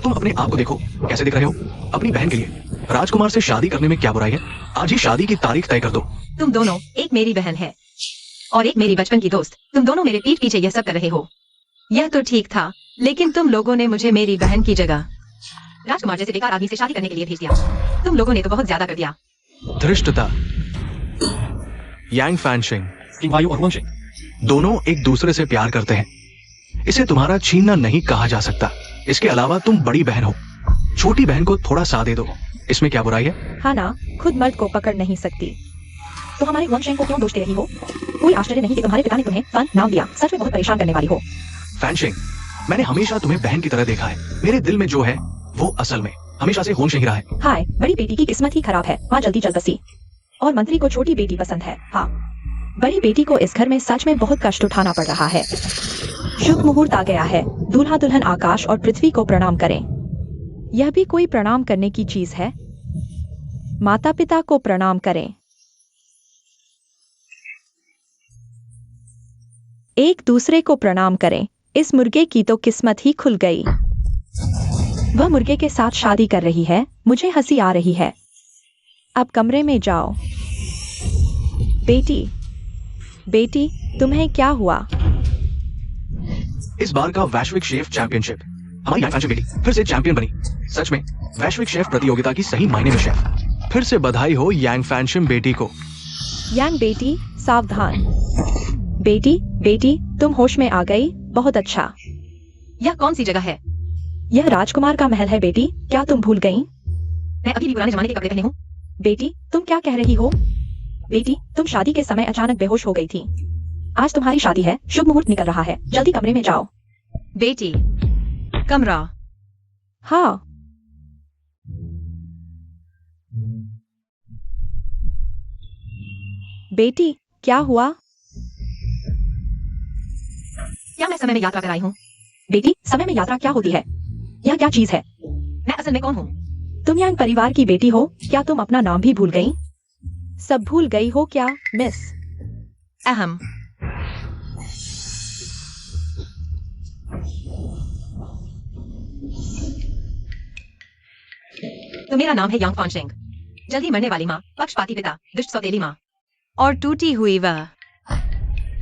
तुम अपने आप को देखो, कैसे दिख रहे हो अपनी बहन के लिए। राजकुमार से शादी करने में क्या बुराई है? आज ही शादी की तारीख तय कर दो। तुम दोनों, एक मेरी बहन है और एक मेरी बचपन की दोस्त, तुम दोनों मेरे पीठ पीछे यह सब कर रहे हो। यह तो ठीक था, लेकिन तुम लोगों ने मुझे मेरी बहन की जगह राजकुमार जैसे बेकार आदमी से शादी करने के लिए भेज दिया। तुम लोगों ने तो बहुत ज्यादा कर दिया। धृष्टता। यांग फैनशिंग, वायु और वंशिंग दोनों एक दूसरे से प्यार करते हैं। इसे तुम्हारा छीनना नहीं कहा जा सकता। इसके अलावा तुम बड़ी बहन हो, छोटी बहन को थोड़ा साथ दे दो। इसमें क्या बुराई है? हाँ ना, खुद मर्द को पकड़ नहीं सकती तो हमारे वंशें को क्यों दोष दे रही हो? कोई आश्चर्य नहीं कि तुम्हारे पिता ने तुम्हें फन नाम दिया। सच में बहुत परेशान करने वाली हो। फैनशिंग, मैंने हमेशा तुम्हें बहन की तरह देखा है। मेरे दिल में जो है वो असल में हमेशा से होंश ही रहा है। हाय, बड़ी बेटी की किस्मत ही खराब है। माँ जल्दी चल बसी। और मंत्री को छोटी बेटी पसंद है। हाँ, बड़ी बेटी को इस घर में सच में बहुत कष्ट उठाना पड़ रहा है। शुभ मुहूर्त आ गया है। दूल्हा दुल्हन आकाश और पृथ्वी को प्रणाम करें। यह भी कोई प्रणाम करने की चीज है? माता पिता को प्रणाम करें। एक दूसरे को प्रणाम करें। इस मुर्गे की तो किस्मत ही खुल गई। वह मुर्गे के साथ शादी कर रही है। मुझे हंसी आ रही है। अब कमरे में जाओ। बेटी, बेटी, तुम्हें क्या हुआ? इस बार का वैश्विक शेफ चैंपियनशिप हमारी यांग फैनशिंग बेटी फिर से चैंपियन बनी। सच में वैश्विक शेफ प्रतियोगिता की सही मायने में शेफ। फिर से बधाई हो यांग फैनशिंग बेटी को। यांग बेटी, सावधान। बेटी, बेटी, तुम होश में आ गई। बहुत अच्छा। यह कौन सी जगह है? यह राजकुमार का महल है बेटी। क्या तुम भूल गई? मैं अभी भी पुराने जमाने के कपड़े पहने हूँ। बेटी, तुम क्या कह रही हो? बेटी, तुम शादी के समय अचानक बेहोश हो गई थी। आज तुम्हारी शादी है। शुभ मुहूर्त निकल रहा है। जल्दी कमरे में जाओ। बेटी, कमरा। हाँ। बेटी, क्या हुआ? क्या मैं समय में यात्रा कराई हूँ? बेटी, समय में यात्रा क्या होती है? यह क्या चीज है? मैं असल में कौन हूँ? तुम यांग परिवार की बेटी हो। क्या तुम अपना नाम भी भूल गई? सब भूल गई हो क्या, मिस? अहम। तो मेरा नाम है यांग फैनशिंग। जल्दी मरने वाली माँ, पक्षपाती पिता, दुष्ट सौतेली माँ और टूटी हुई वह।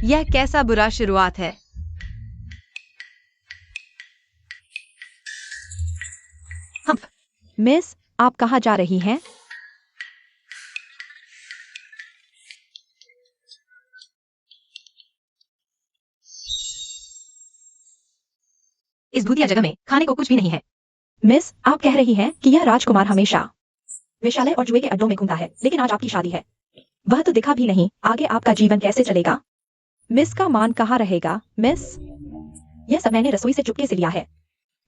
यह कैसा बुरा शुरुआत है। मिस, आप कहाँ जा रही हैं? इस भूतिया जगह में खाने को कुछ भी नहीं है। मिस, आप कह रही हैं कि यह राजकुमार हमेशा विशाले और जुए के अड्डों में घूमता है, लेकिन आज आपकी शादी है। वह तो दिखा भी नहीं। आगे आपका जीवन कैसे चलेगा? मिस का मान कहाँ रहेगा, मिस? यह सब मैंने रसोई से चुपके से लिया है।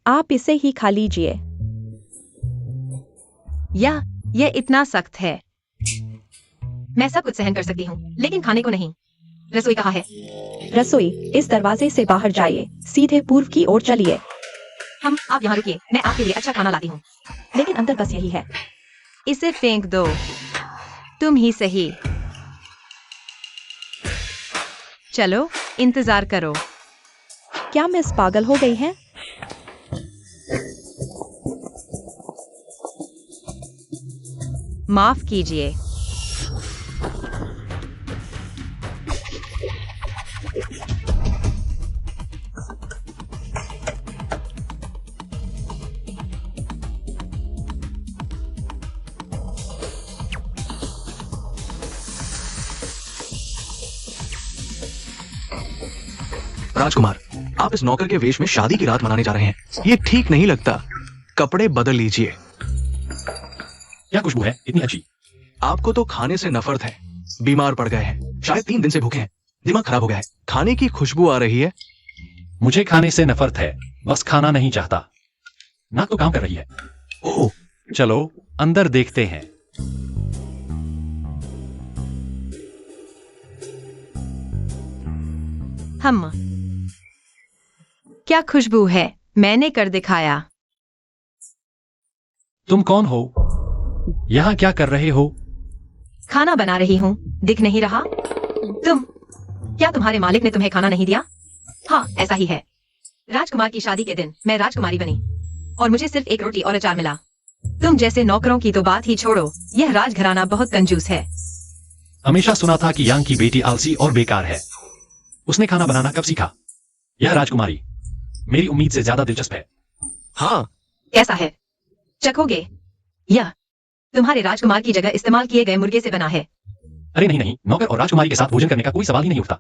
आप इसे ही खा लीजिए। यह इतना सख्त है। मैं सब कुछ सहन कर सकती हूँ, लेकिन खाने को नहीं। रसोई कहाँ है? रसोई इस दरवाजे से बाहर जाइए। सीधे पूर्व की ओर चलिए। आप यहाँ रुकिए, मैं आपके लिए अच्छा खाना लाती हूँ। लेकिन अंदर बस यही है। इसे फेंक दो। तुम ही सही। चलो, इंतजार करो। क्या मिस पागल हो गई हैं? माफ कीजिए। राजकुमार, आप इस नौकर के वेश में शादी की रात मनाने जा रहे हैं। ये ठीक नहीं लगता। कपड़े बदल लीजिए। क्या खुशबू है इतनी अच्छी? आपको तो खाने से नफरत है। बीमार पड़ गए हैं, शायद 3 दिन से भूखे हैं। दिमाग खराब हो गया है। खाने की खुशबू आ रही है। मुझे खाने से नफरत है, बस खाना नहीं चाहता। नाक तो काम कर रही है। ओह, चलो अंदर देखते हैं। क्या खुशबू है? मैंने कर दिखाया। तुम कौन हो? यहाँ क्या कर रहे हो? खाना बना रही हूँ। दिख नहीं रहा? क्या तुम्हारे मालिक ने तुम्हें खाना नहीं दिया? हाँ, ऐसा ही है। राजकुमार की शादी के दिन मैं राजकुमारी बनी। और मुझे सिर्फ एक रोटी और अचार मिला। तुम जैसे नौकरों की तो बात ही छोड़ो, यह राजघराना बहुत कंजूस है। हमेशा सुना था कि यांग की बेटी आलसी और बेकार है। उसने खाना बनाना कब सीखा? यह राजकुमारी मेरी उम्मीद से ज्यादा दिलचस्प है। हाँ, कैसा है? चखोगे? यह तुम्हारे राजकुमार की जगह इस्तेमाल किए गए मुर्गे से बना है। अरे नहीं नहीं, नौकर और राजकुमारी के साथ भोजन करने का कोई सवाल ही नहीं उठता।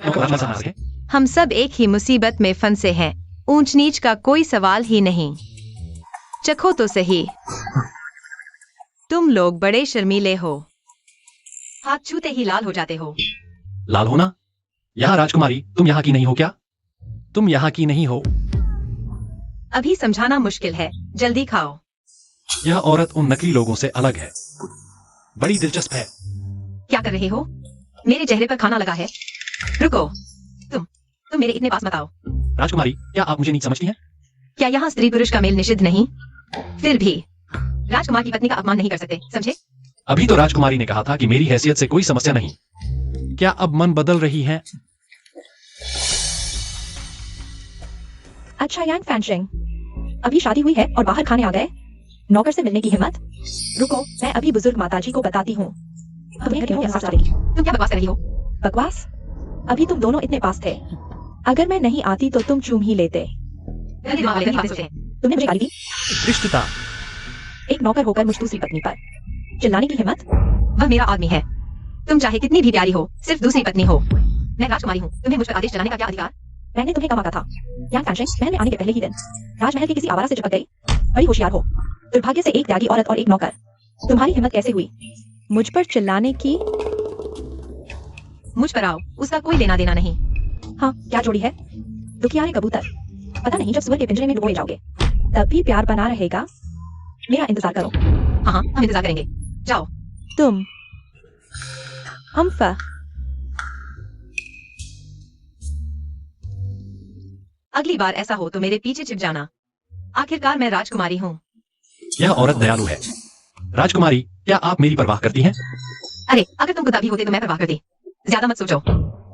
नौकर राजकुमार से नाराज है। हम सब एक ही मुसीबत में फंसे हैं, ऊंच नीच का कोई सवाल ही नहीं। चखो तो सही। तुम लोग बड़े शर्मीले हो, हाथ छूते ही लाल हो जाते हो। लाल होना? यहाँ राजकुमारी, तुम यहाँ की नहीं हो क्या? तुम यहाँ की नहीं हो। अभी समझाना मुश्किल है, जल्दी खाओ। यह औरत उन नकली लोगों से अलग है। बड़ी दिलचस्प है। क्या कर रहे हो? मेरे चेहरे पर खाना लगा है। रुको, तुम मेरे इतने पास मत आओ। राजकुमारी, क्या आप मुझे नहीं समझती हैं? क्या यहाँ स्त्री पुरुष का मेल निषिद्ध नहीं? फिर भी राजकुमार की पत्नी का अपमान नहीं कर सकते, समझे? अभी तो राजकुमारी ने कहा था कि मेरी हैसियत से कोई समस्या नहीं। क्या अब मन बदल रही है? अच्छा यांग फैंशिंग, अभी शादी हुई है और बाहर खाने आ गए? नौकर से मिलने की हिम्मत? रुको, मैं अभी बुजुर्ग माताजी को बताती हूँ। तुम्हें क्यों ऐसा रही? तुम क्या बकवास कर रही हो? बकवास? अभी तुम दोनों इतने पास थे। अगर मैं नहीं आती तो तुम चूम ही लेते। गंदे दिमाग वाले, गंदी बातें सोचते हैं। तुमने मुझे गाली दी? रिश्ता। एक नौकर होकर मुझ दूसरी पत्नी पर चिल्लाने की हिम्मत? वह मेरा आदमी है। तुम चाहे कितनी भी प्यारी हो, सिर्फ दूसरी पत्नी हो। मैं राजकुमारी हूँ, तुम्हें मुझ पर आदेश चलाने का क्या अधिकार? मैंने तुम्हें कब कहा था? यांग फैंशिंग, महल में आने के पहले ही दिन राजमहल की किसी आवारा से चिपक गई। बड़ी होशियार हो। दुर्भाग्य से एक त्यागी औरत और एक नौकर। तुम्हारी हिम्मत कैसे हुई मुझ पर चिल्लाने की? मुझ पर आओ, उसका कोई लेना देना नहीं। हाँ, क्या जोड़ी है? दुखियारे कबूतर। पता नहीं जब सुअर के पिंजरे में डुबोए जाओगे तब भी प्यार बना रहेगा। मेरा इंतजार करो। हाँ हाँ, हम इंतजार करेंगे। जाओ। तुम हम अगली बार ऐसा हो तो मेरे पीछे छिप जाना। आखिरकार मैं राजकुमारी हूँ। यह औरत दयालु है। राजकुमारी, क्या आप मेरी परवाह करती हैं? अरे, अगर तुम कुत्ता भी होते तो मैं परवाह करती। ज्यादा मत सोचो।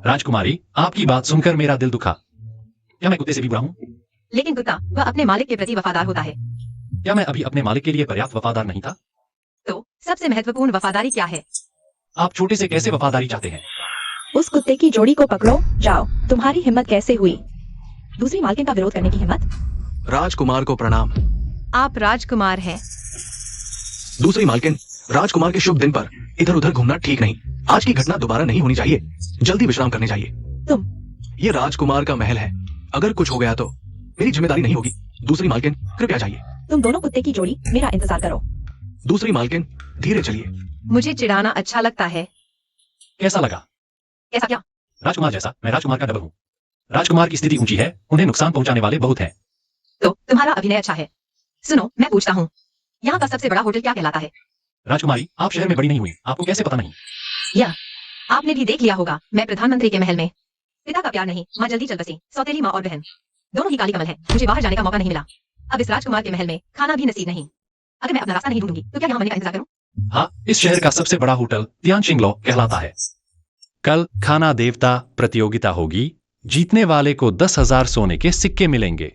राजकुमारी, आपकी बात सुनकर मेरा दिल दुखा। क्या मैं कुत्ते से भी बुरा हूँ? लेकिन कुत्ता वह अपने मालिक के प्रति वफादार होता है। क्या मैं अभी अपने मालिक के लिए पर्याप्त वफादार नहीं था? तो सबसे महत्वपूर्ण वफादारी क्या है? आप छोटे से कैसे वफादारी चाहते हैं? उस कुत्ते की जोड़ी को पकड़ो। जाओ। तुम्हारी हिम्मत कैसे हुई दूसरी मालकिन का विरोध करने की हिम्मत? राजकुमार को प्रणाम। आप राजकुमार हैं। दूसरी मालकिन, राजकुमार के शुभ दिन पर इधर उधर घूमना ठीक नहीं। आज की घटना दोबारा नहीं होनी चाहिए। जल्दी विश्राम करने चाहिए। तुम ये राजकुमार का महल है, अगर कुछ हो गया तो मेरी जिम्मेदारी नहीं होगी। दूसरी मालकिन, कृपया जाइए। तुम दोनों कुत्ते की जोड़ी, मेरा इंतजार करो। दूसरी मालकिन, धीरे चलिए। मुझे चिढ़ाना अच्छा लगता है। कैसा लगा? ऐसा क्या? राजकुमार जैसा मैं राजकुमार का डबल हूँ। राजकुमार की स्थिति ऊंची है, उन्हें नुकसान पहुंचाने वाले बहुत हैं। तो तुम्हारा अभिनय अच्छा है। सुनो, मैं पूछता हूँ, यहाँ का सबसे बड़ा होटल क्या कहलाता है? राजकुमारी, आप शहर में बड़ी नहीं हुई, आपको कैसे पता नहीं? या आपने भी देख लिया होगा, मैं प्रधानमंत्री के महल में। पिता का प्यार नहीं, माँ जल्दी चल बसी। सौतेली माँ और बहन दोनों ही काली कमल है। मुझे बाहर जाने का मौका नहीं मिला। अब इस राजकुमार के महल में खाना भी नसीब नहीं। अगर मैं अपना रास्ता नहीं ढूंढूंगी तो क्या यहाँ मरने का इंतजार करूँ? हाँ, इस शहर का सबसे बड़ा होटल तियानशिंगलो कहलाता है। कल खाना देवता प्रतियोगिता होगी। जीतने वाले को 10,000 सोने के सिक्के मिलेंगे।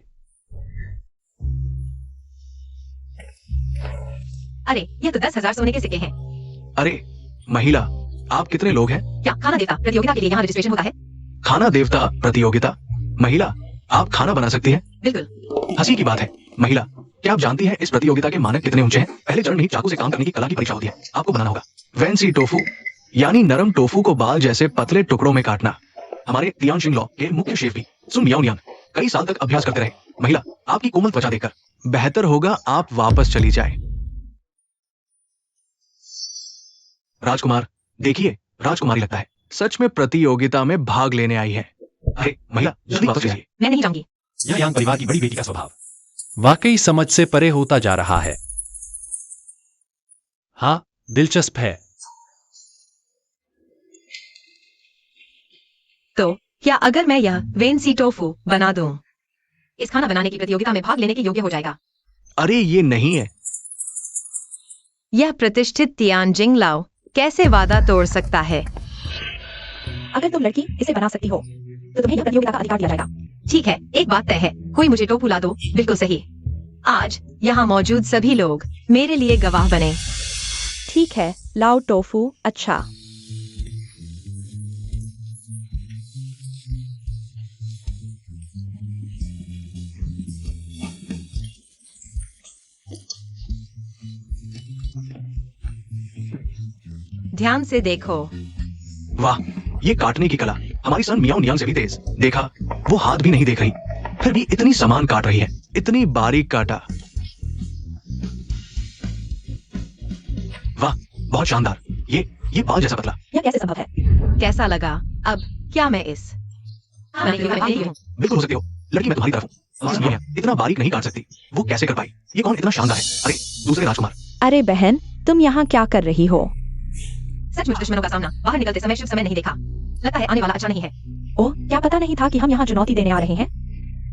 अरे, यह तो 10,000 सोने के सिक्के हैं। अरे महिला, आप कितने लोग हैं? क्या खाना देता प्रतियोगिता के लिए यहाँ रजिस्ट्रेशन होता है? खाना देवता प्रतियोगिता? महिला, आप खाना बना सकती हैं? बिल्कुल। हंसी की बात है। महिला, क्या आप जानती हैं इस प्रतियोगिता के मानक कितने ऊंचे हैं? पहले चरण में ही चाकू से काम करने की कला की परीक्षा होती है। आपको बनाना होगा वैंसी टोफू, यानी नरम टोफू को बाल जैसे पतले टुकड़ों में काटना। हमारे तियानशिंगलो के मुख्य शेफ भी सुन मियाओ नियांग कई साल तक अभ्यास करते रहे। महिला, आपकी कोमल त्वचा देखकर बेहतर होगा आप वापस चली जाए। राजकुमार, देखिए राजकुमारी लगता है सच में प्रतियोगिता में भाग लेने आई है। अरे महिला, जल्दी वापस जाइए। मैं नहीं जाऊंगी। यह यांग परिवार की बड़ी बेटी का स्वभाव वाकई समझ से परे होता जा रहा है। हाँ, दिलचस्प है। तो क्या अगर मैं यह वेंसी टोफू बना दूं, इस खाना बनाने की प्रतियोगिता में भाग लेने के योग्य हो जाएगा? अरे ये नहीं है। यह प्रतिष्ठित तियानजिंग लाओ कैसे वादा तोड़ सकता है? अगर तुम लड़की इसे बना सकती हो तो तुम्हें यह प्रतियोगिता का अधिकार दिया जाएगा। ठीक है, एक बात तय है, कोई मुझे टोफू ला दो। बिल्कुल सही। आज यहाँ मौजूद सभी लोग मेरे लिए गवाह बने। ठीक है, लाओ टोफू। अच्छा, ध्यान से देखो। वाह, ये काटने की कला हमारी सन मियाओ नियांग से भी तेज। देखा, वो हाथ भी नहीं देख रही, फिर भी इतनी समान काट रही है। इतनी बारीक काटा। वाह, बहुत शानदार। ये बाल जैसा पतला। यह कैसे संभव है? कैसा लगा? अब क्या मैं इस बिल्कुल हो सकती हो। लड़की मैं तुम्हारी तरफ हूँ। हमारी मियाँ इतना बारीक नहीं काट सकती। वो कैसे कर पाई? ये कौन इतना शानदार है? अरे, दूसरे राजकुमार। अरे बहन, तुम यहाँ क्या कर रही हो? सचमुच दुश्मनों का सामना बाहर निकलते समय शुभ समय नहीं देखा। लगता है आने वाला अच्छा नहीं है। ओह, क्या पता नहीं था कि हम यहाँ चुनौती देने आ रहे हैं?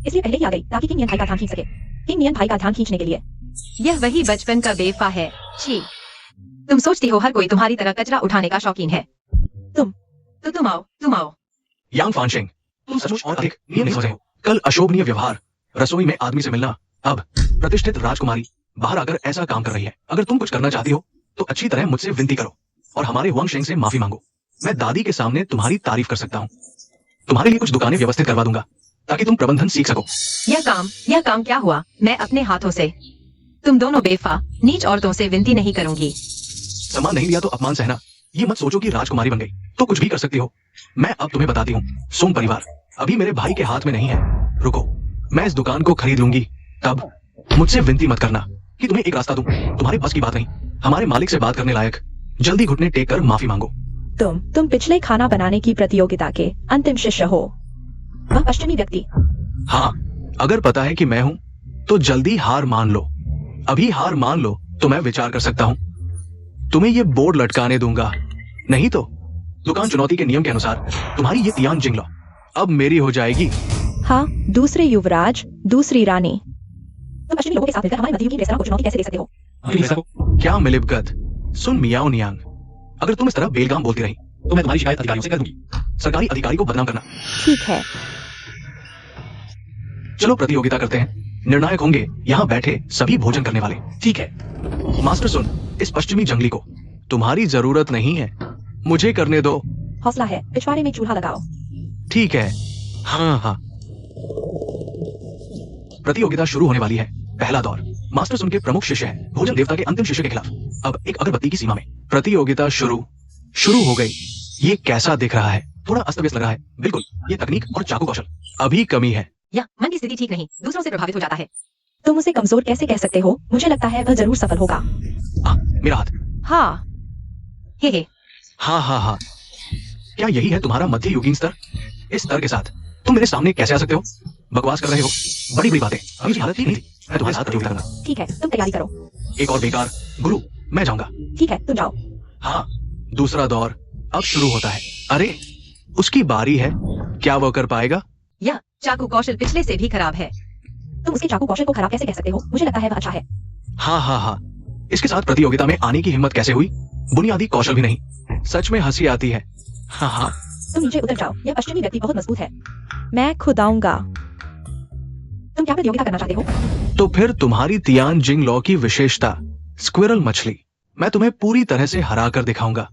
इसलिए पहले ही आ गई ताकि किंग नियन भाई का ध्यान खींच सके। किंग नियन भाई का ध्यान खींचने के लिए। यह वही बचपन का बेवफा है। छी, तुम सोचती हो हर कोई तुम्हारी तरह कचरा उठाने का शौकीन है। तुम तुम आओ। यांग फानशेंग, तुम सचमुच और अधिक नियम नहीं समझ रहे हो। कल अशोभनीय व्यवहार, रसोई में आदमी से मिलना, अब प्रतिष्ठित राजकुमारी बाहर आकर ऐसा काम कर रही है। अगर तुम कुछ करना चाहती हो तो अच्छी तरह मुझसे विनती करो और हमारे वंशेंग से माफी मांगो। मैं दादी के सामने तुम्हारी तारीफ कर सकता हूँ। तुम्हारे लिए कुछ दुकानें व्यवस्थित करवा दूंगा ताकि तुम प्रबंधन सीख सको। यह काम क्या हुआ? मैं अपने हाथों से तुम दोनों बेवफा नीच औरतों से विनती नहीं करूंगी। सम्मान नहीं लिया तो अपमान सहना। ये मत सोचो कि राजकुमारी बन गई तो कुछ भी कर सकती हो। मैं अब तुम्हें बताती हूँ। सोम परिवार अभी मेरे भाई के हाथ में नहीं है। रुको, मैं इस दुकान को खरीद लूंगी, तब मुझसे विनती मत करना कि तुम्हें एक रास्ता दूं। तुम्हारे बस की बात नहीं। हमारे मालिक से बात करने लायक। जल्दी घुटने टेक कर माफी मांगो। तुम पिछले खाना बनाने की प्रतियोगिता के अंतिम शिष्य हो। वह पश्चिमी व्यक्ति। हाँ, अगर पता है कि मैं हूँ तो जल्दी हार मान लो। अभी हार मान लो तो मैं विचार कर सकता हूँ। तुम्हें ये बोर्ड लटकाने दूंगा, नहीं तो दुकान चुनौती के नियम के अनुसार तुम्हारी ये तियान जिंगलो अब मेरी हो जाएगी। हाँ, दूसरे युवराज, दूसरी रानी। तुम पश्चिमी लोगों के साथ मिलकर हमारे मध्ययुगीन रेस्तरां को चुनौती कैसे दे सकते हो? क्या मिलिभगत? सुन मियाओ नियांग, अगर तुम इस तरह बेलगाम बोलती रही तो मैं तुम्हारी शिकायत अधिकारियों से कर दूंगी। सरकारी अधिकारी को बदनाम करना। ठीक है, चलो प्रतियोगिता करते हैं। निर्णायक होंगे यहाँ बैठे सभी भोजन करने वाले। ठीक है। मास्टर सुन, इस पश्चिमी जंगली को तुम्हारी जरूरत नहीं है, मुझे करने दो। हौसला है, पिछवाड़े में चूल्हा लगाओ। ठीक है। हाँ। प्रतियोगिता शुरू होने वाली है। पहला दौर मास्टर सुन के प्रमुख शिष्य है भोजन देवता के अंतिम शिष्य के खिलाफ। अब एक अगरबत्ती की सीमा में प्रतियोगिता शुरू हो गई। ये कैसा दिख रहा है? थोड़ा अस्त व्यस्त लग रहा है। बिल्कुल, ये तकनीक और चाकू कौशल अभी कमी है। या मन की स्थिति ठीक नहीं, दूसरों से प्रभावित हो जाता है। तुम उसे कमजोर कैसे कह सकते हो? मुझे लगता है वह जरूर सफल होगा। मेरा हाथ। हाँ, हे। हाँ। क्या यही है तुम्हारा मध्य युगीन स्तर? इस स्तर के साथ तुम मेरे सामने कैसे आ सकते हो? बकवास कर रहे हो। बड़ी बड़ी बातें। अभी हालत ठीक नहीं थी। मैं तुम्हारे साथ प्रतियोगिता करूंगा। ठीक है, तुम तैयारी करो। एक और बेकार। गुरु, मैं जाऊंगा। ठीक है, तुम जाओ। हाँ, दूसरा दौर अब शुरू होता है। अरे, उसकी बारी है। क्या वो कर पाएगा? यह चाकू कौशल पिछले से भी खराब है। तुम उसके चाकू कौशल को खराब कैसे कह सकते हो? मुझे लगता है वह अच्छा है। हाँ। इसके साथ प्रतियोगिता में आने की हिम्मत कैसे हुई? बुनियादी कौशल भी नहीं। सच में हंसी आती है। हाँ। तुम नीचे उतर जाओ। यह पश्चिमी व्यक्ति बहुत मजबूत है। मैं खुद आऊंगा। तुम क्या प्रतियोगिता करना चाहते हो? तो फिर तुम्हारी तियान जिंग लॉ की विशेषता स्क्विरल मछली मैं तुम्हें पूरी तरह से हरा कर दिखाऊंगा।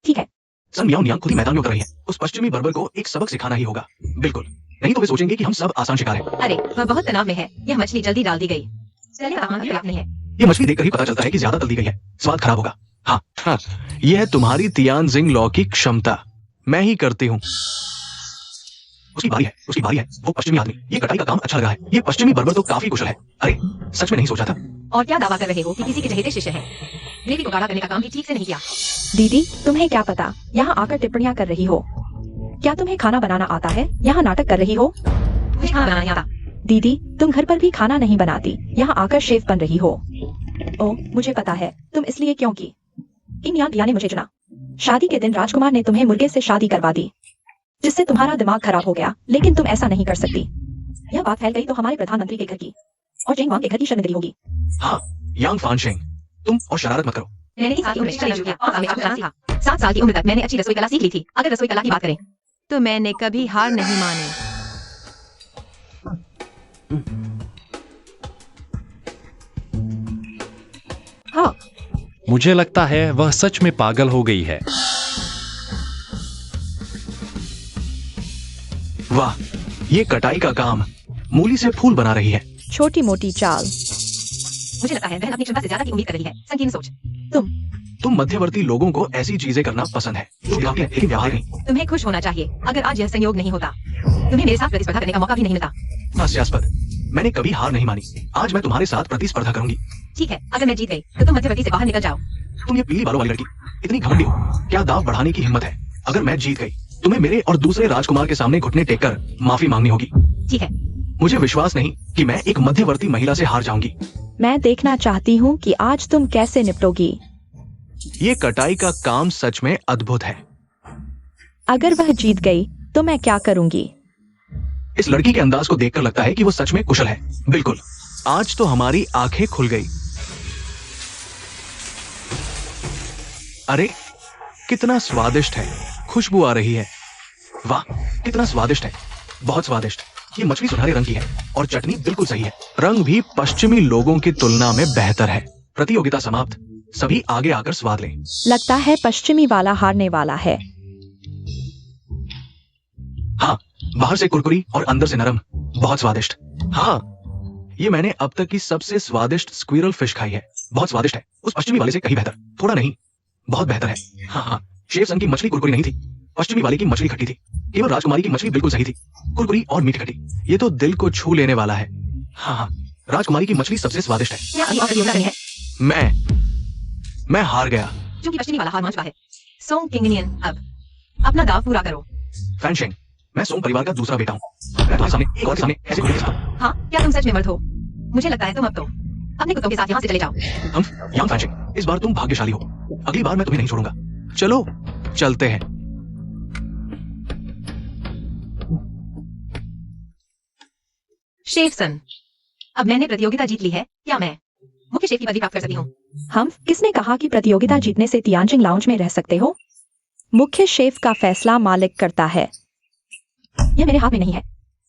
ठीक है। सन मियाओ नियांग खुद ही मैदान में उतर रही है। उस पश्चिमी बर्बर को एक सबक सिखाना ही होगा। बिल्कुल, नहीं तो वे सोचेंगे कि हम सब आसान शिकार हैं। अरे, वह बहुत तनाव में है। यह मछली जल्दी डाल दी गई। चलिए, तापमान भी पर्याप्त नहीं है। ये मछली देखकर ही पता चलता है कि ज्यादा तल दी गई है। स्वाद खराब होगा। हाँ। यह है तुम्हारी तियान जिंग लॉ की क्षमता। मैं ही करती हूँ। उसकी बारी है। वो पश्चिमी आदमी। ये कटाई का काम अच्छा लगा है। ये पश्चिमी बर्बर तो काफी कुशल है। अरे, सच में नहीं सोचा था। और क्या दावा कर रहे हो कि किसी के चहेते शिष्य हैं? ग्रेवी को गाढ़ा करने का काम भी ठीक से नहीं किया। दीदी, तुम्हें क्या पता? यहाँ आकर टिप्पणियाँ कर रही हो। क्या तुम्हें खाना बनाना आता है? यहाँ नाटक कर रही हो। मुझे खाना बनाना नहीं आता। दीदी, तुम घर पर भी खाना नहीं बनाती, यहाँ आकर शेफ बन रही हो। ओह, मुझे पता है तुम इसलिए क्यों की। किंग यान ने मुझे चुना। शादी के दिन राजकुमार ने तुम्हें मुर्गे से शादी करवा दी, जिससे तुम्हारा दिमाग खराब हो गया। लेकिन तुम ऐसा नहीं कर सकती। यह बात फैल गई तो हमारे प्रधानमंत्री के घर की और जेंग वांग के घर की शर्मिंदगी होगी। हाँ, यांग फानशेंग, तुम और शरारत मत करो। मैंने 7 साल की उम्र में शिक्षा किया और आगे चाकू चलाना सीखा। 7 साल की उम्र तक मैंने अच्छी रसोई कला सीख ली थी। अगर रसोई कला की बात करें तो मैंने कभी हार नहीं मानी। हाँ, मुझे लगता है वह सच में पागल हो गई है। वाह, ये कटाई का काम मूली से फूल बना रही है। छोटी मोटी चाल। मुझे लगता है बहन अपनी क्षमता से ज्यादा की उम्मीद कर रही है। संकीर्ण सोच। तुम मध्यवर्ती लोगों को ऐसी चीजें करना पसंद है, जो दिखावटी है, लेकिन व्यावहारिक नहीं। तुम्हें खुश होना चाहिए। अगर आज यह संयोग नहीं होता, तुम्हें मेरे साथ प्रतिस्पर्धा करने का मौका भी नहीं मिलता। हास्यास्पद। मैंने कभी हार नहीं मानी। आज मैं तुम्हारे साथ प्रतिस्पर्धा करूंगी। ठीक है, अगर मैं जीत गई तो तुम मध्यवर्ती से बाहर निकल जाओ। तुम ये पीली बालों वाली लड़की, इतनी घमंडी हो। क्या दाव बढ़ाने की हिम्मत है? अगर मैं जीत गई, तुम्हें मेरे और दूसरे राजकुमार के सामने घुटने टेककर माफी मांगनी होगी। ठीक है। मुझे विश्वास नहीं कि मैं एक मध्यवर्ती महिला से हार जाऊंगी। मैं देखना चाहती हूँ कि आज तुम कैसे निपटोगी। ये कटाई का काम सच में अद्भुत है। अगर वह जीत गई तो मैं क्या करूंगी? इस लड़की के अंदाज को देखकर लगता है कि वो सच में कुशल है। बिल्कुल, आज तो हमारी आंखें खुल गई। अरे, कितना स्वादिष्ट है। खुशबू आ रही है। वाह, कितना स्वादिष्ट है। बहुत स्वादिष्ट। ये मछली सुनहरे रंग की है और चटनी बिल्कुल सही है। रंग भी पश्चिमी लोगों की तुलना में बेहतर है। प्रतियोगिता समाप्त। सभी आगे आकर स्वाद लें। लगता है पश्चिमी वाला हारने वाला है। हाँ, बाहर से कुरकुरी और अंदर से नरम। बहुत स्वादिष्ट। हाँ, ये मैंने अब तक की सबसे स्वादिष्ट स्क्विरल फिश खाई है। बहुत स्वादिष्ट है। उस पश्चिमी वाले से कहीं बेहतर। थोड़ा नहीं, बहुत बेहतर है। हाँ हाँ, शेफसन की मछली कुरकुरी नहीं थी। पश्चिमी वाले की मछली खट्टी थी। केवल राजकुमारी की मछली बिल्कुल सही थी, कुरकुरी और मीठी खट्टी। ये तो दिल को छू लेने वाला है। हाँ हाँ, राजकुमारी की मछली सबसे स्वादिष्ट है। क्या अभी और प्रतियोगिता करनी है? मैं हार गया। क्योंकि पश्चिमी वाला हार मान चुका है। सोंग किंगनियन, अब अपना दाव पूरा करो। फैनशेंग, मैं सोंग परिवार का दूसरा बेटा हूँ। मैं तुम्हारे सामने एक और के सामने ऐसे घुटने सकता हूँ। हाँ, क्या तुम सच में मर्द हो? मुझे लगता है तुम अब तो अपने कुत्तों के साथ यहाँ से चले जाओ। हम यांग फैनशेंग, इस बार तुम भाग्यशाली हो। अगली बार मैं तुम्हें नहीं छोड़ूंगा। चलो, चलते हैं। शेफसन, अब मैंने प्रतियोगिता जीत ली है। क्या मैं मुख्य शेफ की पदवी प्राप्त कर सकती हूँ? हम किसने कहा कि प्रतियोगिता जीतने से तियानजिंग लाउंज में रह सकते हो? मुख्य शेफ का फैसला मालिक करता है। यह मेरे हाथ में नहीं है।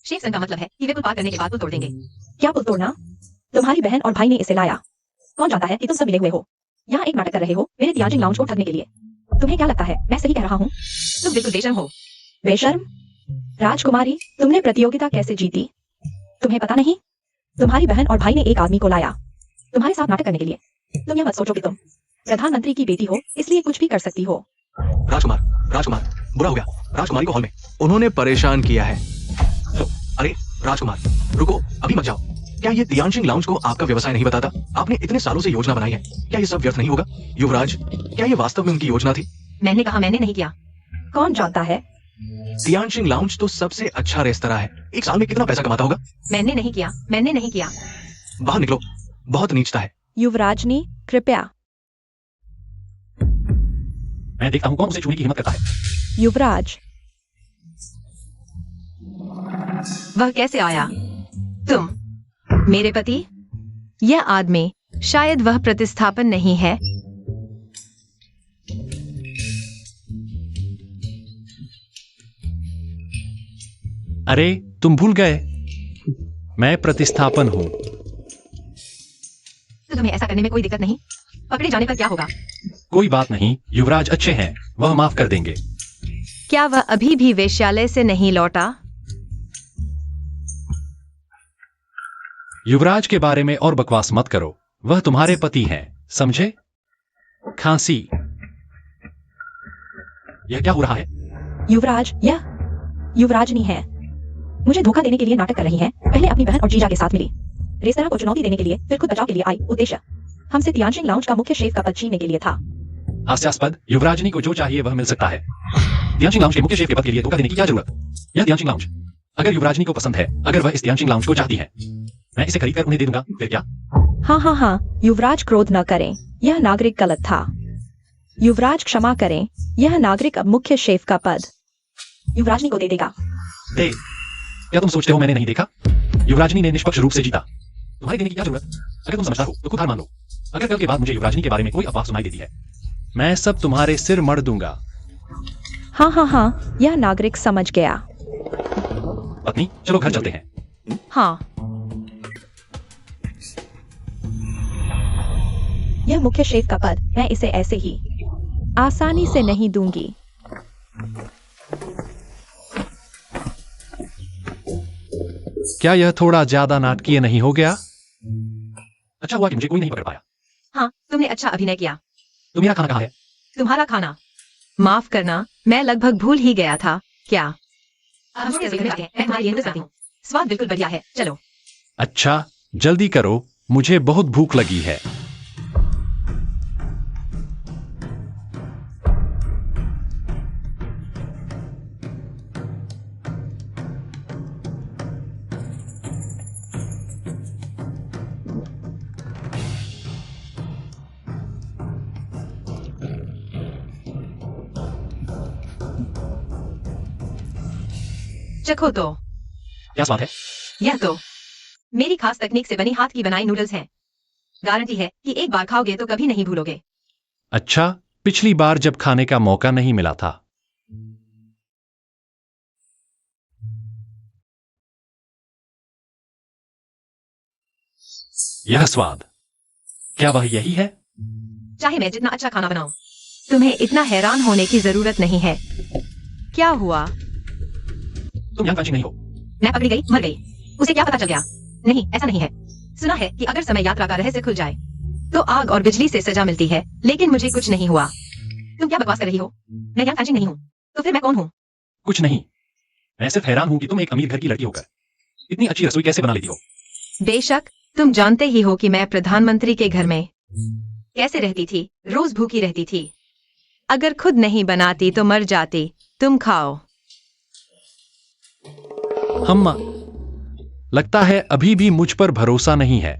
शेफसन का मतलब है कि वे पुल पार करने के बाद पुल तोड़ देंगे। क्या पुल तोड़ना? तुम्हारी बहन और भाई ने इसे लाया। कौन जानता है कि तुम सब मिले हुए हो? यहाँ एक नाटक कर रहे हो मेरे तियानजिंग लाउंज को ठगने के लिए। तुम्हें क्या लगता है मैं सही कह रहा हूँ? तुम बिल्कुल बेशर्म हो। बेशर्म? राजकुमारी, तुमने प्रतियोगिता कैसे जीती? तुम्हें पता नहीं? तुम्हारी बहन और भाई ने एक आदमी को लाया तुम्हारे साथ नाटक करने के लिए। तुम यह मत सोचो कि तुम प्रधानमंत्री की बेटी हो इसलिए कुछ भी कर सकती हो। राजकुमार, राजकुमार, बुरा हो गया। राजकुमारी को हॉल में उन्होंने परेशान किया है। अरे राजकुमार, रुको, अभी मत जाओ। क्या ये तियानजिंग लाउंज को आपका व्यवसाय नहीं बताता? आपने इतने सालों से योजना बनाई है। क्या ये सब व्यर्थ नहीं होगा? युवराज, क्या ये वास्तव में उनकी योजना थी? मैंने कहा मैंने नहीं किया। कौन जानता है? तियानजिंग लाउंज तो सबसे अच्छा रेस्तरां है। एक साल में कितना पैसा कमाता होगा? मैंने नहीं किया, मैंने नहीं किया। बाहर निकलो, बहुत नीचता है। युवराजनी, कृपया। मैं देखता हूँ कौन उसे छूने की हिम्मत करता है। युवराज, वह कैसे आया? तुम मेरे पति? यह आदमी, शायद वह प्रतिस्थापन नहीं है। अरे, तुम भूल गए, मैं प्रतिस्थापन हूँ। तो तुम्हें ऐसा करने में कोई दिक्कत नहीं? पकड़े जाने पर क्या होगा? कोई बात नहीं, युवराज अच्छे हैं, वह माफ कर देंगे। क्या वह अभी भी वेश्यालय से नहीं लौटा? युवराज के बारे में और बकवास मत करो, वह तुम्हारे पति हैं, समझे? खांसी। यह क्या हो रहा है? युवराज, यह युवराजनी है। मुझे धोखा देने के लिए नाटक कर रही हैं। पहले अपनी बहन और जीजा के साथ मिली, रेस्तरां को चुनौती देने के लिए, फिर खुद बचाव के लिए आई। उद्देश्य हमसे तियानजिंग लाउंज का मुख्य शेफ का पद छीनने के लिए था। हास्यास्पद, युवराजनी को जो चाहिए वह मिल सकता है। तियानजिंग लाउंज के मुख्य शेफ के पद के लिए धोखा देने की क्या जरूरत? यह तियानजिंग लाउंज, अगर युवराजनी को पसंद है, अगर वह इस तियानजिंग लाउंज को चाहती है, मैं इसे खरीद कर उन्हें दे दूंगा, फिर क्या? हाँ हाँ हाँ, युवराज क्रोध न करें, यह नागरिक गलत था। युवराज क्षमा करें, यह नागरिक अब मुख्य शेफ का पद युवराजनी को दे देगा। दे। क्या तुम सोचते हो मैंने नहीं देखा? युवराजनी ने निष्पक्ष रूप से जीता, तुम्हारे देने की क्या जरूरत? अगर तुम समझदार हो तो खुद हार मान लो। अगर कल के बाद मुझे युवराजनी के बारे में कोई अफवाह सुनाई देती है, मैं सब तुम्हारे सिर मड़ दूंगा। हाँ हाँ हाँ, यह नागरिक समझ गया। पत्नी, चलो घर चलते हैं। हाँ। यह मुख्य शेफ का पद मैं इसे ऐसे ही आसानी से नहीं दूंगी। क्या यह थोड़ा ज्यादा नाटकीय नहीं हो गया? अच्छा हुआ कि मुझे कोई नहीं पकड़ पाया। हाँ, तुमने अच्छा अभिनय किया। तो मेरा खाना कहाँ है? तुम्हारा खाना? माफ करना, मैं लगभग भूल ही गया था। क्या अब हम रसोई घर में जाते हैं? मैं तुम्हारे लिए नूडल्स बनाती हूँ। स्वाद बिल्कुल बढ़िया है। चलो। अच्छा, जल्दी करो, मुझे बहुत भूख लगी है। चखो तो। क्या स्वाद है? यह तो मेरी खास तकनीक से बनी हाथ की बनाई नूडल्स हैं। गारंटी है कि एक बार खाओगे तो कभी नहीं भूलोगे। अच्छा, पिछली बार जब खाने का मौका नहीं मिला था। यह स्वाद, क्या वह यही है? चाहे मैं जितना अच्छा खाना बनाऊं, तुम्हें इतना हैरान होने की जरूरत नहीं है। क्या हुआ? तुम यहाँ कांची नहीं हो। मैं पकड़ी गई, मर गई। उसे क्या पता चल गया? नहीं, ऐसा नहीं है। सुना है कि अगर समय यात्रा का रहस्य खुल जाए तो आग और बिजली से सजा मिलती है, लेकिन मुझे कुछ नहीं हुआ। तुम क्या बकवास कर रही हो? मैं यहाँ कांची नहीं हूँ, तो फिर मैं कौन हूँ? कुछ नहीं, मैं सिर्फ हैरान हूं कि तुम एक अमीर घर की लड़की होकर इतनी अच्छी रसोई कैसे बना लेती हो। बेशक, तुम जानते ही हो कि मैं प्रधानमंत्री के घर में कैसे रहती थी। रोज भूखी रहती थी। अगर खुद नहीं बनाती तो मर जाती। तुम खाओ। हम लगता है अभी भी मुझ पर भरोसा नहीं है।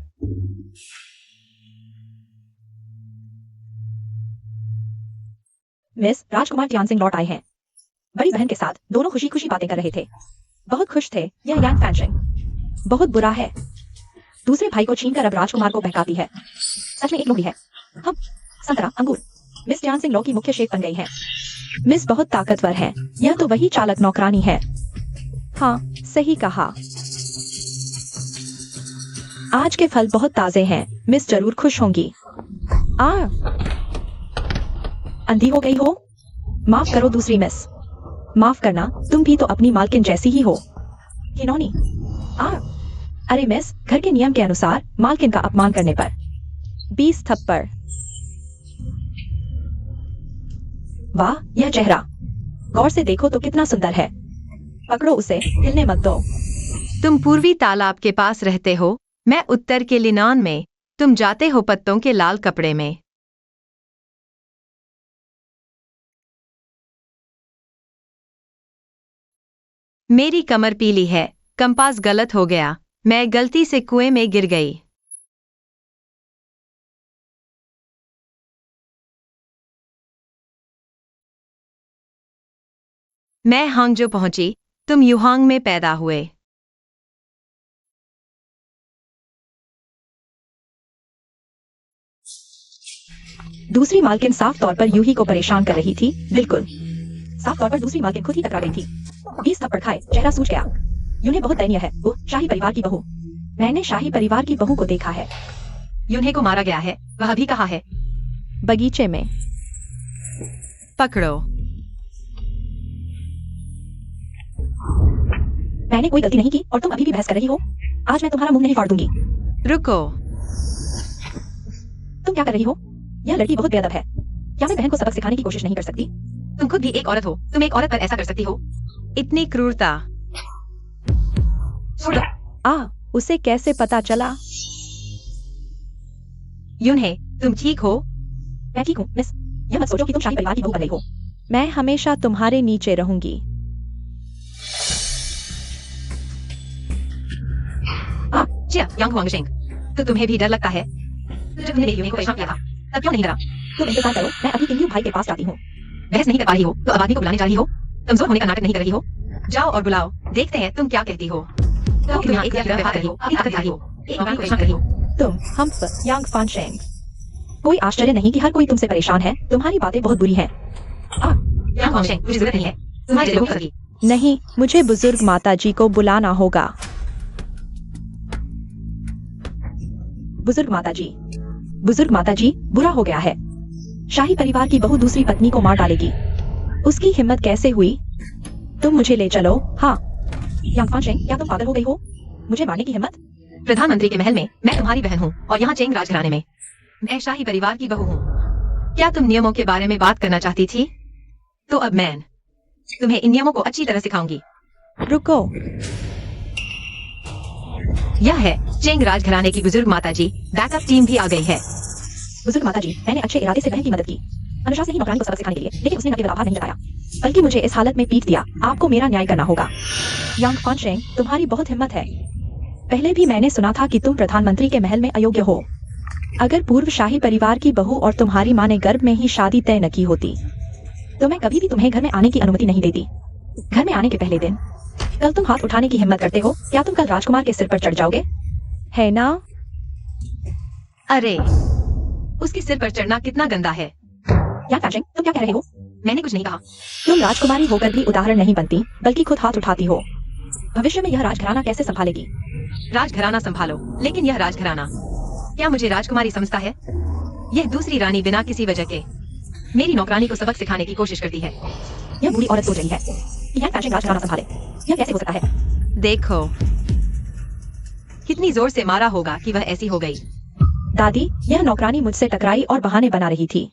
मिस राजकुमार ध्यान सिंह लौट आए हैं। बड़ी बहन के साथ दोनों खुशी खुशी बातें कर रहे थे। बहुत खुश थे। यह यांग फैंशिंग बहुत बुरा है। दूसरे भाई को छीनकर अब राजकुमार को बहकाती है। सच में एक लोभी है। हम संतरा अंगूर। मिस ध्यान सिंह लॉ की मुख्य शेफ बन गई है। मिस बहुत ताकतवर है। यह तो वही चालक नौकरानी है। हाँ, सही कहा। आज के फल बहुत ताजे हैं। मिस जरूर खुश होंगी। अंधी हो गई हो? माफ करो दूसरी मिस। माफ करना, तुम भी तो अपनी मालकिन जैसी ही हो। घिनौनी। अरे मिस, घर के नियम के अनुसार मालकिन का अपमान करने पर 20 थप्पड़। वाह, यह चेहरा गौर से देखो तो कितना सुंदर है। पकड़ो उसे, हिलने मत दो। तुम पूर्वी तालाब के पास रहते हो, मैं उत्तर के लिनान में। तुम जाते हो पत्तों के लाल कपड़े में। मेरी कमर पीली है। कंपास गलत हो गया। मैं गलती से कुएं में गिर गई। मैं हांगजो पहुंची। तुम युहांग में पैदा हुए। दूसरी मालकिन साफ तौर पर यूही को परेशान कर रही थी। बिल्कुल साफ तौर पर दूसरी मालकिन खुद ही टकरा गई थी। 20 थप्पड़ खाए, चेहरा सूज गया। यूने बहुत दयनीय है। वो शाही परिवार की बहू। मैंने शाही परिवार की बहू को देखा है। यून्हे को मारा गया है। वह भी कहा है। बगीचे में। पकड़ो। मैंने कोई गलती नहीं की और तुम अभी भी बहस कर रही हो। आज मैं तुम्हारा मुंह नहीं फाड़ दूंगी। रुको। तुम क्या कर रही हो? यह लड़की बहुत बेअदब है। क्या मैं बहन को सबक सिखाने की कोशिश नहीं कर सकती? तुम खुद भी एक औरत हो। तुम एक औरत पर ऐसा कर सकती हो? इतनी क्रूरता। उसे कैसे पता चला? यून्हे, तुम ठीक हो? मैं ठीक हूँ मिस। यह मत सोचो कि तुम शाही परिवार की बहू बन गई हो। मैं हमेशा तुम्हारे नीचे रहूंगी। यांग हुआंगशेंग, तो तुम्हें भी डर लगता है? जब तुमने मेरी यून्हे को परेशान किया था, तब क्यों नहीं डरा? तुम इंतजार करो, मैं अभी किंग्यू भाई के पास जाती हूँ। बहस नहीं कर पा रही हो तो अब आदमी को बुलाने जा रही हो? कमजोर होने का नाटक नहीं कर रही हो? जाओ और बुलाओ। देखते हैं तुम क्या कहती हो। तो तुम यहाँ एक व्यवहार कर रही हो, अपनी ताकत दिखा रही हो, एक नौकरानी को परेशान कर रही हो। तुम हम यांग फानशेंग। कोई आश्चर्य नहीं कि हर कोई तुमसे परेशान है। तुम्हारी बातें बहुत बुरी हैं। यांग हुआंगशेंग, मुझे जरूरत नहीं है तुम्हारे जैसे लोगों की। नहीं, मुझे बुजुर्ग माताजी को बुलाना होगा। बुजुर्ग माताजी, बुजुर्ग माताजी, बुरा हो गया है। शाही परिवार की बहू दूसरी पत्नी को मार डालेगी। उसकी हिम्मत कैसे हुई? तुम मुझे ले चलो। हाँ। यांग फानशेंग, क्या तुम पागल हो गई हो? मुझे मारने की हिम्मत? प्रधानमंत्री के महल में मैं तुम्हारी बहन हूँ और यहाँ चेंग राजघराने में मैं शाही परिवार की बहू हूँ। क्या तुम नियमों के बारे में बात करना चाहती थी? तो अब मैं तुम्हें इन नियमों को अच्छी तरह सिखाऊंगी। रुको। यह है चेंग राजघराने की बुजुर्ग माताजी। बैकअप टीम भी आ गई है। बुजुर्ग माताजी, मैंने अच्छे इरादे से बहन की मदद की। अनुशासन ही नौकरानी को सबक सिखाने के लिए, लेकिन उसने न केवल आभार नहीं जताया, बल्कि मुझे इस हालत में पीट दिया। आपको मेरा न्याय करना होगा। यांग फानशेंग, तुम्हारी बहुत हिम्मत है। पहले भी मैंने सुना था कि तुम प्रधानमंत्री के महल में अयोग्य हो। अगर पूर्व शाही परिवार की बहू और तुम्हारी माँ ने गर्भ में ही शादी तय न की होती, तो मैं कभी भी तुम्हें घर में आने की अनुमति नहीं देती। घर में आने के पहले दिन कल तुम हाथ उठाने की हिम्मत करते हो, क्या तुम कल राजकुमार के सिर पर चढ़ जाओगे? है ना? अरे, उसके सिर पर चढ़ना कितना गंदा है। यांग फानशेंग, तुम क्या कह रहे हो? मैंने कुछ नहीं कहा। तुम राजकुमारी होकर भी उदाहरण नहीं बनती, बल्कि खुद हाथ उठाती हो। भविष्य में यह राजघराना कैसे संभालेगी? राजघराना संभालो, लेकिन यह राजघराना क्या मुझे राजकुमारी समझता है? यह दूसरी रानी बिना किसी वजह के मेरी नौकरानी को सबक सिखाने की कोशिश करती है। यह बूढ़ी औरत सोच रही है कि यांग फानशेंग राजघराना संभाले। यह कैसे हो सकता है? देखो, कितनी जोर से मारा होगा कि वह ऐसी हो गई। दादी, यह नौकरानी मुझसे टकराई और बहाने बना रही थी।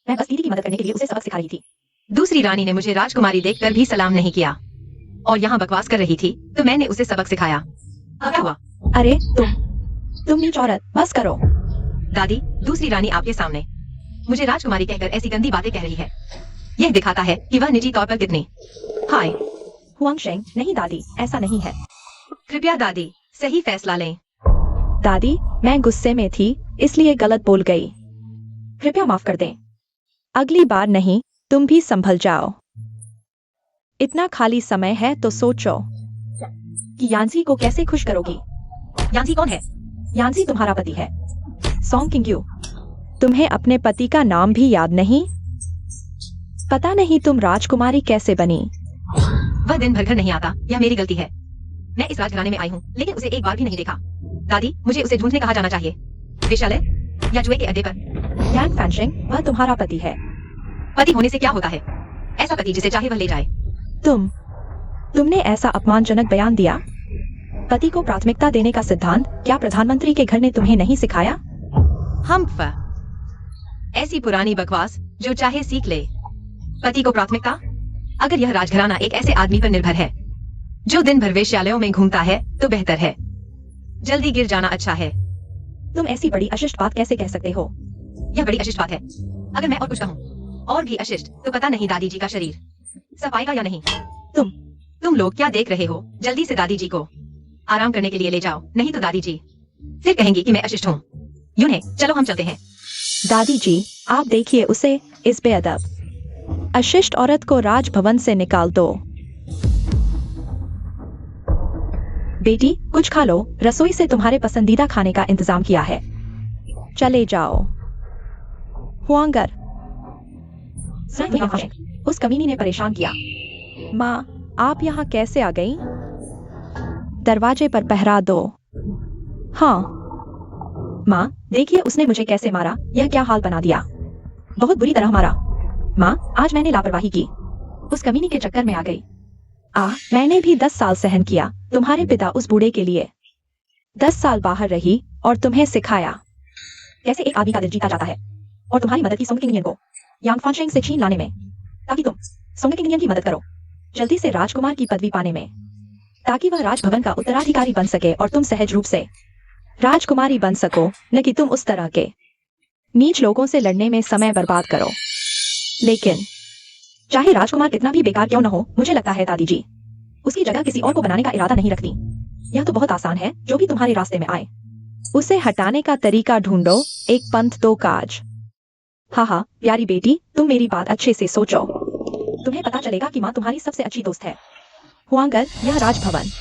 मैं बस दीदी की मदद करने के लिए उसे सबक सिखा रही थी। दूसरी रानी ने मुझे राजकुमारी देखकर भी सलाम नहीं किया और यहाँ बकवास कर रही थी, तो मैंने उसे सबक सिखाया। अब क्या हुआ? अरे तुम नीच औरत, बस करो। दादी, दूसरी रानी आपके सामने मुझे राजकुमारी कहकर ऐसी गंदी बातें कह रही है। यह दिखाता है कि वह निजी तौर पर कितनी हाय। हुआंगशेंग, नहीं दादी, ऐसा नहीं है। कृपया दादी, सही फैसला लें। दादी, मैं गुस्से में थी, इसलिए गलत बोल गई। कृपया माफ कर दें। अगली बार नहीं, तुम भी संभल जाओ। इतना खाली समय है तो सोचो कि यांजी को कैसे खुश करोगी। यांजी कौन है? यांजी तुम्हारा पति है, सॉन्ग किंग्यू। तुम्हें अपने पति का नाम भी याद नहीं? पता नहीं तुम राजकुमारी कैसे बनी। वह दिन भर घर नहीं आता, यह मेरी गलती है। मैं इस राजघराने में आई हूँ, लेकिन उसे एक बार भी नहीं देखा। दादी, मुझे उसे ढूंढने कहाँ जाना चाहिए? वेश्यालय या जुए के अड्डे पर? यांग फानशेंग, वह तुम्हारा पति है। पति होने से क्या होता है? ऐसा पति जिसे चाहे वह ले जाए। तुमने ऐसा अपमानजनक बयान दिया। पति को प्राथमिकता देने का सिद्धांत क्या प्रधानमंत्री के घर ने तुम्हें नहीं सिखाया? हम्फ, ऐसी पुरानी बकवास जो चाहे सीख ले। पति को प्राथमिकता? अगर यह राजघराना एक ऐसे आदमी पर निर्भर है जो दिन भर वेश्यालयों में घूमता है, तो बेहतर है जल्दी गिर जाना अच्छा है। तुम ऐसी बड़ी अशिष्ट बात कैसे कह सकते हो? यह बड़ी अशिष्ट बात है। अगर मैं और कुछ कहूँ और भी अशिष्ट, तो पता नहीं दादी जी का शरीर सफाएगा या नहीं। तुम लोग क्या देख रहे हो? जल्दी से दादी जी को आराम करने के लिए ले जाओ, नहीं तो दादी जी फिर कहेंगी कि मैं अशिष्ट हूँ। यूं है, चलो हम चलते हैं। दादी जी, आप देखिए उसे, इस बेअदब अशिष्ट औरत को राजभवन से निकाल दो। बेटी, कुछ खा लो, रसोई से तुम्हारे पसंदीदा खाने का इंतजाम किया है। चले जाओ। हुआंगर, उस कमीनी ने परेशान किया। माँ, आप यहाँ कैसे आ गई? दरवाजे पर पहरा दो। हाँ। माँ, देखिए उसने मुझे कैसे मारा, यह क्या हाल बना दिया। बहुत बुरी तरह मारा। माँ, आज मैंने लापरवाही की, उस कमीनी के चक्कर में आ गई। मैंने भी 10 साल सहन किया तुम्हारे पिता उस बूढ़े के लिए। 10 साल बाहर रही और तुम्हें सिखाया कैसे एक आदमी का दिल जीता जाता है, और तुम्हारी मदद की सोंग किंग को यांग फानशेंग से छीन लाने में, ताकि तुम सोंग किंग की मदद करो जल्दी से राजकुमार की पदवी पाने में, ताकि वह राजभवन का उत्तराधिकारी बन सके और तुम सहज रूप से राजकुमारी बन सको, न कि तुम उस तरह के नीच लोगों से लड़ने में समय बर्बाद करो। लेकिन चाहे राजकुमार कितना भी बेकार क्यों न हो, मुझे लगता है दादी जी उसकी जगह किसी और को बनाने का इरादा नहीं रखती। यह तो बहुत आसान है, जो भी तुम्हारे रास्ते में आए उसे हटाने का तरीका ढूंढो, एक पंथ दो काज। हाँ, प्यारी बेटी, तुम मेरी बात अच्छे से सोचो, तुम्हें पता चलेगा कि माँ तुम्हारी सबसे अच्छी दोस्त है। हुआंगर, यह राजभवन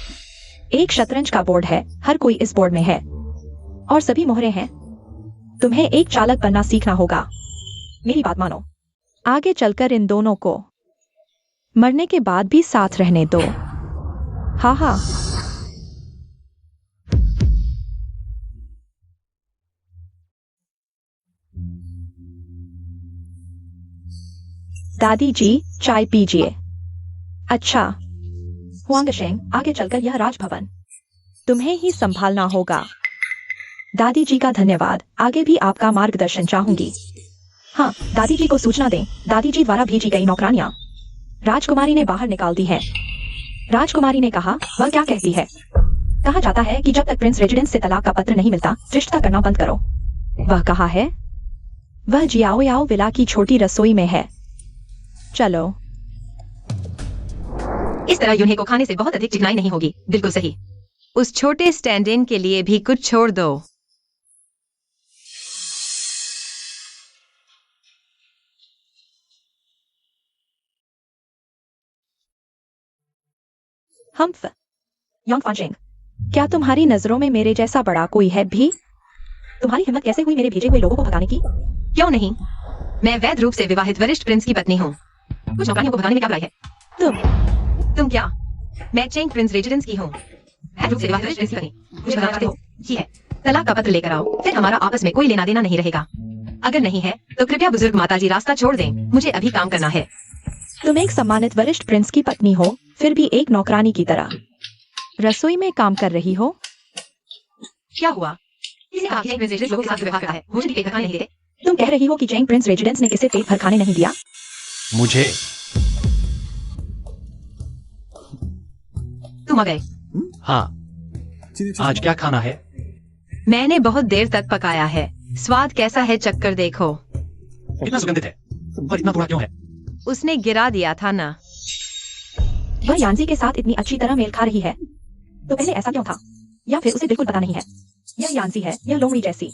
एक शतरंज का बोर्ड है, हर कोई इस बोर्ड में है और सभी मोहरे हैं। तुम्हें एक चालक बनना सीखना होगा, मेरी बात मानो। आगे चलकर इन दोनों को मरने के बाद भी साथ रहने दो। हाँ। दादी जी, चाय पीजिए। अच्छा हुआंगशेंग, आगे चलकर यह राजभवन तुम्हें ही संभालना होगा। दादी जी का धन्यवाद, आगे भी आपका मार्गदर्शन चाहूंगी। हाँ, दादी जी को सूचना दें, दादी जी द्वारा भेजी गई नौकरानियां राजकुमारी ने बाहर निकाल दी है। राजकुमारी ने कहा, वह क्या कहती है? कहा जाता है कि जब तक प्रिंस रेजिडेंस से तलाक का पत्र नहीं मिलता, रिश्ता करना बंद करो। वह कहा है? वह जियाओ याओ विला की छोटी रसोई में है। चलो। इस तरह यून्हे को खाने से बहुत अधिक चिकनाई नहीं होगी। बिल्कुल सही। उस छोटे स्टैंड इन के लिए भी कुछ छोड़ दो। हम्फ योंगफांशेंग, क्या तुम्हारी नजरों में मेरे जैसा बड़ा कोई है भी? तुम्हारी हिम्मत कैसे हुई मेरे भेजे हुए लोगों को भगाने की? क्यों नहीं? मैं वैध रूप से विवाहित वरिष्ठ प्रिंस की पत्नी हूँ। कुछ नौकरानियों को भगाने में क्या बुराई है? तुम क्या? मैं चेंग प्रिंस रेजिडेंस की हूँ। वैध रूप से विवाहित वरिष्ठ प्रिंस की पत्नी। मुझे भगाना चाहते हो? जी है। तलाक का पत्र लेकर आओ, फिर हमारा आपस में कोई लेना देना नहीं रहेगा। अगर नहीं है तो कृपया बुजुर्ग माताजी रास्ता छोड़ दें। मुझे अभी काम करना है। तुम एक सम्मानित वरिष्ठ प्रिंस की पत्नी हो, फिर भी एक नौकरानी की तरह रसोई में काम कर रही हो। क्या हुआ? किसी कहा कि चेंग प्रिंस रेजिडेंस लोगों के साथ व्यवहार करता है। मुझे भी पेट भर खाने नहीं देते। तुम कह रही हो कि चेंग प्रिंस रेजिडेंस ने किसे पेट भर खाने नहीं दिया? मुझे तुम आ गए। हाँ, आज क्या खाना है? मैंने बहुत देर तक पकाया है। स्वाद कैसा है चक्कर देखो। कितना सुगंधित है और इतना बुरा क्यों है? उसने गिरा दिया था ना। वह यांजी के साथ इतनी अच्छी तरह मेल खा रही है, तो पहले ऐसा क्यों था? या फिर उसे बिल्कुल पता नहीं है? यह यांजी है, यह लोंगवी जैसी।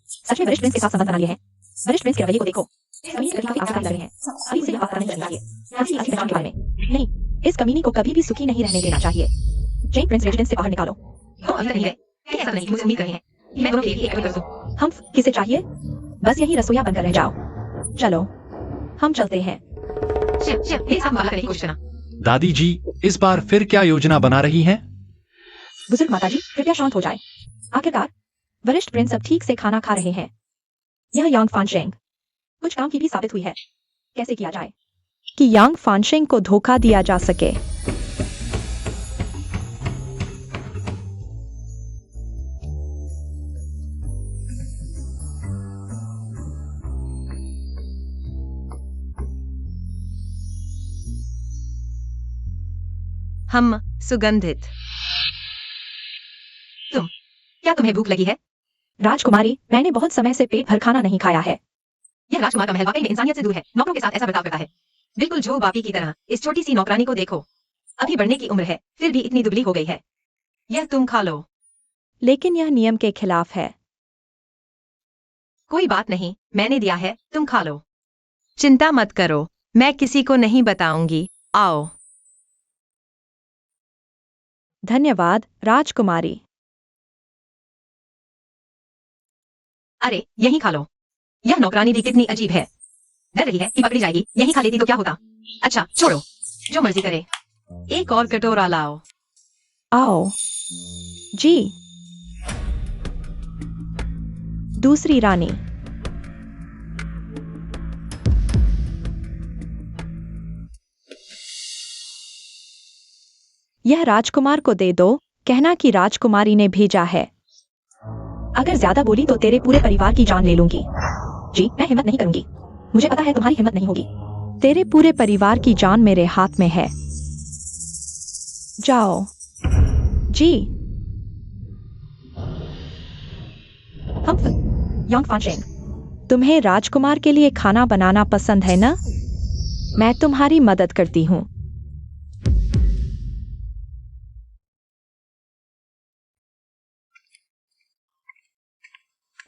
सच में वरिष्ठ प्रिंस के साथ संबंध बना लिए हैं। वरिष्ठ प्रिंस के रवैये को देखो। इस कमीने काफी आसानी लग रहे हैं। अभी से यह बात पता नहीं चलनी चाहिए। यांजी की असली पहचान के बारे में नहीं, इस कमीनी को कभी भी सुखी नहीं रहने देना चाहिए। चेंग प्रिंस रेजिडेंस से बाहर निकालो। तो अभी तक नहीं है। कहीं ऐसा नहीं कि मुझे उम्मीद रहे हैं कि मैं दोनों के लिए एक कर दूं। हम किसे चाहिए? बस यही रसोईया बनकर रह जाओ। चलो, हम चलते हैं। शिव, एक साथ मुकाबला करने की कोशिश करना। दादी जी इस बार फिर क्या योजना बना रही हैं? बुजुर्ग माताजी, कृपया शांत हो जाए। आखिरकार वरिष्ठ प्रिंस अब ठीक से खाना खा रहे हैं। यह यांग फानशेंग कुछ काम की भी साबित हुई है। कैसे किया जाए कि यांग फानशेंग को धोखा दिया जा सके? हम सुगंधित। क्या तुम्हें भूख लगी है? राजकुमारी, मैंने बहुत समय से पेट भर खाना नहीं खाया है। यह राजकुमार का महल वाकई में इंसानियत से दूर है। नौकरों के साथ ऐसा बर्ताव करता है। बिल्कुल जो बापी की तरह। इस छोटी सी नौकरानी को देखो। अभी बढ़ने की उम्र है, फिर भी इतनी दुबली हो गई है। यह तुम खा लो। लेकिन यह नियम के खिलाफ है। कोई बात नहीं, मैंने दिया है, तुम खा लो। चिंता मत करो, मैं किसी को नहीं बताऊंगी। आओ। धन्यवाद, राजकुमारी। अरे यहीं खा लो। यह नौकरानी भी कितनी अजीब है। डर रही है कि पकड़ी जाएगी। यहीं खा लेती तो क्या होता? अच्छा छोड़ो, जो मर्जी करे। एक और कटोरा लाओ। आओ जी। दूसरी रानी। यह राजकुमार को दे दो, कहना कि राजकुमारी ने भेजा है। अगर ज्यादा बोली तो तेरे पूरे परिवार की जान ले लूंगी। जी, मैं हिम्मत नहीं करूंगी। मुझे पता है तुम्हारी हिम्मत नहीं होगी। तेरे पूरे परिवार की जान मेरे हाथ में है। जाओ जी। हम यांग फानशेंग, तुम्हें राजकुमार के लिए खाना बनाना पसंद है ना? मैं तुम्हारी मदद करती हूँ।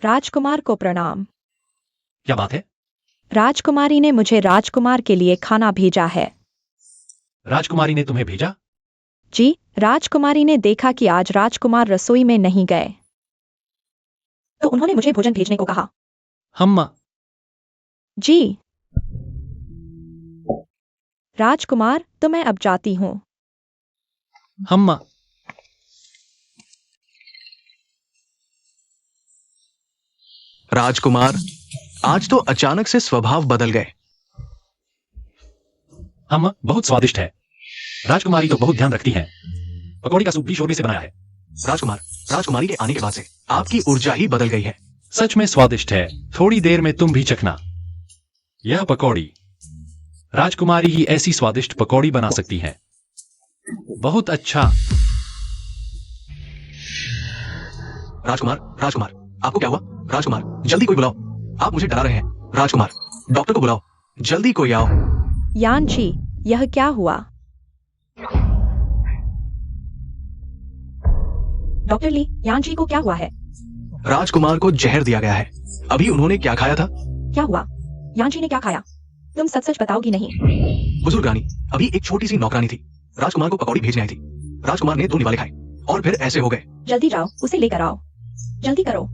राजकुमार को प्रणाम। क्या बात है? राजकुमारी ने मुझे राजकुमार के लिए खाना भेजा है। राजकुमारी ने तुम्हें भेजा? जी, राजकुमारी ने देखा कि आज राजकुमार रसोई में नहीं गए, तो उन्होंने मुझे भोजन भेजने को कहा। हम जी राजकुमार, तो मैं अब जाती हूँ। हम राजकुमार, आज तो अचानक से स्वभाव बदल गए। अम्मा बहुत स्वादिष्ट है। राजकुमारी तो बहुत ध्यान रखती है। पकौड़ी का सूप भी शोरबे से बनाया है। राजकुमार, राजकुमारी के आने के बाद से आपकी ऊर्जा ही बदल गई है। सच में स्वादिष्ट है। थोड़ी देर में तुम भी चखना। यह पकौड़ी राजकुमारी ही ऐसी स्वादिष्ट पकौड़ी बना सकती है। बहुत अच्छा। राजकुमार, राजकुमार, आपको क्या हुआ? राजकुमार, जल्दी कोई बुलाओ। आप मुझे डरा रहे हैं। राजकुमार, डॉक्टर को बुलाओ। जल्दी कोई आओ। यानची, यह क्या हुआ? डॉक्टर ली, यानची को क्या हुआ है? राजकुमार को जहर दिया गया है। अभी उन्होंने क्या खाया था? क्या हुआ? यानची ने क्या खाया? तुम सच सच बताओगी नहीं? बुजुर्ग रानी, अभी एक छोटी सी नौकरानी थी, राजकुमार को पकौड़ी भेजने आई थी। राजकुमार ने 2 निवाले खाए और फिर ऐसे हो गए। जल्दी जाओ, उसे लेकर आओ। जल्दी करो।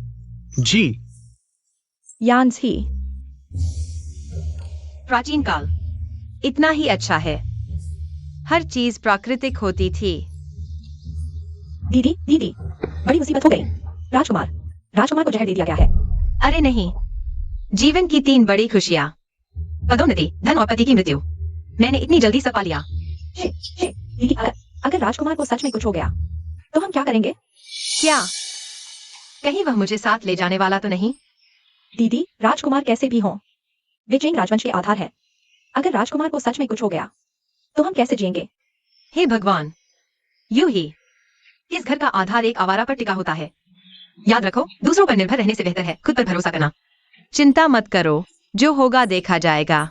जी। यानची, प्राचीन काल इतना ही अच्छा है। हर चीज प्राकृतिक होती थी। दीदी, दीदी, बड़ी मुसीबत हो गई। राजकुमार, राजकुमार को जहर दे दिया गया है। अरे नहीं, जीवन की 3 बड़ी खुशियां, पदोन्नति, धन और पति की मृत्यु, मैंने इतनी जल्दी सब पा लिया। दीदी, अगर राजकुमार को सच में कुछ हो गया तो हम क्या करेंगे? क्या कहीं वह मुझे साथ ले जाने वाला तो नहीं? दीदी, राजकुमार कैसे भी हों, वे जैन राजवंश के आधार है। अगर राजकुमार को सच में कुछ हो गया तो हम कैसे जिएंगे? हे भगवान, यूं ही इस घर का आधार एक आवारा पर टिका होता है। याद रखो, दूसरों पर निर्भर रहने से बेहतर है खुद पर भरोसा करना। चिंता मत करो, जो होगा देखा जाएगा।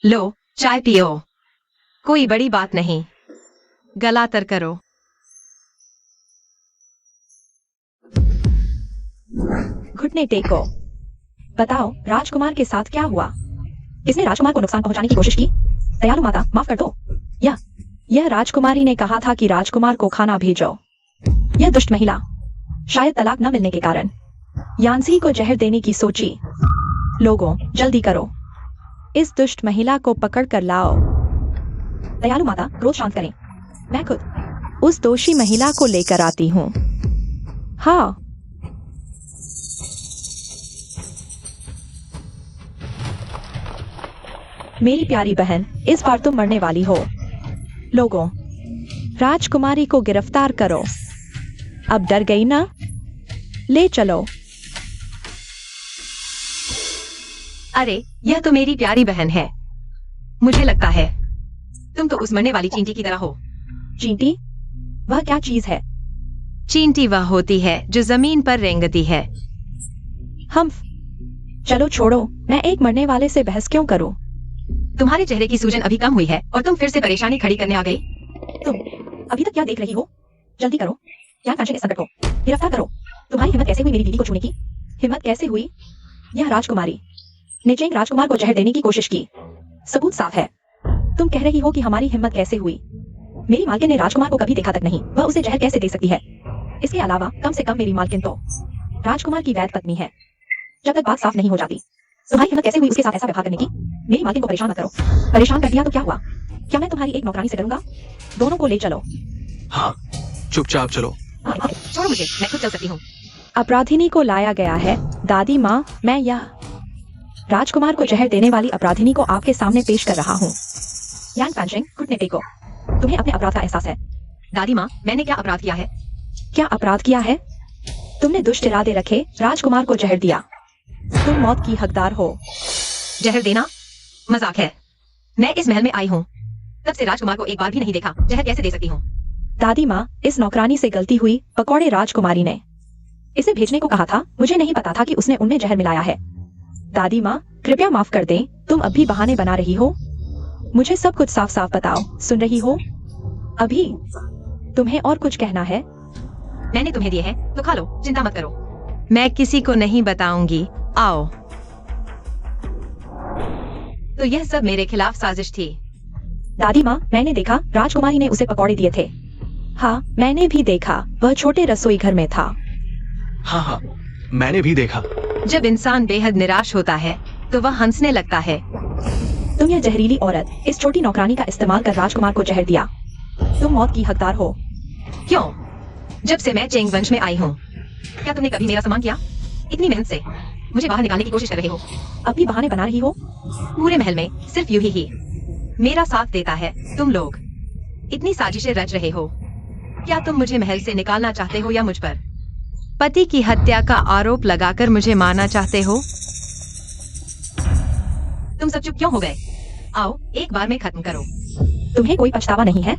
लो, चाय पियो। कोई बड़ी बात नहीं। गला तर करो। घुटने टेको। बताओ, राजकुमार के साथ क्या हुआ? किसने राजकुमार को नुकसान पहुंचाने की कोशिश की? दयालु माता, माफ कर दो। यह राजकुमारी ने कहा था कि राजकुमार को खाना भेजो। यह दुष्ट महिला शायद तलाक न मिलने के कारण यानसी को जहर देने की सोची। लोगों, जल्दी करो, इस दुष्ट महिला को पकड़ कर लाओ। दयालु माता, क्रोध शांत करें। मैं खुद उस दोषी महिला को लेकर आती हूँ। हाँ। मेरी प्यारी बहन, इस बार तुम मरने वाली हो। लोगों, राजकुमारी को गिरफ्तार करो। अब डर गई ना? ले चलो। अरे, यह तो मेरी प्यारी बहन है। मुझे लगता है तुम तो उस मरने वाली चींटी की तरह हो। चींटी? वह क्या चीज है? चींटी वह होती है जो जमीन पर रेंगती है। हम चलो छोड़ो, मैं एक मरने वाले से बहस क्यों करूं? तुम्हारे चेहरे की सूजन अभी कम हुई है और तुम फिर से परेशानी खड़ी करने आ गई। तुम अभी तक क्या देख रही हो? जल्दी करो, यहाँ फैशन इस संकट को गिरफ्तार करो। तुम्हारी हिम्मत कैसे हुई मेरी दीदी को छूने की? हिम्मत कैसे हुई? यह राजकुमारी ने चेंग राजकुमार को जहर देने की कोशिश की। सबूत साफ है। तुम कह रही हो कि हमारी हिम्मत कैसे हुई? मेरी मालकिन ने राजकुमार को कभी देखा तक नहीं, वह उसे जहर कैसे दे सकती है? इसके अलावा कम से कम मेरी मालकिन तो राजकुमार की वैध पत्नी है। जब तक बात साफ नहीं हो जाती, तुम्हारी हिम्मत कैसे हुई उसके साथ ऐसा व्यवहार करने की? मेरी मालकिन को परेशान मत करो। परेशान कर दिया तो क्या हुआ? क्या मैं तुम्हारी एक नौकरानी से डरूंगा? दोनों को ले चलो। हाँ, चुपचाप चलो। छोड़ो मुझे, मैं खुद चल सकती हूँ। अपराधिनी को लाया गया है। दादी माँ, मैं यह राजकुमार को जहर देने वाली अपराधिनी को आपके सामने पेश कर रहा हूँ। यान फैंशिंग, घुटने टेको। तुम्हें अपने अपराध का एहसास है? दादी माँ, मैंने क्या अपराध किया है? क्या अपराध किया है? तुमने दुष्ट इरादे रखे, राजकुमार को जहर दिया। तुम मौत की हकदार हो। जहर देना मजाक है। मैं इस महल में आई हूँ, तब से राजकुमार को एक बार भी नहीं देखा। जहर कैसे दे सकती हूँ? दादी माँ, इस नौकरानी से गलती हुई। पकौड़े राजकुमारी ने इसे भेजने को कहा था। मुझे नहीं पता था कि उसने उनमें जहर मिलाया है। दादी माँ, कृपया माफ कर दें। तुम अब भी बहाने बना रही हो। मुझे सब कुछ साफ साफ बताओ। सुन रही हो? अभी तुम्हें और कुछ कहना है? मैंने तुम्हें दिए हैं तो खा लो, चिंता मत करो। मैं किसी को नहीं बताऊंगी। आओ। तो यह सब मेरे खिलाफ साजिश थी। दादी माँ, मैंने देखा राजकुमारी ने उसे पकौड़े दिए थे। हाँ, मैंने भी देखा। वह छोटे रसोई घर में था। हाँ, मैंने भी देखा। जब इंसान बेहद निराश होता है तो वह हंसने लगता है। तुम यह जहरीली औरत, इस छोटी नौकरानी का इस्तेमाल कर राजकुमार को जहर दिया। तुम मौत की हकदार हो। क्यों? जब से मैं चेंग वंश में आई हूँ, क्या तुमने कभी मेरा सम्मान किया? इतनी मेहनत से मुझे बाहर निकालने की कोशिश कर रहे हो। अब भी बहाने बना रही हो। पूरे महल में सिर्फ यूं ही मेरा साथ देता है। तुम लोग इतनी साजिशें रच रहे हो। क्या तुम मुझे महल से निकालना चाहते हो या मुझ पर पति की हत्या का आरोप लगाकर मुझे मारना चाहते हो? तुम सब चुप क्यों हो गए? आओ एक बार में खत्म करो। तुम्हें कोई पछतावा नहीं है?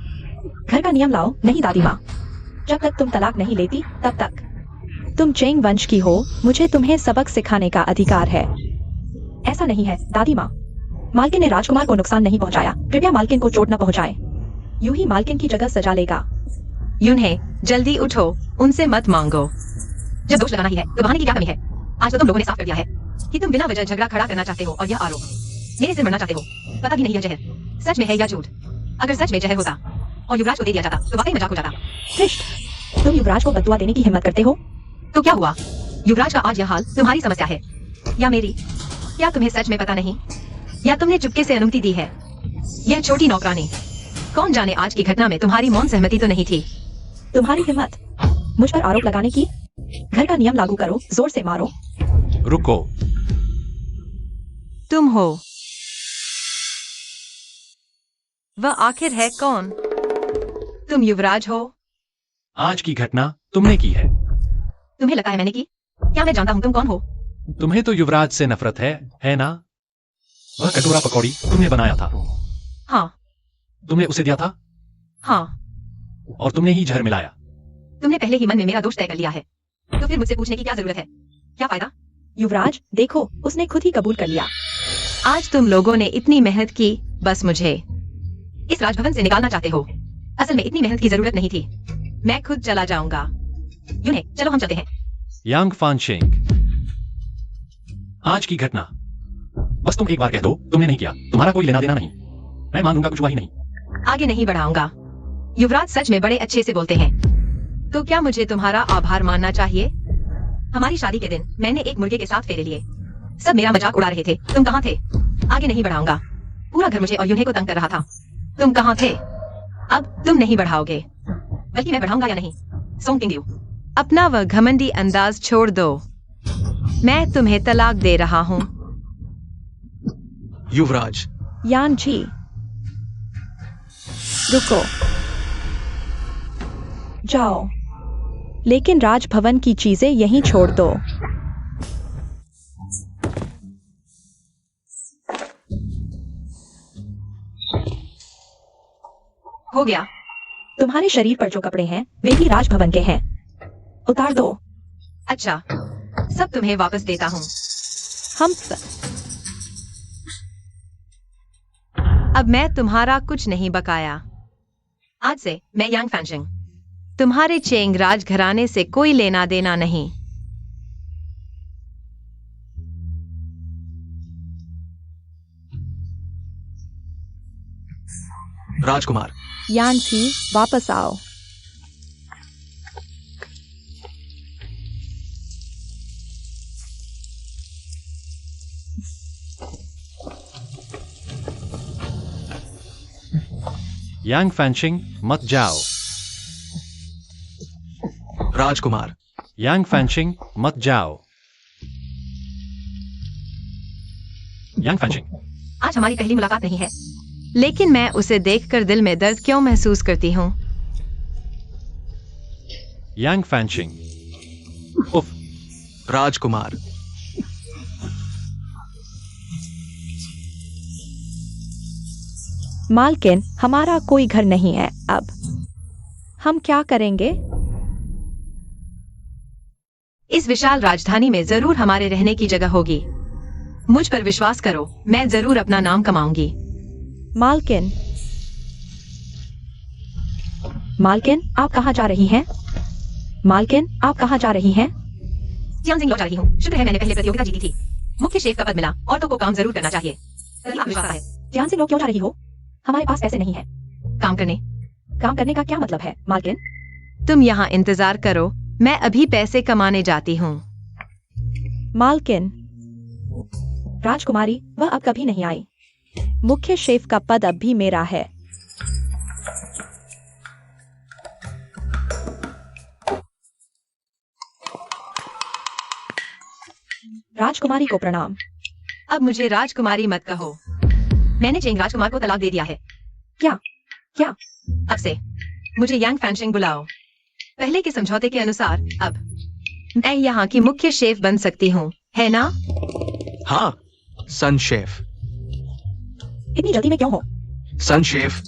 घर का नियम लाओ। नहीं दादी माँ, जब तक तुम तलाक नहीं लेती तब तक। तुम चेंग वंश की हो, मुझे तुम्हें सबक सिखाने का अधिकार है। ऐसा नहीं है दादी माँ। मालकिन ने राजकुमार को नुकसान नहीं पहुंचाया। कृपया मालकिन को चोट न पहुंचाए। यूं ही मालकिन की जगह सजा लेगा। यून्हें जल्दी उठो, उनसे मत मांगो। जब दोष लगाना ही है तो बहाने की क्या कमी है? आज तो तुम लोगों ने साफ कर दिया है कि तुम बिना वजह झगड़ा खड़ा करना चाहते हो और यह आरोप मेरे सिर मरना चाहते हो। पता भी नहीं यह जहर सच में है या झूठ। अगर सच में जहर होता और युवराज को दे दिया जाता तो वाकई मजाक हो जाता। श्रेष्ठ, तुम युवराज को बददुआ देने की हिम्मत करते हो? तो क्या हुआ? युवराज का आज यह हाल तुम्हारी समस्या है या मेरी? क्या तुम्हें सच में पता नहीं या तुमने चुपके से अनुमति दी है? यह छोटी नौकरानी, कौन जाने आज की घटना में तुम्हारी मौन सहमति तो नहीं थी। तुम्हारी हिम्मत मुझ पर आरोप लगाने की? घर का नियम लागू करो, जोर से मारो। रुको। तुम हो वह आखिर है कौन? तुम युवराज हो? आज की घटना तुमने की है। तुम्हें लगता है मैंने की? क्या मैं जानता हूँ तुम कौन हो? तुम्हें तो युवराज से नफरत है ना? वह कटोरा पकौड़ी तुमने बनाया था। हाँ। तुमने उसे दिया था हाँ। और तुमने ही जहर मिलाया। तुमने पहले ही मन में मेरा दोष तय कर लिया है, तो फिर मुझसे पूछने की क्या जरूरत है? क्या फायदा? युवराज देखो, उसने खुद ही कबूल कर लिया। आज तुम लोगों ने इतनी मेहनत की, बस मुझे इस राजभवन से निकालना चाहते हो। असल में इतनी मेहनत की जरूरत नहीं थी। मैं खुद चला जाऊंगा। यूने, चलो हम चलते हैं। यांग फानशेंग, आज की घटना बस तुम एक बार कह दो तुमने नहीं किया। तुम्हारा कोई लेना देना नहीं। मैं मानूंगा कुछ हुआ ही नहीं। आगे नहीं बढ़ाऊंगा। युवराज सच में बड़े अच्छे से बोलते हैं। तो क्या मुझे तुम्हारा आभार मानना चाहिए? हमारी शादी के दिन मैंने एक मुर्गे के साथ फेरे लिए। सब मेरा मजाक उड़ा रहे थे। तुम कहाँ थे? आगे नहीं बढ़ाऊंगा। पूरा घर मुझे और यूने को तंग कर रहा था। तुम कहाँ थे? अब तुम नहीं बढ़ाओगे, बल्कि मैं बढ़ाऊंगा या नहीं? सोंग किंग यू, अपना वह घमंडी अंदाज छोड़ दो। मैं तुम्हें तलाक दे रहा हूँ। युवराज, यान जी, रुको, जाओ, लेकिन राजभवन की चीजें यहीं छोड़ दो। हो गया। तुम्हारे शरीर पर जो कपड़े हैं वे भी राजभवन के हैं। उतार दो। अच्छा, सब तुम्हें वापस देता हूँ। हम अब मैं तुम्हारा कुछ नहीं बकाया। आज से मैं यांग फैंशिंग। तुम्हारे चेंग राज घराने से कोई लेना देना नहीं। राजकुमार, यान जी, वापस आओ। यांग फैंशिंग, मत जाओ। राजकुमार, यांग फैंशिंग, मत जाओ। यांग फैंशिंग, आज हमारी पहली मुलाकात नहीं है, लेकिन मैं उसे देखकर दिल में दर्द क्यों महसूस करती हूँ? यांग फैंशिंग, उफ। राजकुमार, मालकिन, हमारा कोई घर नहीं है अब। हम क्या करेंगे? इस विशाल राजधानी में जरूर हमारे रहने की जगह होगी। मुझ पर विश्वास करो, मैं जरूर अपना नाम कमाऊंगी। मालकिन, मालकिन, आप कहाँ जा रही हैं? मालकिन, आप कहाँ जा रही हैं? सियांग सिंह लौट जा रही हूँ। शुक्र है मैंने पहले प्रतियोगिता जीती थी। मुख्य शेफ का पद मिला। औरतों को काम जरूर करना चाहिए। तभी आत्मविश्वास आता है। ध्यान से लोग क्यों जा रही हो? हमारे पास पैसे नहीं है। काम करने। काम करने का क्या मतलब है, मालकिन? तुम यहाँ इंतजार करो, मैं अभी पैसे कमाने जाती हूँ। मालकिन, राजकुमारी, वह अब कभी नहीं आई। मुख्य शेफ का पद अब भी मेरा है। राजकुमारी को प्रणाम। अब मुझे राजकुमारी मत कहो। मैंने चेंग राजकुमार को तलाक दे दिया है। क्या? अब से मुझे यांग फैंशिंग बुलाओ। पहले के समझौते के अनुसार अब मैं यहाँ की मुख्य शेफ बन सकती हूँ, है ना? हाँ, सन शेफ। इतनी जल्दी में क्यों हो? सन शेफ,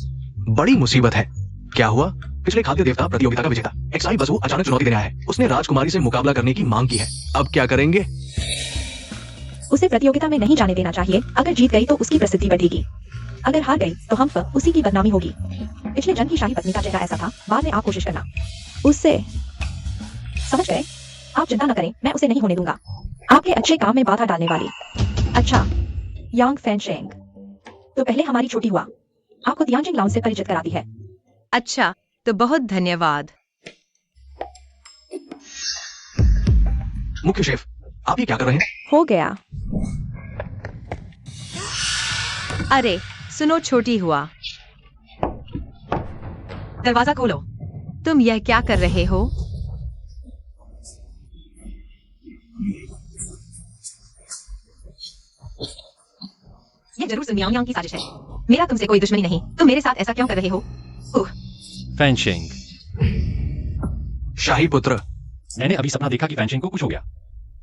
बड़ी मुसीबत है। क्या हुआ? पिछले खाद्य देवता प्रतियोगिता का विजेता एक्साई बसु अचानक चुनौती देने आया है। उसने राजकुमारी से मुकाबला करने की मांग की है। अब क्या करेंगे? उसे प्रतियोगिता में नहीं जाने देना चाहिए। अगर जीत गई तो उसकी प्रसिद्धि बढ़ेगी, अगर हार गई तो हम पर उसी की बदनामी होगी। पिछले जन की शाही पत्नी का चेहरा ऐसा था। बाद में आप कोशिश करना उससे। समझ गए? आप चिंता न करें, मैं उसे नहीं होने दूंगा। आपके अच्छे काम में बाधा डालने वाली। अच्छा, यांग फैंशिंग तो पहले हमारी छोटी हुआ आपको तियांजिंग लाउंज से परिचित कराती है। अच्छा, तो बहुत धन्यवाद। मुख्य शेफ, आप ये क्या कर रहे हैं? हो गया। अरे सुनो छोटी हुआ, दरवाजा खोलो। तुम यह क्या कर रहे हो? यह जरूर सुन यांग की साजिश है। मेरा तुमसे कोई दुश्मनी नहीं। तुम मेरे साथ ऐसा क्यों कर रहे हो? फैंशिंग, शाही पुत्र। मैंने अभी सपना देखा कि फैंशिंग को कुछ हो गया।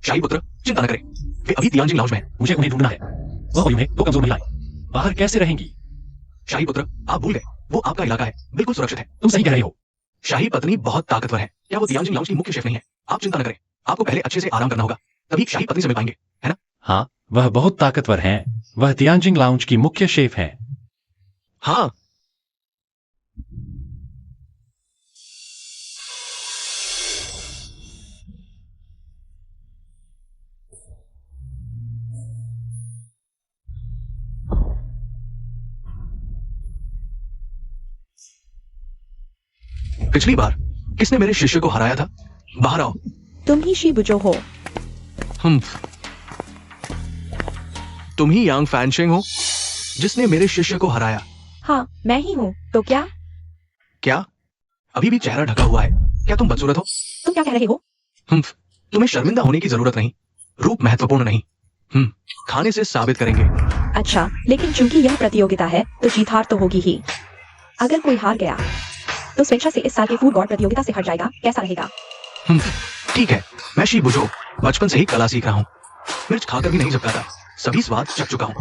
शाही पुत्र, चिंता न करें, वे अभी तियांजिंग लाउंज में हैं। मुझे उन्हें ढूंढना है। वह और यूहे दो कमजोर महिलाएं बाहर कैसे रहेंगी? शाही पुत्र, आप भूल गए, वो आपका इलाका है, बिल्कुल सुरक्षित है। तुम सही कह रहे हो। शाही पत्नी बहुत ताकतवर है। क्या वो तियांजिंग लाउंज की मुख्य शेफ नहीं है? आप चिंता न करें, आपको पहले अच्छे से आराम करना होगा, तभी शाही पत्नी से मिल पाएंगे, है ना? हाँ, वह बहुत ताकतवर हैं। वह तियांजिंग लाउंज की मुख्य शेफ हैं। हाँ। पिछली बार किसने मेरे शिष्य को हराया था? बाहर आओ। तुम ही शी बुजो हो। तुम ही यांग फैंशिंग हो जिसने मेरे शिष्य को हराया। हाँ, मैं ही हूँ। तो क्या? क्या? अभी भी चेहरा ढका हुआ है। क्या तुम बदसूरत हो? तुम क्या कह रहे हो? तुम्हें शर्मिंदा होने की जरूरत नहीं। रूप महत्वपूर्ण नहीं। खाने से साबित करेंगे। अच्छा, लेकिन चूंकि यह प्रतियोगिता है तो जीत हार तो होगी ही। अगर कोई हार गया तो स्वेच्छा से इस साल के फूड गॉड प्रतियोगिता से हट जाएगा। कैसा रहेगा? ठीक है, मैं शी बुझो बचपन से ही कला सीख रहा हूँ। मिर्च खाकर भी नहीं झपकाता, सभी स्वाद चख चुका हूँ।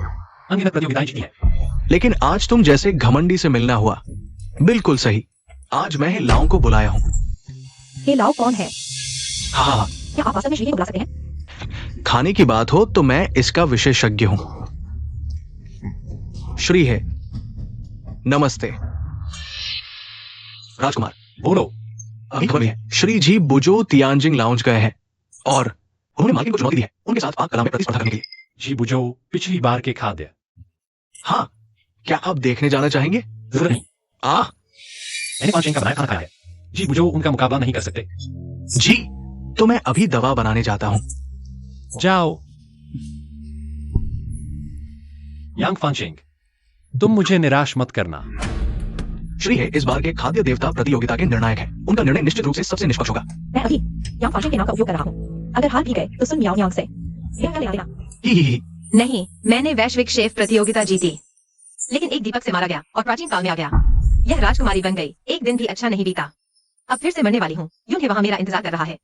अनगिनत प्रतियोगिताएं जीती हैं। लेकिन आज तुम जैसे घमंडी से मिलना हुआ। बिल्कुल सही, आज मैं लाओं को बुलाया हूँ। ये लाओ कौन है? हाँ, क्या आप वास्तव में श्री को बुला सकते हैं? खाने की बात हो तो मैं इसका विशेषज्ञ हूँ। श्री है, नमस्ते। राजकुमार, बोलो। अभी खबर है, श्री जी बुजो तियांजिंग लाउंज गए हैं और उन्होंने मालकिन को चुनौती दी है उनके साथ पाक कला में प्रतिस्पर्धा करने के लिए। जी बुझो पिछली बार के खाद्य। हाँ, क्या आप देखने जाना चाहेंगे? जरूर नहीं। आह, मैंने फैंशिंग का बनाया खाना खाया है। जी बुझो उनका मुकाबला नहीं कर सकते। जी, तो मैं अभी दवा बनाने जाता हूँ। जाओ। यांग फैंशिंग, तुम मुझे निराश मत करना। श्री है इस बार के खाद्य देवता प्रतियोगिता के निर्णायक है। उनका निर्णय निश्चित रूप से सबसे निष्पक्ष होगा। मैं अभी यांग फैंशिंग के नाम का उपयोग कर रहा हूँ। अगर हार भी गए तो सुन यांग से क्या ले लेना। ही। नहीं, मैंने वैश्विक शेफ प्रतियोगिता जीती, लेकिन एक दीपक से मारा गया और प्राचीन काल में आ गया। यह राजकुमारी बन गई। एक दिन भी अच्छा नहीं बीता। अब फिर से मरने वाली हूँ। यूनहे वहां मेरा इंतजार कर रहा है।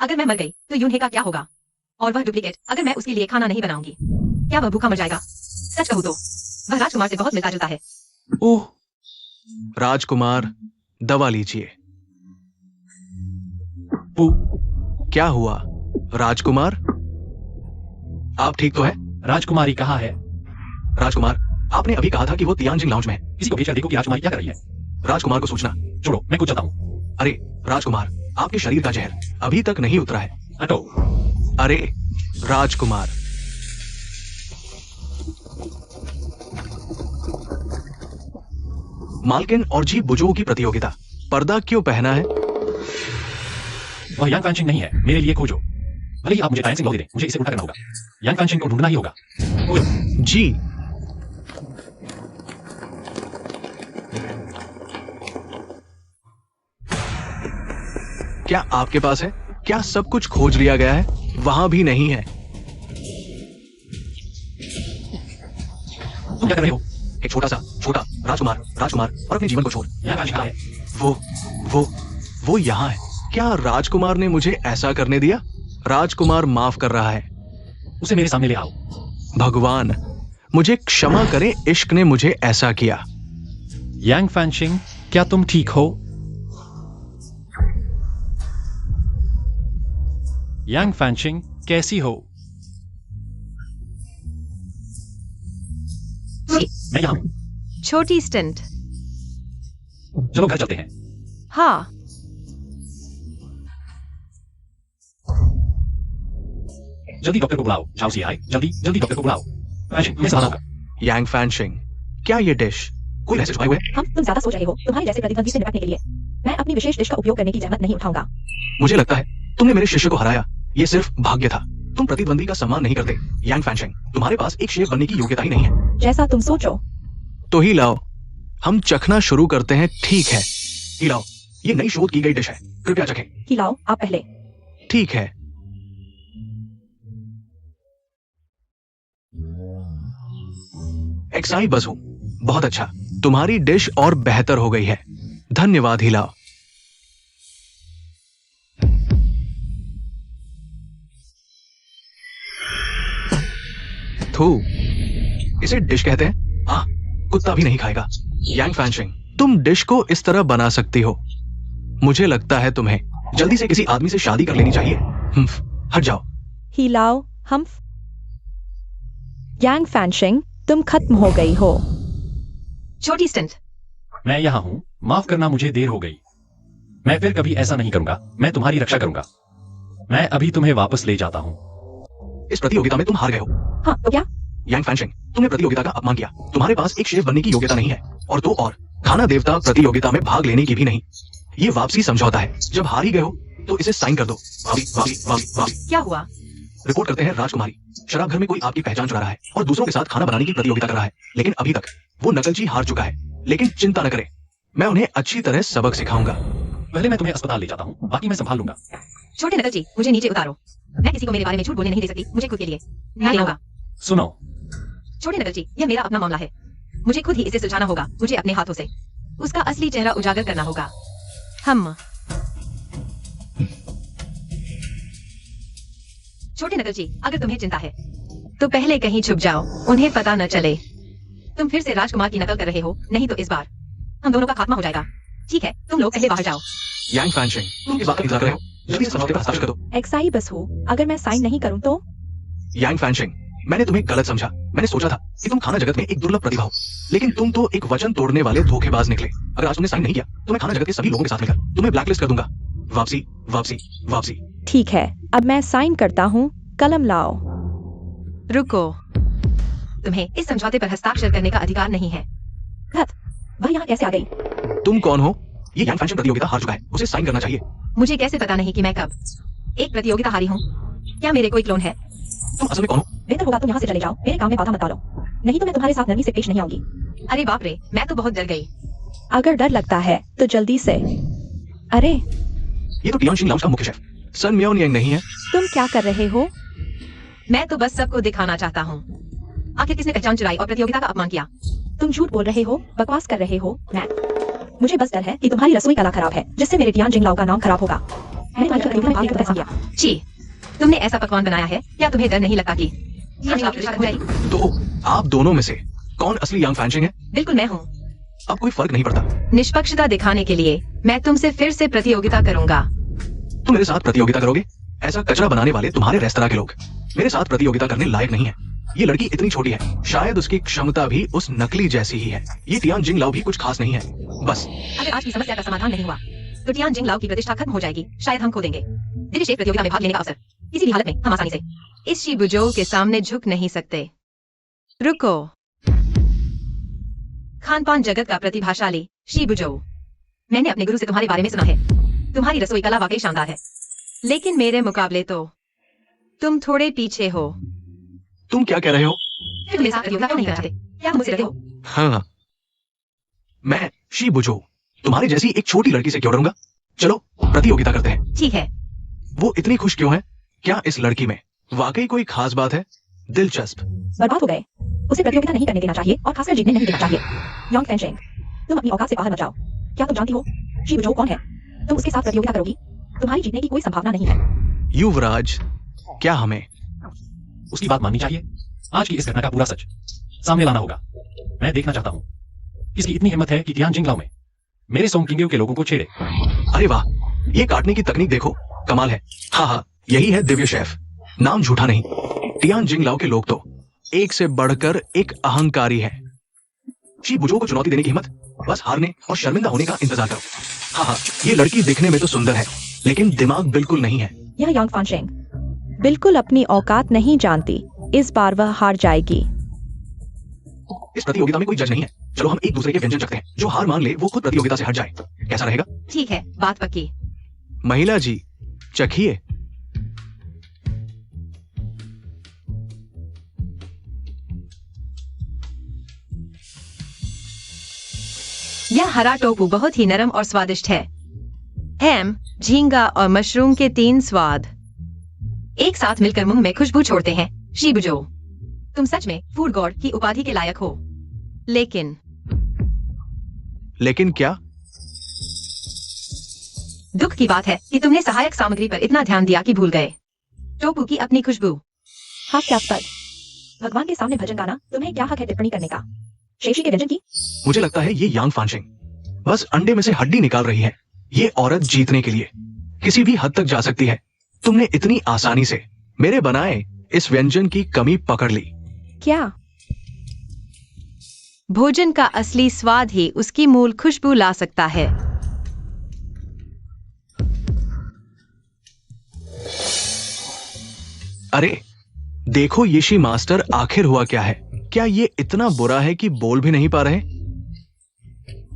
अगर मैं मर गई तो यूनहे का क्या होगा? और वह डुप्लीकेट, अगर मैं उसके लिए खाना नहीं बनाऊंगी, क्या वह भूखा मर जाएगा? सच कहूँ तो वह राजकुमार से बहुत मिलता जुलता है। ओह, राजकुमार, दवा लीजिए। क्या हुआ राजकुमार? आप ठीक तो है? राजकुमारी कहाँ है? राजकुमार, आपने अभी कहा था कि वो तियांजिंग लाउंज में है। किसी को भेजकर देखो कि राजकुमारी क्या कर रही है। राजकुमार को सूचना। छोड़ो, मैं खुद जाता हूँ। अरे राजकुमार, आपके शरीर का जहर अभी तक नहीं उतरा है। हटो। अरे राजकुमार, मालकिन और जी बुजो की प्रतियोगिता। पर्दा क्यों पहना है? वह यांग फैंशिंग नहीं है। मेरे लिए खोजो। भले ही आप मुझे टाइम से दे दें, मुझे इसे उल्टा करना होगा। यांग फैंशिंग को ढूंढना ही होगा। खोजो। जी। क्या आपके पास है? क्या सब कुछ खोज लिया गया है? वहां भी नहीं है। तुम क्या कर रहे हो? एक छोटा राजकुमार और अपने जीवन को छोड़। यहाँ फैंशिंग है। वो यहाँ है। क्या राजकुमार ने मुझे ऐसा करने दिया? राजकुमार माफ कर रहा है। उसे मेरे सामने ले आओ। भगवान मुझे क्षमा करें, इश्क ने मुझे ऐसा किया। यांग फैंशिंग, क्या तुम ठीक हो? यांग फैंशिंग, कैसी हो? मैं यहाँ हूँ। छोटी स्टंट। चलो घर चलते हैं। हाँ, जल्दी डॉक्टर को बुलाओ। झाउसी आए, जल्दी डॉक्टर को बुलाओ। फैंशिंग, तुम्हें संभालना होगा। यांग फैंशिंग, क्या ये डिश कोई रहस्य छुपाए हुए है? तुम ज्यादा सोच रहे हो। तुम्हारे जैसे प्रतिद्वंदी से निपटने के लिए मैं अपनी विशेष डिश का उपयोग करने की जहमत नहीं उठाऊंगा। मुझे लगता है तुमने मेरे शिष्य को हराया। ये सिर्फ भाग्य था। तुम प्रतिद्वंदी का सम्मान नहीं करते। यांग फैंशिंग, तुम्हारे पास एक शेफ बनने की योग्यता ही नहीं है। जैसा तुम सोचो। तो ही लाओ, हम चखना शुरू करते हैं। ठीक है, ही लाओ। ये नई शोध की गई डिश है, कृपया चखें। खिलाओ आप पहले। ठीक है। एक्साई बस हूं। बहुत अच्छा, तुम्हारी डिश और बेहतर हो गई है। धन्यवाद हिलाओ। थू, इसे डिश कहते हैं? हाँ, कुत्ता भी नहीं खाएगा। यांग फैंशिंग, तुम डिश को इस तरह बना सकती हो। मुझे लगता है तुम्हें जल्दी से किसी आदमी से शादी कर लेनी चाहिए। हट जाओ। हिलाओ हम। यांग फैंशिंग, तुम खत्म हो गई हो। छोटी स्टंट। मैं यहाँ हूँ। माफ करना, मुझे देर हो गई। मैं फिर कभी ऐसा नहीं करूंगा। मैं तुम्हारी रक्षा करूंगा। मैं अभी तुम्हें वापस ले जाता हूँ। इस प्रतियोगिता में तुम हार गए हो। हाँ तो क्या? यांग फैंशिंग, तुमने प्रतियोगिता का अपमान किया। तुम्हारे पास एक शेफ बनने की योग्यता नहीं है, और दो और खाना देवता प्रतियोगिता में भाग लेने की भी नहीं। ये वापसी समझौता है। जब हार ही गए हो तो इसे साइन कर दो। वापसी। क्या हुआ? रिपोर्ट करते हैं राजकुमारी, शराब घर में कोई आपकी पहचान चुरा रहा है और दूसरों के साथ खाना बनाने की प्रतियोगिता कर रहा है, लेकिन अभी तक वो नकलची हार चुका है। लेकिन चिंता न करें, मैं उन्हें अच्छी तरह सबक सिखाऊंगा। पहले मैं तुम्हें अस्पताल ले जाता हूँ, बाकी मैं संभाल लूंगा। छोटे नकलची, मुझे नीचे उतारो। मैं किसी को मेरे बारे में झूठ बोलने नहीं दे सकती। मुझे खुद के लिए न्याय होगा। सुनो, छोटे नकलची, यह मेरा अपना मामला है। मुझे खुद ही इसे सुलझाना होगा। मुझे अपने हाथों से उसका असली चेहरा उजागर करना होगा। हम छोटे नकलची, अगर तुम्हें चिंता है तो पहले कहीं छुप जाओ, उन्हें पता न चले तुम फिर से राजकुमार की नकल कर रहे हो। नहीं तो इस बार हम दोनों का खात्मा हो जाएगा। ठीक है, तुम लोग पहले बाहर जाओ। यांग फैंशिंग, तुम किस बात का इंतजार कर रहे हो? जल्दी से समझौते पर हस्ताक्षर कर दो। एक्साई बस हो। अगर मैं साइन नहीं करूं तो? यांग फैंशिंग, मैंने तुम्हें गलत समझा। मैंने सोचा था कि तुम खाना जगत में एक दुर्लभ प्रतिभा हो, लेकिन तुम तो एक वचन तोड़ने वाले धोखेबाज निकले। अगर आज तुमने साइन नहीं किया तो मैं खाना जगत के सभी लोगों के साथ मिलकर तुम्हें ब्लैकलिस्ट कर दूंगा। वापसी, वापसी, वापसी। ठीक है, अब मैं साइन करता हूँ। कलम लाओ। रुको, तुम्हें इस समझौते पर हस्ताक्षर करने का अधिकार नहीं है। वह यहाँ कैसे आ गई? तुम कौन हो? ये यांग फैंशिंग प्रतियोगिता हार चुका है, उसे साइन करना चाहिए। मुझे कैसे पता नहीं कि मैं कब एक प्रतियोगिता हारी हूँ? क्या मेरे कोई क्लोन है? तुम असल में कौन हो? बेहतर होगा तुम यहाँ से चले जाओ। मेरे काम में बाधा मत डालो, नहीं तो मैं तुम्हारे साथ नरमी से पेश नहीं आऊंगी। अरे बाप रे, मैं तो बहुत डर गई। अगर डर लगता है तो जल्दी से। अरे ये तो टियानजिंग लाउंज का मुख्य शेफ सन म्योनियांग नहीं है? तुम क्या कर रहे हो? मैं तो बस सबको दिखाना चाहता हूँ आखिर किसने पहचान चुराई और प्रतियोगिता का अपमान किया। तुम झूठ बोल रहे हो, बकवास कर रहे हो। मुझे बस डर है कि तुम्हारी रसोई कला खराब है, जिससे मेरे टियानजिंग लाओ का नाम खराब होगा। मैंने तुम्हारी प्रतियोगिता में भाग लेने का फैसला किया। छी, तुमने ऐसा पकवान बनाया है, क्या तुम्हें डर नहीं लगता कि तो आप दोनों में से कौन असली यांग फैंशिंग है? बिल्कुल मैं हूँ। अब कोई फर्क नहीं पड़ता। निष्पक्षता दिखाने के लिए मैं तुमसे फिर से प्रतियोगिता करूंगा। तुम मेरे साथ प्रतियोगिता करोगे? ऐसा कचरा बनाने वाले तुम्हारे रेस्तरां के लोग मेरे साथ प्रतियोगिता करने लायक नहीं है। ये लड़की इतनी छोटी है, शायद उसकी क्षमता भी उस नकली जैसी ही है। ये टियानजिंग लाओ भी कुछ खास नहीं है। बस अगर आज की समस्या का समाधान नहीं हुआ तो टियानजिंग लाओ की प्रतिष्ठा खत्म हो जाएगी। शायद हम खो देंगे दिव्य शेफ प्रतियोगिता में भाग लेने का अवसर। किसी भी हालत में हम आसानी से इस शी बुजोउ के सामने झुक नहीं सकते। रुको, खानपान जगत का प्रतिभाशाली शी बुजोउ, मैंने अपने गुरु से तुम्हारे बारे में सुना है। तुम्हारी रसोई कला वाकई शानदार है, लेकिन मेरे मुकाबले तो तुम थोड़े पीछे हो। तुम क्या कह रहे हो? फिर मेरे साथ प्रतियोगिता क्यों नहीं करना चाहते? क्या तुम मुझसे डरते हो? हाँ, मैं शी बुजोउ तुम्हारी जैसी एक छोटी लड़की से क्यों डरूंगा? चलो प्रतियोगिता करते हैं। ठीक है। वो इतनी खुश क्यों है? क्या इस लड़की में वाकई कोई खास बात है? दिलचस्प। बर्बाद हो गए। उसे प्रतियोगिता नहीं करने देना चाहिए और खासकर जीतने नहीं देना चाहिए। यांग फैनशेंग, तुम अपनी औकात से बाहर मत जाओ। क्या तुम जानती हो शी बुजोउ कौन है? तुम उसके साथ प्रतियोगिता करोगी, तुम्हारी जीतने की कोई संभावना नहीं है। युवराज, क्या हमें उसकी बात माननी चाहिए। आज की इस घटना का पूरा सच सामने लाना होगा। मैं देखना चाहता हूँ किसकी इतनी हिम्मत है कि तियान जिंगलाओ में मेरे सोंग किंगेओ के लोगों को छेड़े। अरे वाह, ये काटने की तकनीक देखो, कमाल है। हाँ, यही है दिव्य शेफ, नाम झूठा नहीं। टियान जिंगलाओ के लोग तो एक से बढ़कर एक अहंकारी है। शी बुजोउ को चुनौती देने की हिम्मत, बस हारने और शर्मिंदा होने का इंतजार करो। हाँ, ये लड़की दिखने में तो सुंदर है, लेकिन दिमाग बिल्कुल नहीं है। यह यांग फैनशेंग बिल्कुल अपनी औकात नहीं जानती। इस बार वह हार जाएगी। इस प्रतियोगिता में कोई जज नहीं है। चलो हम एक दूसरे के व्यंजन चखते हैं। जो हार मान ले वो खुद प्रतियोगिता से हट जाए। कैसा रहेगा? ठीक है, बात पक्की। महिला जी, चखिए। यह हरा टोफू बहुत ही नरम और स्वादिष्ट है। हैम, झींगा और मशरूम के 3 स्वाद एक साथ मिलकर मुंह में खुशबू छोड़ते हैं। शी बुजोउ, तुम सच में फूड गॉड की उपाधि के लायक हो। लेकिन क्या? दुख की बात है कि तुमने सहायक सामग्री पर इतना ध्यान दिया कि भूल गए टोफू की अपनी खुशबू। हास्यास्पद। भगवान के सामने भजन गाना, तुम्हें क्या हक है टिप्पणी करने का? शेषी के व्यंजन की मुझे लगता है ये यांग फानशिंग बस अंडे में से हड्डी निकाल रही है। ये औरत जीतने के लिए किसी भी हद तक जा सकती है। तुमने इतनी आसानी से मेरे बनाए इस व्यंजन की कमी पकड़ ली। क्या? भोजन का असली स्वाद ही उसकी मूल खुशबू ला सकता है। अरे देखो येशी मास्टर, आखिर हुआ क्या है? क्या ये इतना बुरा है कि बोल भी नहीं पा रहे?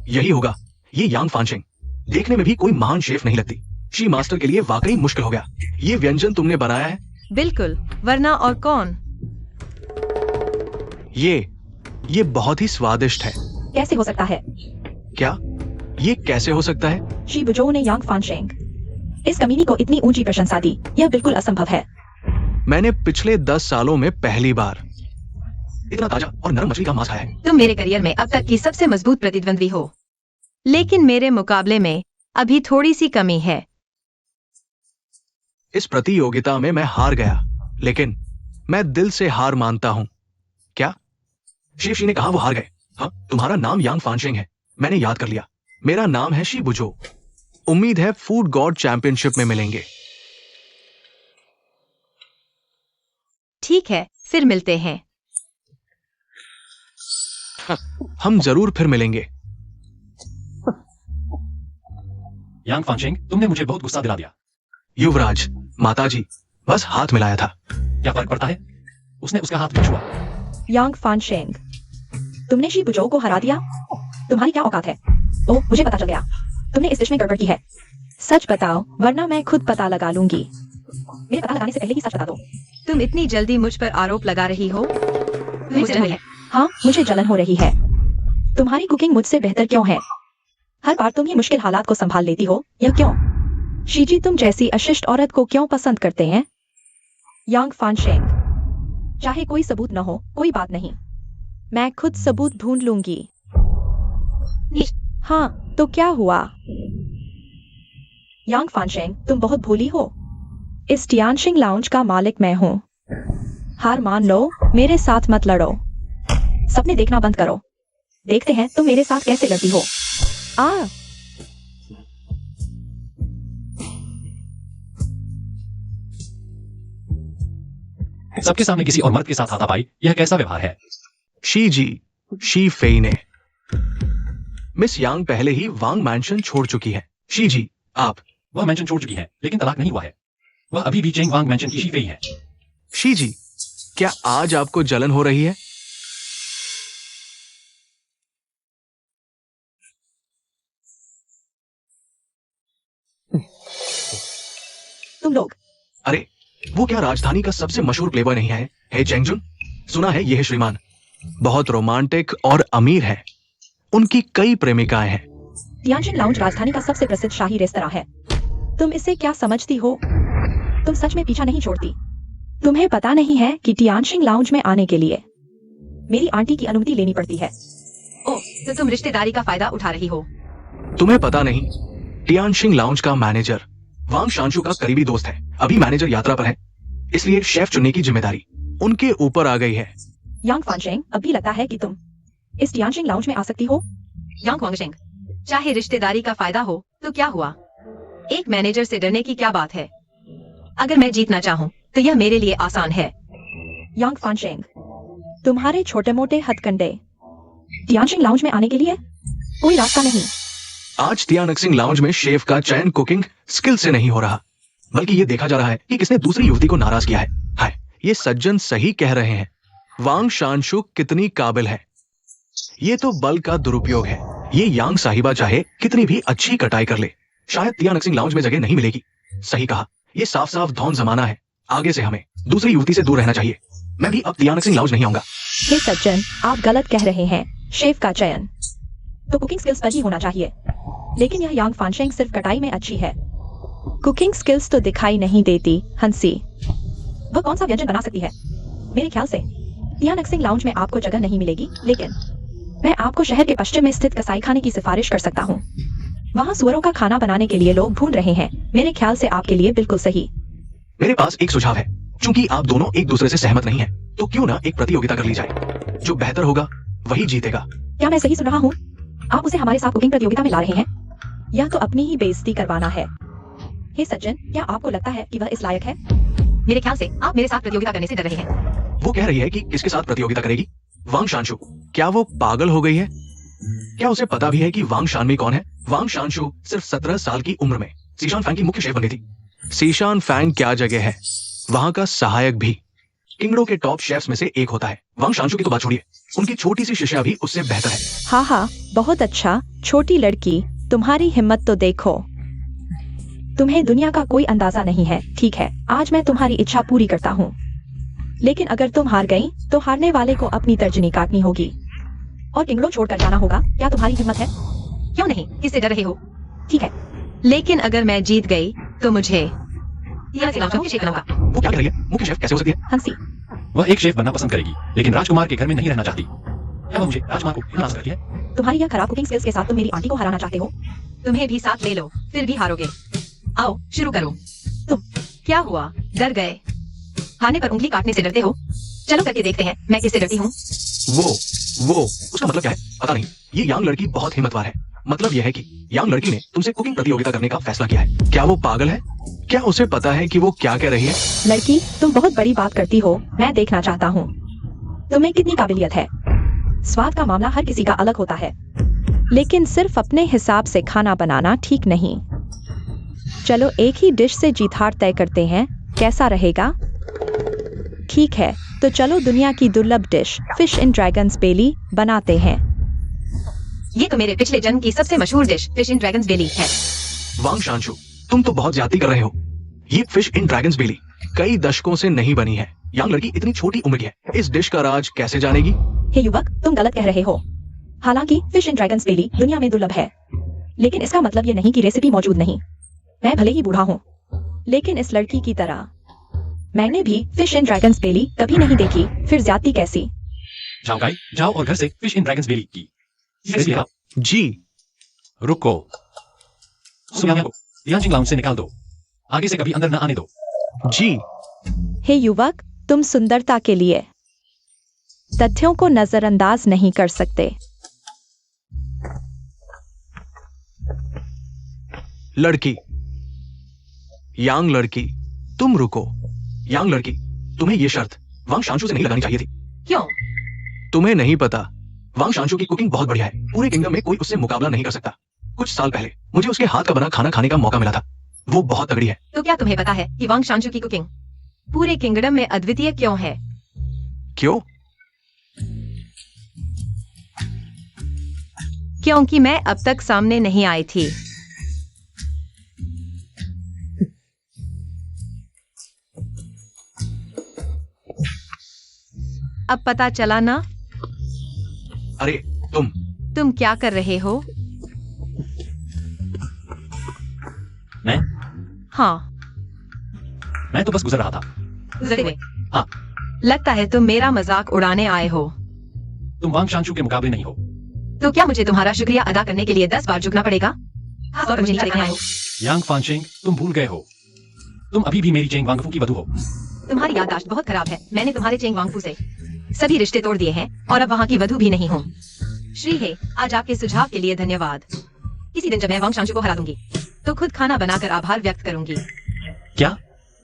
यही होगा ये यांग फानशिंग। देखने में भी कोई महान शेफ नहीं लगती। शी मास्टर के लिए वाकई मुश्किल हो गया। ये व्यंजन तुमने बनाया है? बिल्कुल, वरना और कौन। ये बहुत ही स्वादिष्ट है। कैसे हो सकता है? क्या ये कैसे हो सकता है? शी बुजोउ ने यांग फैनशेंग इस कमीनी को इतनी ऊंची प्रशंसा दी। यह बिल्कुल असंभव है। मैंने पिछले 10 सालों में पहली बार इतना ताजा और नरम मछली का मांस खाया है। तुम मेरे करियर में अब तक की सबसे मजबूत प्रतिद्वंद्वी हो, लेकिन मेरे मुकाबले में अभी थोड़ी सी कमी है। इस प्रतियोगिता में मैं हार गया, लेकिन मैं दिल से हार मानता हूं। क्या? शेफ शी ने कहा वो हार गए। हाँ, तुम्हारा नाम यांग फानशिंग है, मैंने याद कर लिया। मेरा नाम है शी बुजोउ। उम्मीद है फूड गॉड चैंपियनशिप में मिलेंगे। ठीक है, फिर मिलते हैं। हम जरूर फिर मिलेंगे। यांग फानशिंग, तुमने मुझे बहुत गुस्सा दिला दिया। युवराज, माताजी, बस हाथ मिलाया था। क्या फर्क पड़ता है? उसने उसका हाथ क्यों छुआ? यांग फैनशेंग, तुमने शी बुजोउ को हरा दिया। तुम्हारी क्या औकात है? ओह, मुझे पता चल गया। तुमने इस डिश में गड़बड़ की है। सच बताओ, वरना मैं खुद पता लगा लूंगी। मेरे पता लगाने से पहले ही सच बता दो। तुम इतनी जल्दी मुझ पर आरोप लगा रही हो? मुझे जलन है। हाँ, मुझे जलन हो रही है। तुम्हारी कुकिंग मुझसे बेहतर क्यों है? हर बार तुम ही मुश्किल हालात को संभाल लेती हो। यह क्यों? शीजी तुम जैसी अशिष्ट औरत को क्यों पसंद करते हैं? यांग फैनशेंग, चाहे कोई सबूत न हो, कोई बात नहीं, मैं खुद सबूत ढूंढ लूंगी। हाँ, तो क्या हुआ? यांग फैनशेंग, तुम बहुत भोली हो। इस टियानशिंग लाउंज का मालिक मैं हूँ। हार मान लो, मेरे साथ मत लड़ो। सपने देखना बंद करो। देखते हैं तुम मेरे साथ कैसे लड़ती हो। सबके सामने किसी और मर्द के साथ हाथापाई, यह कैसा व्यवहार है? शी जी, शी फेई ने। मिस यांग पहले ही वांग मैंशन छोड़ चुकी है। शी जी, आप। वह मेंशन छोड़ चुकी है, लेकिन तलाक नहीं हुआ है। वह अभी भी चेंग वांग मेंशन की शी फेई है। शी जी, क्या आज आपको जलन हो रही है? तुम लोग। अरे, वो क्या राजधानी का सबसे मशहूर प्लेबॉय नहीं है? हे चेंगजुन, सुना है ये है श्रीमान। बहुत रोमांटिक और अमीर है। उनकी कई प्रेमिकाएं हैं। टियानशिंग लाउंज राजधानी का सबसे प्रसिद्ध शाही रेस्तरां है। तुम इसे क्या समझती हो? तुम सच में पीछा नहीं छोड़ती। तुम्हें पता नहीं है कि टियानशिंग लाउंज में आने के लिए मेरी आंटी की अनुमति लेनी पड़ती है। ओह, तो तुम रिश्तेदारी का फायदा उठा रही हो। तुम्हें पता नहीं, टियानशिंग लाउंज का मैनेजर वांग शानशु का करीबी दोस्त है। अभी मैनेजर यात्रा पर है, इसलिए शेफ चुनने की जिम्मेदारी उनके ऊपर आ गई है। यांग फानशेंग, अब भी लगता है कि तुम इस टियानशिंग लाउंज में आ सकती हो। यांग वांगशेंग, चाहे रिश्तेदारी का फायदा हो तो क्या हुआ? एक मैनेजर से डरने की क्या बात है? अगर मैं जीतना चाहूँ तो यह मेरे लिए आसान है। यांग फानशेंग, तुम्हारे छोटे मोटे हथकंडे टियानशिंग लाउंज में आने के लिए कोई रास्ता नहीं। आज टियानक्सिंग लाउंज में शेफ का चयन कुकिंग स्किल से नहीं हो रहा, बल्कि ये देखा जा रहा है कि किसने दूसरी युवती को नाराज किया है। हाय, ये सज्जन सही कह रहे हैं। वांग शानशु कितनी काबिल है। ये तो बल का दुरुपयोग है। ये यांग साहिबा चाहे कितनी भी अच्छी कटाई कर ले, शायद टियानक्सिंग लाउंज में जगह नहीं मिलेगी। सही कहा, ये साफ साफ धौन जमाना है। आगे से हमें दूसरी युवती से दूर रहना चाहिए। मैं भी अब टियानक्सिंग लाउंज नहीं आऊंगा। हे सज्जन, आप गलत कह रहे हैं। शेफ का चयन तो कुकिंग स्किल्स पर ही होना चाहिए, लेकिन यह यांग फानशेंग सिर्फ कटाई में अच्छी है। कुकिंग स्किल्स तो दिखाई नहीं देती। हंसी, वह कौन सा व्यंजन बना सकती है? मेरे ख्याल से टियानक्सिंग लाउंज में आपको जगह नहीं मिलेगी, लेकिन मैं आपको शहर के पश्चिम में स्थित कसाई खाने की सिफारिश कर सकता हूँ। वहाँ सुअरों का खाना बनाने के लिए लोग ढूंढ रहे हैं। मेरे ख्याल से आपके लिए बिल्कुल सही। मेरे पास एक सुझाव है। चूंकि आप दोनों एक दूसरे से सहमत नहीं हैं, तो क्यों ना एक प्रतियोगिता कर ली जाए। जो बेहतर होगा वही जीतेगा। क्या मैं सही सुन रहा हूँ? आप उसे हमारे साथ कुकिंग प्रतियोगिता में ला रहे हैं? या तो अपनी ही बेइज्जती करवाना है। हे सज्जन, क्या आपको लगता है कि वह इस लायक है? मेरे ख्याल से आप मेरे साथ प्रतियोगिता करने से डर रहे हैं। वो कह रही है कि किसके साथ प्रतियोगिता करेगी? वांग शानशु। क्या वो पागल हो गई है? क्या उसे पता भी है कि वांग शानमी कौन है? वांग शानशु सिर्फ 17 साल की उम्र में सीशान फैंग की मुख्य शेफ बन गई थी। सीशान फैंग क्या जगह है, वहां का सहायक भी किंगडो के टॉप शेफ्स में से एक होता है। वांग शानशु की तो बात छोड़िए, उनकी छोटी सी शिष्या भी उससे बेहतर है। हाँ हाँ, बहुत अच्छा। छोटी लड़की, तुम्हारी हिम्मत तो देखो। तुम्हें दुनिया का कोई अंदाजा नहीं है। ठीक है, आज मैं तुम्हारी इच्छा पूरी करता हूँ, लेकिन अगर तुम हार गई तो हारने वाले को अपनी तर्जनी काटनी होगी और किंगडो छोड़कर जाना होगा। क्या तुम्हारी हिम्मत है? क्यों नहीं, किससे डर रहे हो? ठीक है, लेकिन अगर मैं जीत गई तो मुझे टियानक्सिंग लाउंज का मुख्य शेफ बनाऊंगा। वो क्या कह रही है? मुख्य शेफ कैसे हो सकती है? हंसी, वह एक शेफ बनना पसंद करेगी, लेकिन राजकुमार के घर में नहीं रहना चाहती। क्या वह मुझे राजकुमार को हिला सकती है? तुम्हारी यह खराब कुकिंग स्किल्स के साथ तुम मेरी आंटी को हराना चाहते हो? तुम्हें भी साथ ले लो, फिर भी हारोगे। आओ शुरू करो। तुम क्या हुआ, डर गए? हारने पर उंगली काटने से डरते हो? चलो करके देखते हैं मैं किससे डरती हूँ। वो उसका मतलब क्या है? पता नहीं। ये यांग लड़की बहुत हिम्मतवार है। मतलब यह है कि यांग लड़की ने तुमसे कुकिंग प्रतियोगिता करने का फैसला किया है। क्या वो पागल है? क्या उसे पता है कि वो क्या कह रही है? लड़की, तुम बहुत बड़ी बात करती हो। मैं देखना चाहता हूँ तुम्हें कितनी काबिलियत है। स्वाद का मामला हर किसी का अलग होता है, लेकिन सिर्फ अपने हिसाब से खाना बनाना ठीक नहीं। चलो एक ही डिश से जीत हार तय करते हैं, कैसा रहेगा? ठीक है, तो चलो दुनिया की दुर्लभ डिश फिश इन ड्रैगन्स बेली बनाते हैं। ये तो मेरे पिछले जन्म की सबसे मशहूर डिश फिश इन ड्रैगन्स बेली है। वांग शानशु, तुम तो बहुत ज्यादती कर रहे हो। ये फिश इन ड्रैगन्स बेली कई दशकों से नहीं बनी है। यांग लड़की इतनी छोटी उम्र की है, इस डिश का राज कैसे जानेगी? हे युवक, तुम गलत कह रहे हो। हालांकि फिश इन ड्रैगन्स बेली दुनिया में दुर्लभ है, लेकिन इसका मतलब ये नहीं कि रेसिपी मौजूद नहीं। मैं भले ही बूढ़ा हूँ, लेकिन इस लड़की की तरह मैंने भी फिश इन ड्रैगन्स बेली कभी नहीं देखी। फिर ज्यादती कैसी? जाओ गाई, जाओ और घर से फिश इन ड्रैगन्स बेली की रेसिपी लाओ। जी। रुको, सुमिया को टियानशिंग लाउंज से निकाल दो। आगे से कभी अंदर न आने दो। जी। हे युवक, तुम सुंदरता के लिए तथ्यों को नजरअंदाज नहीं कर सकते। लड़की, यांग लड़की, तुम रुको। यांग लड़की, तुम्हें ये शर्त वांग शानशु से नहीं लगानी चाहिए थी। क्यों? तुम्हें नहीं पता, वांग शानशु की कुकिंग बहुत बढ़िया है। पूरे किंगडम में कोई उससे मुकाबला नहीं कर सकता। कुछ साल पहले मुझे उसके हाथ का बना खाना खाने का मौका मिला था। वो बहुत तगड़ी है। तो क्या तुम्हें पता है कि वांग शानशु की कुकिंग पूरे किंगडम में अद्वितीय क्यों है? क्यों? क्योंकि मैं अब तक सामने नहीं आई थी। अब पता चला ना? अरे तुम क्या कर रहे हो? मैं हाँ, मैं तो बस गुजर रहा था। गुजरे हुए। हाँ। लगता है तुम मेरा मजाक उड़ाने आए हो। तुम वांग शांशु के मुकाबले नहीं हो। तो क्या मुझे तुम्हारा शुक्रिया अदा करने के लिए 10 बार झुकना पड़ेगा? खास तौर पर मुझे नीचा देखने आए हो। यांग फानशिंग, तुम भूल गए हो, तुम अभी भी मेरी चेंग वांगफू की वधू हो। तुम्हारी याददाश्त बहुत खराब है। मैंने तुम्हारे चेंग वांगफू से सभी रिश्ते तोड़ दिए हैं और अब वहाँ की वधू भी नहीं हूँ। श्री हे, आज आपके सुझाव के लिए धन्यवाद। किसी दिन जब मैं वांग शांशु को हरा दूंगी तो खुद खाना बनाकर आभार व्यक्त करूंगी। क्या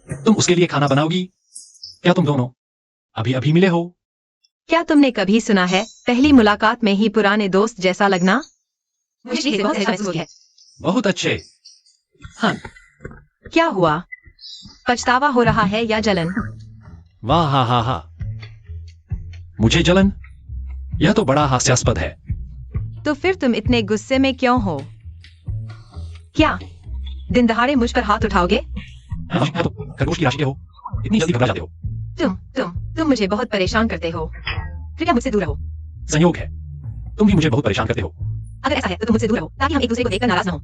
तुम उसके लिए खाना बनाओगी? क्या तुम दोनों अभी अभी मिले हो? क्या तुमने कभी सुना है पहली मुलाकात में ही पुराने दोस्त जैसा लगना? मुझे श्री हे से बहुत अच्छा महसूस होती है। बहुत अच्छे। हाँ, क्या हुआ? पछतावा हो रहा है या जलन? वाह हा हा हा, मुझे जलन? यह तो बड़ा हास्यास्पद है। तो फिर तुम इतने गुस्से में क्यों हो? क्या दिन दहाड़े मुझ पर हाथ उठाओगे? तो खरगोश की राशि के हो, इतनी जल्दी घबरा जाते हो। तुम मुझे बहुत परेशान करते हो। कृपया मुझसे दूर रहो। संयोग है, तुम भी मुझे बहुत परेशान करते हो। अगर ऐसा है तो तुम मुझसे दूर रहो ताकि हम एक दूसरे को देखकर नाराज न हो।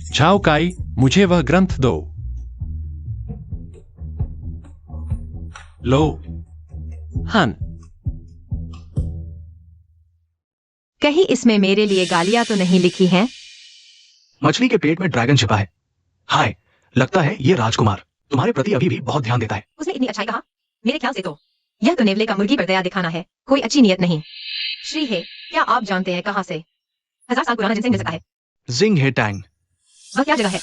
झाओ काई, मुझे वह ग्रंथ दो। लो। हन, कहीं इसमें मेरे लिए गालियां तो नहीं लिखी हैं? मछली के पेट में ड्रैगन छिपा है। हाय, लगता है ये राजकुमार तुम्हारे प्रति अभी भी बहुत ध्यान देता है। उसने इतनी अच्छाई कहा? मेरे ख्याल से तो यह तो नेवले का मुर्गी पर दया दिखाना है, कोई अच्छी नियत नहीं। श्री हे, क्या आप जानते हैं कहां से 1000 साल पुराना जिनसेंग मिल सकता है? जिंग हे टैंग। वह क्या जगह है?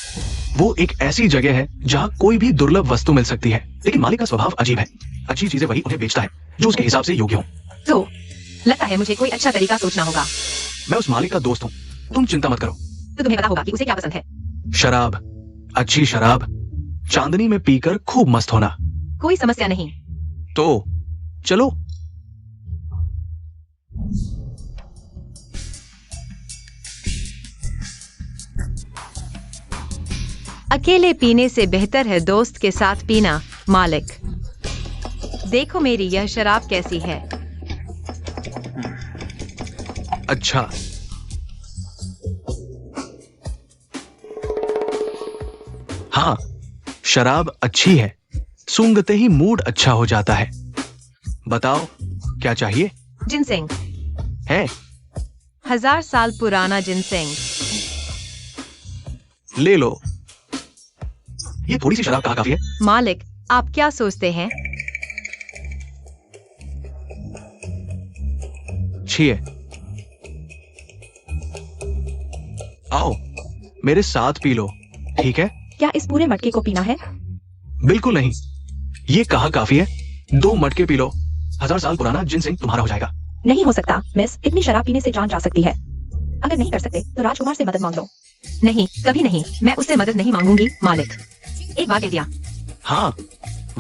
वो एक ऐसी जगह है जहाँ कोई भी दुर्लभ वस्तु मिल सकती है, लेकिन मालिक का स्वभाव अजीब है। अच्छी चीजें वही उन्हें बेचता है जो उसके हिसाब से योग्य हो। तो लगता है मुझे कोई अच्छा तरीका सोचना होगा। मैं उस मालिक का दोस्त हूँ, तुम चिंता मत करो। तो तुम्हें पता होगा कि उसे क्या पसंद है। शराब, अच्छी शराब, चांदनी में पीकर खूब मस्त होना। कोई समस्या नहीं। तो चलो। अकेले पीने से बेहतर है दोस्त के साथ पीना। मालिक, देखो मेरी यह शराब कैसी है। अच्छा, हाँ, शराब अच्छी है, सूंघते ही मूड अच्छा हो जाता है। बताओ क्या चाहिए? जिनसेंग है? 1000 साल पुराना जिनसेंग। ले लो। ये थोड़ी सी शराब कहाँ काफी है? मालिक, आप क्या सोचते हैं? छिए। आओ, मेरे साथ पी लो, ठीक है? क्या इस पूरे मटके को पीना है? बिल्कुल नहीं, ये कहाँ काफी है। 2 मटके पी लो, 1000 साल पुराना जिनसेंग तुम्हारा हो जाएगा। नहीं हो सकता मिस, इतनी शराब पीने से जान जा सकती है। अगर नहीं कर सकते तो राजकुमार से मदद मांग लो। नहीं, कभी नहीं। मैं उससे मदद नहीं मांगूंगी। मालिक, एक बार कह दिया। हाँ,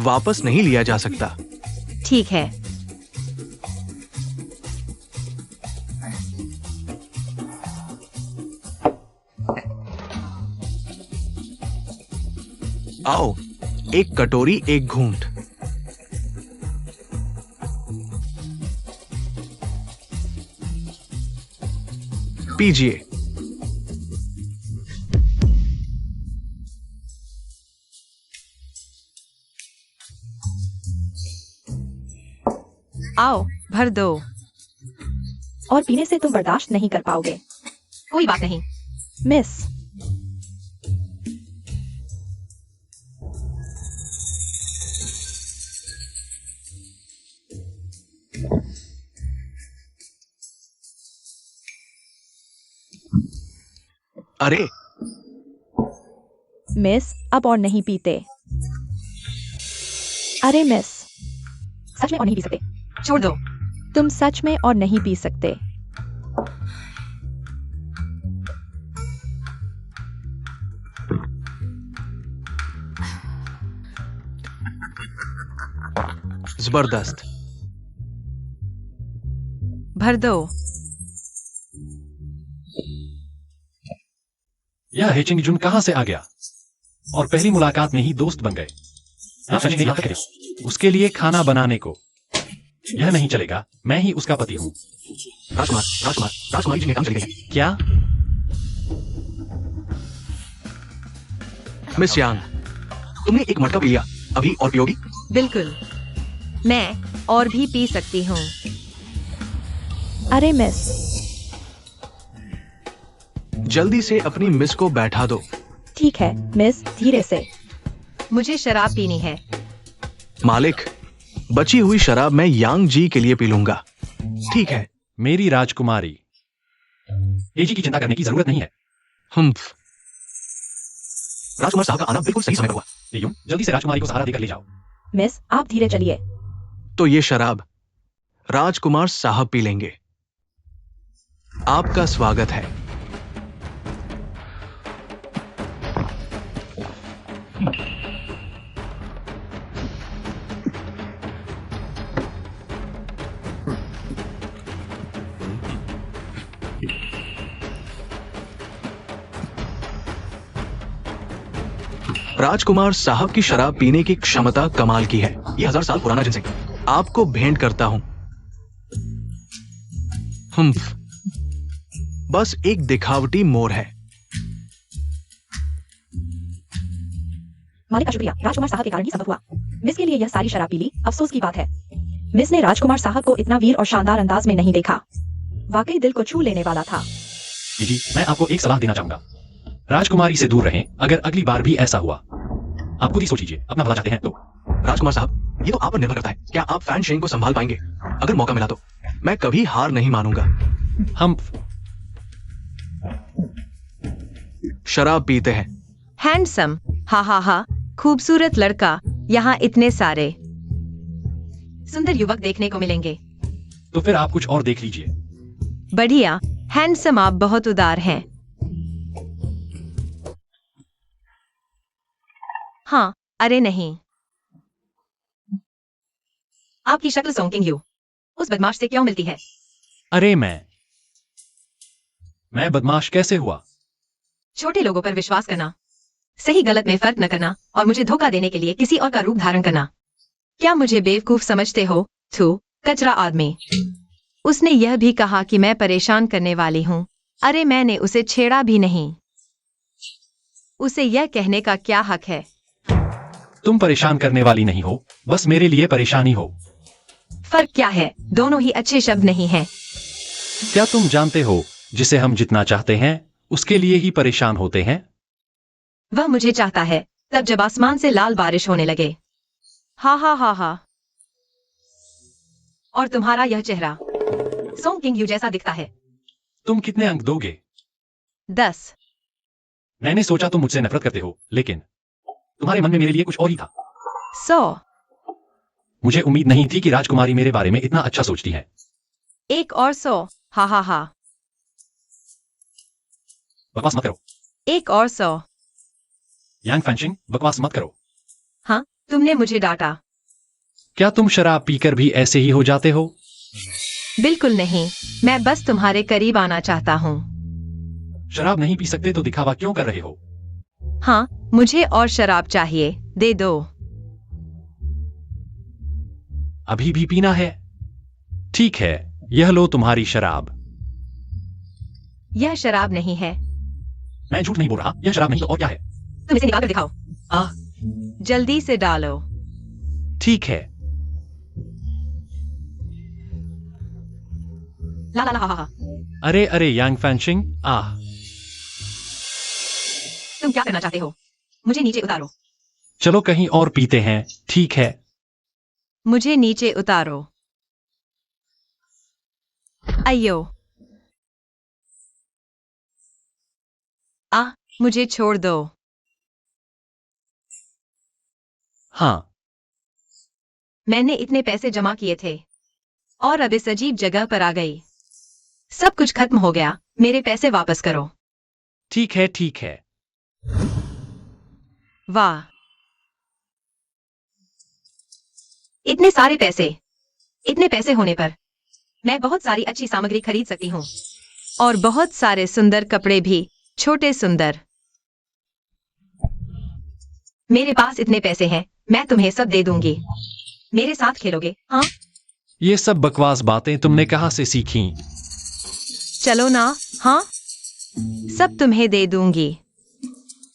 वापस नहीं लिया जा सकता। ठीक है। आओ, एक कटोरी एक घूंट। पीजिए। आओ, भर दो। और पीने से तुम बर्दाश्त नहीं कर पाओगे। कोई बात नहीं। मिस, अरे मिस, अब और नहीं पीते। अरे मिस, सच में और नहीं पी सकते। छोड़ दो। तुम सच में और नहीं पी सकते। जबरदस्त। भर दो। यह हेचिंग जुन कहां से आ गया और पहली मुलाकात में ही दोस्त बन गए। आप सच में यहाँ तक है? उसके लिए खाना बनाने को। यह नहीं चलेगा, मैं ही उसका पति हूँ। राजकुमार, राजकुमार, राजकुमारी जी ने काम चली गई। क्या? मिस यांग, तुमने एक मटका पी लिया, अभी और पियोगी? बिल्कुल, मैं और भी पी सकती हूँ। अरे मिस, जल्दी से अपनी मिस को बैठा दो। ठीक है मिस, धीरे से। मुझे शराब पीनी है। मालिक, बची हुई शराब मैं यांग जी के लिए पी लूंगा। ठीक है। मेरी राजकुमारी, एजी की चिंता करने की जरूरत नहीं है। हम्फ। राजकुमार साहब का आना बिल्कुल सही समय पर हुआ। यूं जल्दी से राजकुमारी को सहारा देकर ले जाओ। मिस, आप धीरे चलिए। तो ये शराब राजकुमार साहब पी लेंगे। आपका स्वागत है। राजकुमार साहब की शराब पीने की क्षमता कमाल की है। ये 1000 साल पुराना जिनसे आपको भेंट करता हूं। हम्फ। बस एक दिखावटी मोर है। मालिक का शुक्रिया, राजकुमार साहब के कारण ही संभव हुआ। मिस के लिए यह सारी शराब पी ली, अफसोस की बात है। मिस ने राजकुमार साहब को इतना वीर और शानदार अंदाज में नहीं देखा। वाकई दिल को छू लेने वाला था। जी, मैं आपको एक सलाह देना चाहूंगा। राजकुमारी से दूर रहें। अगर अगली बार भी ऐसा हुआ, आप खुद ही सोचिए, अपना भला चाहते हैं तो। राजकुमार साहब, ये तो आप पर निर्भर करता है। क्या आप फैन शेंग को संभाल पाएंगे? अगर मौका मिला तो मैं कभी हार नहीं मानूंगा। हम शराब पीते हैं। हैंडसम, हा हा हा, खूबसूरत लड़का। यहाँ इतने सारे सुंदर युवक देखने को मिलेंगे। तो फिर आप कुछ और देख लीजिए। बढ़िया, हैंडसम, आप बहुत उदार हैं। हाँ, अरे नहीं, आपकी शक्ल सोंकिंग यू उस बदमाश से क्यों मिलती है? अरे मैं बदमाश कैसे हुआ? छोटे लोगों पर विश्वास करना, सही गलत में फर्क न करना और मुझे धोखा देने के लिए किसी और का रूप धारण करना। क्या मुझे बेवकूफ समझते हो? थू, कचरा आदमी। उसने यह भी कहा कि मैं परेशान करने वाली हूँ। अरे मैंने उसे छेड़ा भी नहीं। उसे यह कहने का क्या हक है? तुम परेशान करने वाली नहीं हो, बस मेरे लिए परेशानी हो। फर्क क्या है? दोनों ही अच्छे शब्द नहीं हैं। क्या तुम जानते हो, जिसे हम जितना चाहते हैं उसके लिए ही परेशान होते हैं? वह मुझे चाहता है तब जब आसमान से लाल बारिश होने लगे। हा हा हा हा। और तुम्हारा यह चेहरा सोंग किंग यू जैसा दिखता है। तुम कितने अंक दोगे? 10। मैंने सोचा तुम मुझसे नफरत करते हो, लेकिन तुम्हारे मन में मेरे लिए कुछ और ही था। 100। मुझे उम्मीद नहीं थी कि राजकुमारी मेरे बारे में इतना अच्छा सोचती है। 1 और 100। हा हा हा। बकवास मत करो। 1 और 100। यांग फैंशिंग, बकवास मत करो। हाँ, तुमने मुझे डांटा। क्या तुम शराब पीकर भी ऐसे ही हो जाते हो? बिल्कुल नहीं, मैं बस तुम्हारे करीब आना चाहता हूँ। शराब नहीं पी सकते तो दिखावा क्यों कर रहे हो? हाँ, मुझे और शराब चाहिए, दे दो। अभी भी पीना है? ठीक है, यह लो तुम्हारी शराब। यह शराब नहीं है। मैं झूठ नहीं बोल रहा, यह शराब नहीं तो और क्या है? तुम इसे निकाल कर दिखाओ। जल्दी से डालो। ठीक है। ला ला ला, हा हा हा। अरे अरे यांग फैंशिंग, तुम क्या करना चाहते हो? मुझे नीचे उतारो। चलो कहीं और पीते हैं, ठीक है? मुझे नीचे उतारो। अयो। मुझे छोड़ दो। हाँ, मैंने इतने पैसे जमा किए थे और अब इस अजीब जगह पर आ गई। सब कुछ खत्म हो गया, मेरे पैसे वापस करो। ठीक है, ठीक है। वाह, इतने सारे पैसे। इतने पैसे होने पर मैं बहुत सारी अच्छी सामग्री खरीद सकती हूँ और बहुत सारे सुंदर कपड़े भी, छोटे सुंदर। मेरे पास इतने पैसे हैं, मैं तुम्हें सब दे दूंगी। मेरे साथ खेलोगे? हाँ, ये सब बकवास बातें तुमने कहाँ से सीखी? चलो ना। हाँ, सब तुम्हें दे दूंगी।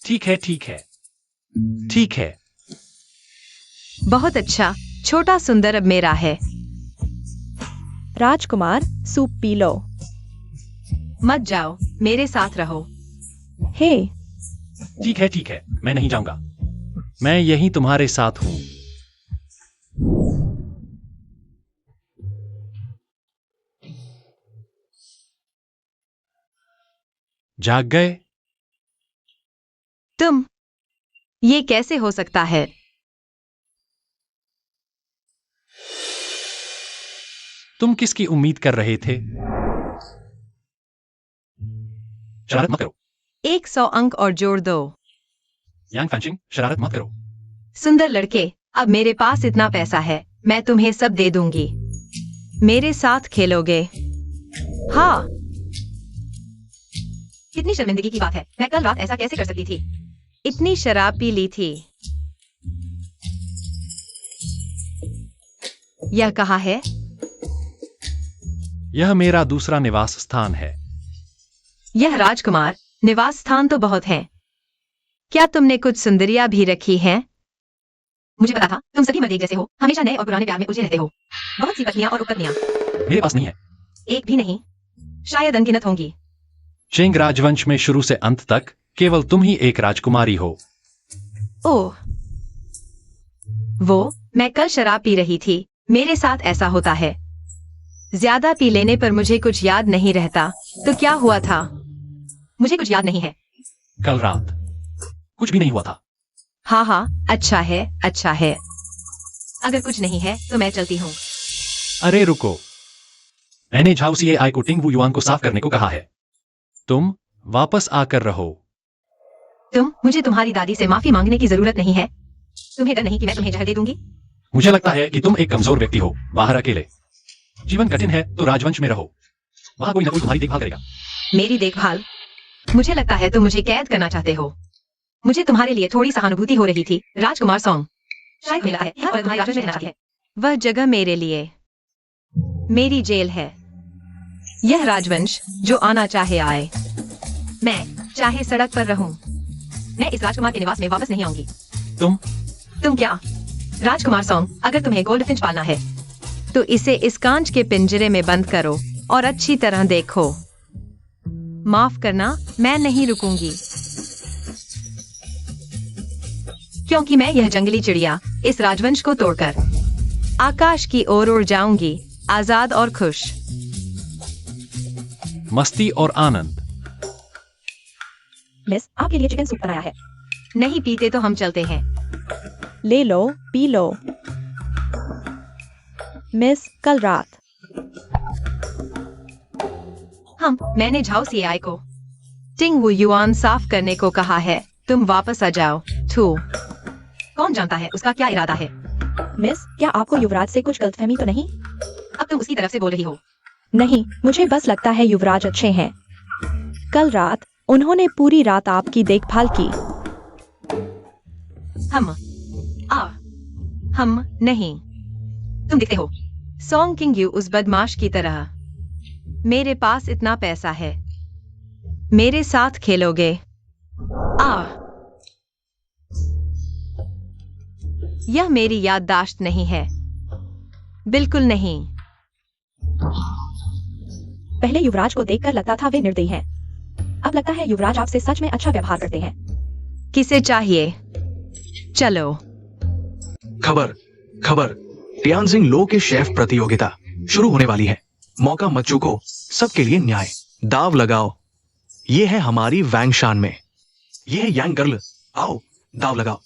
ठीक है, ठीक है, ठीक है। बहुत अच्छा, छोटा सुंदर अब मेरा है। राजकुमार सूप पी लो। मत जाओ, मेरे साथ रहो। हे, ठीक है, मैं नहीं जाऊंगा। मैं यहीं तुम्हारे साथ हूं। जाग गए? तुम, ये कैसे हो सकता है? तुम किसकी उम्मीद कर रहे थे? शरारत मत करो। 100 अंक और जोड़ दो। यांग फैंचिंग, शरारत मत करो। सुंदर लड़के, अब मेरे पास इतना पैसा है, मैं तुम्हें सब दे दूंगी। मेरे साथ खेलोगे? हाँ। कितनी शर्मिंदगी की बात है, मैं कल रात ऐसा कैसे कर सकती थी? इतनी शराब पी ली थी। यह कहाँ है? यह मेरा दूसरा निवास स्थान है। यह राजकुमार, निवास स्थान तो बहुत हैं। क्या तुमने कुछ सुंदरियां भी रखी हैं? मुझे पता था, तुम सभी मर्द एक जैसे हो, हमेशा नए और पुराने प्यार में उलझे रहते हो। बहुत सी पत्नियां और उपपत्नियां। मेरे पास नहीं है। एक भी नहीं, शायद अनगिनत होंगी। चिंग राजवंश में शुरू से अंत तक केवल तुम ही एक राजकुमारी हो। ओह, वो, मैं कल शराब पी रही थी, मेरे साथ ऐसा होता है। ज्यादा पी लेने पर मुझे कुछ याद नहीं रहता। तो क्या हुआ था? मुझे कुछ याद नहीं है। कल रात कुछ भी नहीं हुआ था। हाँ, अच्छा है, अच्छा है। अगर कुछ नहीं है तो मैं चलती हूँ। अरे रुको, मैंने झाओ सीएआई को टिंग वू युआन को साफ करने को कहा है। तुम वापस आकर रहो। मुझे तुम्हारी दादी से माफी मांगने की जरूरत नहीं है। तुम्हें डर नहीं कि मैं तुम्हें जहर दे दूंगी? मुझे लगता है कि तुम एक कमजोर व्यक्ति हो, बाहर अकेले। जीवन कठिन है तो राजवंश में रहो, वहां कोई ना कोई तुम्हारी देखभाल करेगा। मेरी देखभाल? मुझे लगता है तुम मुझे कैद करना चाहते हो। मुझे तुम्हारे लिए थोड़ी सहानुभूति हो रही थी, राजकुमार सॉन्ग। शायद मिला है, और तुम्हारी राजवंश में रहना चाहती है। वह जगह मेरे लिए मेरी जेल है। यह राजवंश जो आना चाहे आए, मैं चाहे सड़क पर रहूं, मैं इस राजकुमार के निवास में वापस नहीं आऊंगी। तुम क्या? राजकुमार सॉन्ग, अगर तुम्हें गोल्ड फिंच पालना है तो इसे इस कांच के पिंजरे में बंद करो और अच्छी तरह देखो। माफ करना, मैं नहीं रुकूंगी, क्योंकि मैं यह जंगली चिड़िया इस राजवंश को तोड़कर आकाश की ओर उड़ जाऊंगी, आजाद और खुश। मस्ती और आनंद। मिस, आपके लिए चिकन सूप बनाया है। नहीं पीते तो हम चलते हैं। ले लो, पी लो। मिस, कल रात मैंने झाओ सीआई को टिंग वू युआन साफ करने को कहा है। तुम वापस आ जाओ। थू, कौन जानता है उसका क्या इरादा है? मिस, क्या आपको युवराज से कुछ गलतफहमी तो नहीं? अब तुम उसकी तरफ से बोल रही हो। नहीं, मुझे बस लगता है युवराज अच्छे हैं। कल रात उन्होंने पूरी रात आपकी देखभाल की। हम नहीं। तुम दिखते हो सॉन्ग किंग यू उस बदमाश की तरह। मेरे पास इतना पैसा है, मेरे साथ खेलोगे? यह मेरी याददाश्त नहीं है, बिल्कुल नहीं। पहले युवराज को देखकर लगता था वे निर्दयी हैं। अब लगता है युवराज आपसे सच में अच्छा व्यवहार करते हैं। किसे चाहिए? चलो। खबर टियानजिंग लो के शेफ प्रतियोगिता शुरू होने वाली है। मौका मत चूको, सबके लिए न्याय। दाव लगाओ। ये है हमारी वैंगशान में। ये है यांग गर्ल। आओ, दाव लगाओ।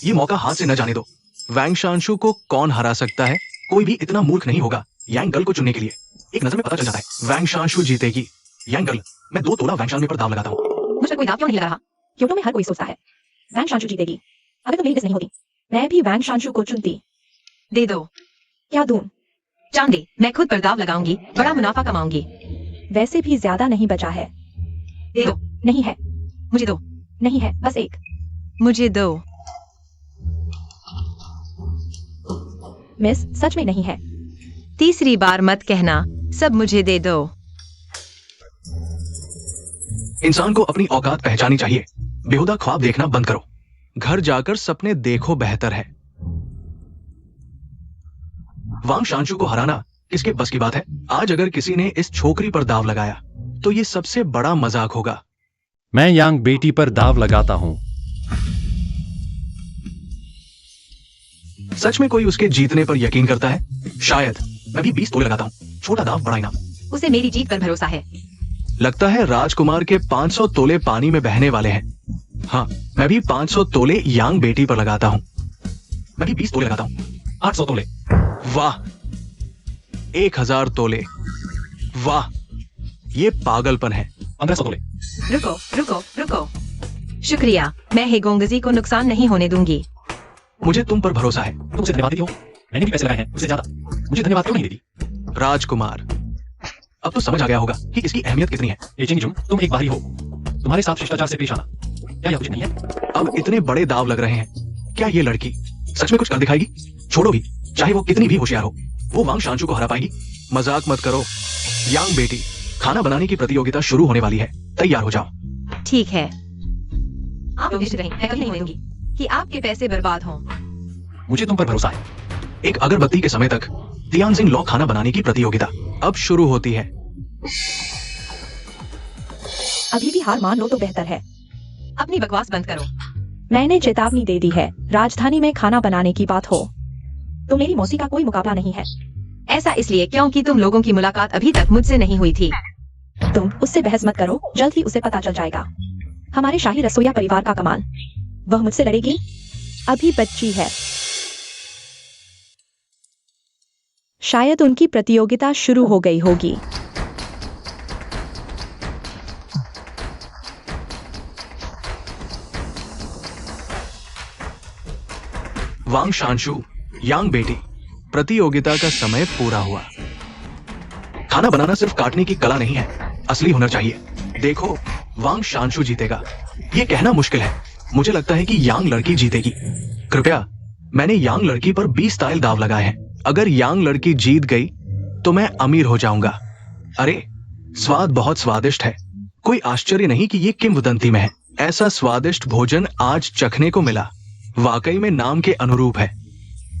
ये मौका हाथ से न जाने दो। वैंगशानशु को कौन हरा सकता है? कोई भी इतना मूर्ख नहीं होगा यांग गर्ल को चुनने के लिए। एक नजर में पता चल जाता है वैंगशानशु जीतेगी। यांग गर्ल, मैं 2 तोला वैंगशान पर दाव लगाता हूँ। मुझे कोई दाव क्यों नहीं लगा रहा? क्योंकि में हर कोई सोचता है वैंगशानशु जीतेगी। अगर तुम मेरी लिस्ट नहीं होती, मैं भी वैंगशानशु को चुनती। दे दो। क्या दूं? चांदी, मैं खुद पर दाव लगाऊंगी, बड़ा मुनाफा कमाऊंगी। वैसे भी ज्यादा नहीं बचा है। दे दो। नहीं है। मुझे दो। नहीं है, बस एक। मुझे दो। मिस, सच में नहीं है। तीसरी बार मत कहना, सब मुझे दे दो। इंसान को अपनी औकात पहचानी चाहिए। बेहुदा ख्वाब देखना बंद करो। घर जाकर सपने देखो बेहतर है। वांग शांशु को हराना किसके बस की बात है? आज अगर किसी ने इस छोकरी पर दाव लगाया तो ये सबसे बड़ा मजाक होगा। मैं यांग बेटी पर दाव लगाता हूं। सच में कोई उसके जीतने पर यकीन करता है? शायद। मैं भी 20 तोले लगाता हूँ। छोटा दाव बड़ा इनाम। उसे मेरी जीत पर भरोसा है। लगता है राजकुमार के 500 तोले पानी में बहने वाले हैं। हाँ, मैं भी 500 तोले यांग बेटी पर लगाता हूँ। मैं भी 20 तोले लगाता हूँ। 800 तोले। वाह, 1000 तोले। वाह, ये पागलपन है। 1500 तोले। रुको रुको रुको। शुक्रिया, मैं हेगोंगजी को नुकसान नहीं होने दूंगी। मुझे तुम पर भरोसा है। तुम उसे धन्यवाद देती हो। मैंने भी पैसे लगाए हैं उससे ज्यादा। मुझे धन्यवाद क्यों नहीं देती? राजकुमार, अब तो समझ आ गया होगा कि इसकी अहमियत कितनी है। ए चिंगजुम, तुम एक बाहरी हो। तुम्हारे साथ शिष्टाचार से पेश आना क्या यह उचित नहीं है? अब इतने बड़े दाव लग रहे हैं। क्या ये लड़की सच में कुछ कर दिखाएगी? छोड़ो भी, चाहे वो कितनी भी होशियार हो, वो वांग शांचू को हरा पाएगी? मजाक मत करो। यांग बेटी, खाना बनाने की प्रतियोगिता शुरू होने वाली है। तैयार हो जाओ। ठीक है। आप लोग रहीं, मैं कभी नहीं होने दूंगी कि आपके पैसे बर्बाद हों। मुझे तुम पर भरोसा है। एक अगरबत्ती के समय तक तियानजिंग लॉ खाना बनाने की प्रतियोगिता अब शुरू होती है। अभी भी हार मान लो तो बेहतर है। अपनी बकवास बंद करो। मैंने चेतावनी दे दी है, राजधानी में खाना बनाने की बात हो तो मेरी मौसी का कोई मुकाबला नहीं है। ऐसा इसलिए क्योंकि तुम लोगों की मुलाकात अभी तक मुझसे नहीं हुई थी। तुम उससे बहस मत करो, जल्द ही उसे पता चल जाएगा। हमारे शाही रसोइया परिवार का कमाल। वह मुझसे लड़ेगी? अभी बच्ची है। शायद उनकी प्रतियोगिता शुरू हो गई होगी। वांग शांशु, यांग बेटी, प्रतियोगिता का समय पूरा हुआ। खाना बनाना सिर्फ काटने की कला नहीं है, असली हुनर चाहिए। देखो, वांग शांशु जीतेगा ये कहना मुश्किल है। मुझे लगता है कि यांग लड़की जीतेगी। कृपया, मैंने यांग लड़की पर 20 ताइल दाव लगाए हैं। अगर यांग लड़की जीत गई तो मैं अमीर हो जाऊंगा। अरे, स्वाद बहुत स्वादिष्ट है। कोई आश्चर्य नहीं कि ये किंवदंती में है। ऐसा स्वादिष्ट भोजन आज चखने को मिला। वाकई में नाम के अनुरूप है।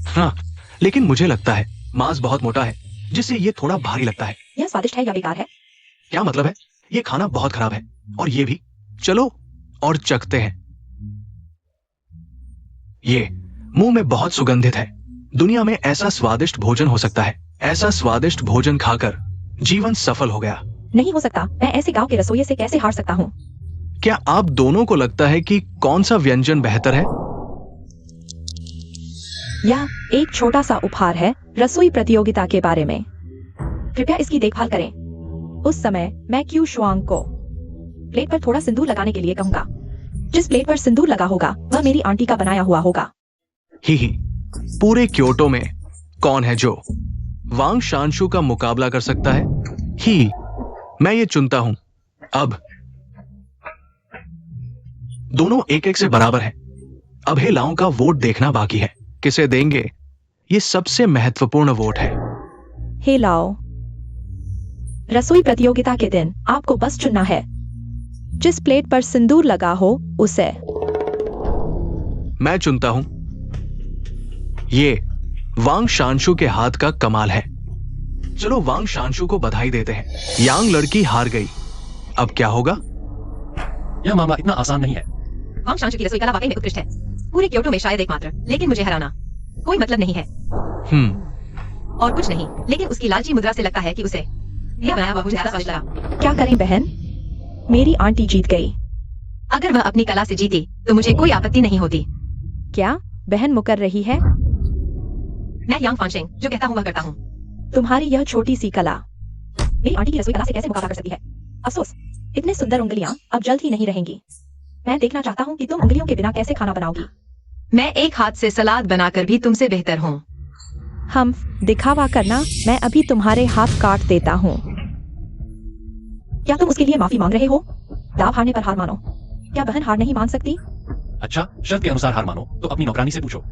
हाँ, लेकिन मुझे लगता है मांस बहुत मोटा है, जिससे ये थोड़ा भारी लगता है। यह स्वादिष्ट है या बेकार है? क्या मतलब है? ये खाना बहुत खराब है और ये भी। चलो और चखते हैं। ये मुंह में बहुत सुगंधित है। दुनिया में ऐसा स्वादिष्ट भोजन हो सकता है। ऐसा स्वादिष्ट भोजन खाकर जीवन सफल हो गया। नहीं हो सकता। मैं ऐसे गांव के रसोइये से कैसे हार सकता हूँ? क्या आप दोनों को लगता है कि कौन सा व्यंजन बेहतर है? यह एक छोटा सा उपहार है रसोई प्रतियोगिता के बारे में। कृपया इसकी देखभाल करें। उस समय मैं क्यू शुआंग को प्लेट पर थोड़ा सिंदूर लगाने के लिए कहूंगा। जिस प्लेट पर सिंदूर लगा होगा वह मेरी आंटी का बनाया हुआ होगा। ही, पूरे क्योटो में कौन है जो वांग शांशु का मुकाबला कर सकता है? ही, मैं ये चुनता हूं। अब दोनों एक एक से बराबर हैं। अब हेलाओं का वोट देखना बाकी है। किसे देंगे? ये सबसे महत्वपूर्ण वोट है। हे लाओ, रसोई प्रतियोगिता के दिन आपको बस चुनना है। जिस प्लेट पर सिंदूर लगा हो उसे। मैं चुनता हूं। ये वांग शांशु के हाथ का कमाल है। चलो वांग शांशु को बधाई देते हैं। यांग लड़की हार गई। अब क्या होगा? यह मामला इतना आसान नहीं है। वांग शांशु की रसोई कला वाकई में उत्कृष्ट है। पूरे क्योटो में शायद एकमात्र। लेकिन मुझे हराना कोई मतलब नहीं है। और कुछ नहीं, लेकिन उसकी लालची मुद्रा से लगता है कि उसे यह बनाया हुआ मुझे ज्यादा स्वादिष्ट लगा। क्या करें बहन? मेरी आंटी जीत गई। अगर वह अपनी कला से जीती तो मुझे कोई आपत्ति नहीं होती। क्या बहन मुकर रही है? मैं यांग फांशेंग जो कहता हूँ वह करता हूँ। तुम्हारी यह छोटी सी कला मेरी आंटी की रसोई कला से कैसे मुकाबला कर सकती है? अफसोस, इतने सुंदर उंगलियां अब जल्द ही नहीं रहेंगी। मैं देखना चाहता हूँ कि तुम उंगलियों के बिना कैसे खाना बनाओगी। मैं एक हाथ से सलाद बनाकर भी तुमसे बेहतर हूँ। हम दिखावा करना। मैं अभी तुम्हारे हाथ काट देता हूँ। क्या तुम उसके लिए माफी मांग रहे हो? दाव हारने पर हार मानो। क्या बहन हार नहीं मान सकती? अच्छा, शर्त के अनुसार हार मानो तो अपनी नौकरानी से पूछो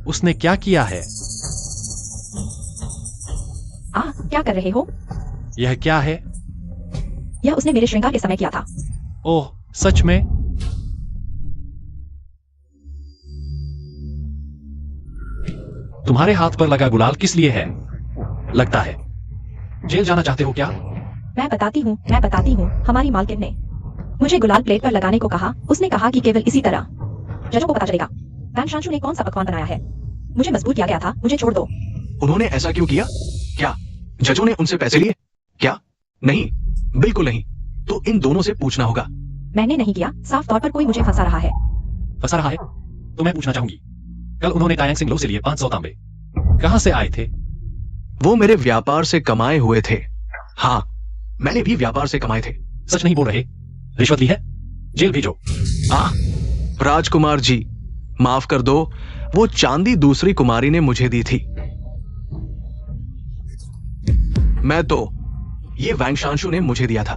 उसने क्या किया है। क्या कर रहे हो? यह क्या है? यह उसने मेरे श्रृंगार के समय किया था। ओह, सच में? तुम्हारे हाथ पर लगा गुलाल किस लिए है? लगता है जेल जाना चाहते हो क्या? मैं बताती हूँ हमारी मालकिन ने मुझे गुलाल प्लेट पर लगाने को कहा। उसने कहा कि केवल इसी तरह जजों को पता चलेगा वैंशांशु ने कौन सा पकवान बनाया है। मुझे मजबूर किया गया था, मुझे छोड़ दो। उन्होंने ऐसा क्यों किया? क्या जजों ने उनसे पैसे लिए? क्या? नहीं, बिल्कुल नहीं। तो इन दोनों से पूछना होगा। मैंने नहीं किया, साफ तौर पर कोई मुझे फंसा रहा है। फंसा रहा है? तो मैं पूछना चाहूंगी, कल उन्होंने तायांग सिंह लो से लिए 500 तांबे कहां से आए थे? वो मेरे व्यापार से कमाए हुए थे। हाँ, मैंने भी व्यापार से कमाए थे। सच नहीं बोल रहे? रिश्वत ली है? जेल भेजो। राजकुमार जी, माफ कर दो, वो चांदी दूसरी कुमारी ने मुझे दी थी। मैं तो ये वैंशांशु ने मुझे दिया था।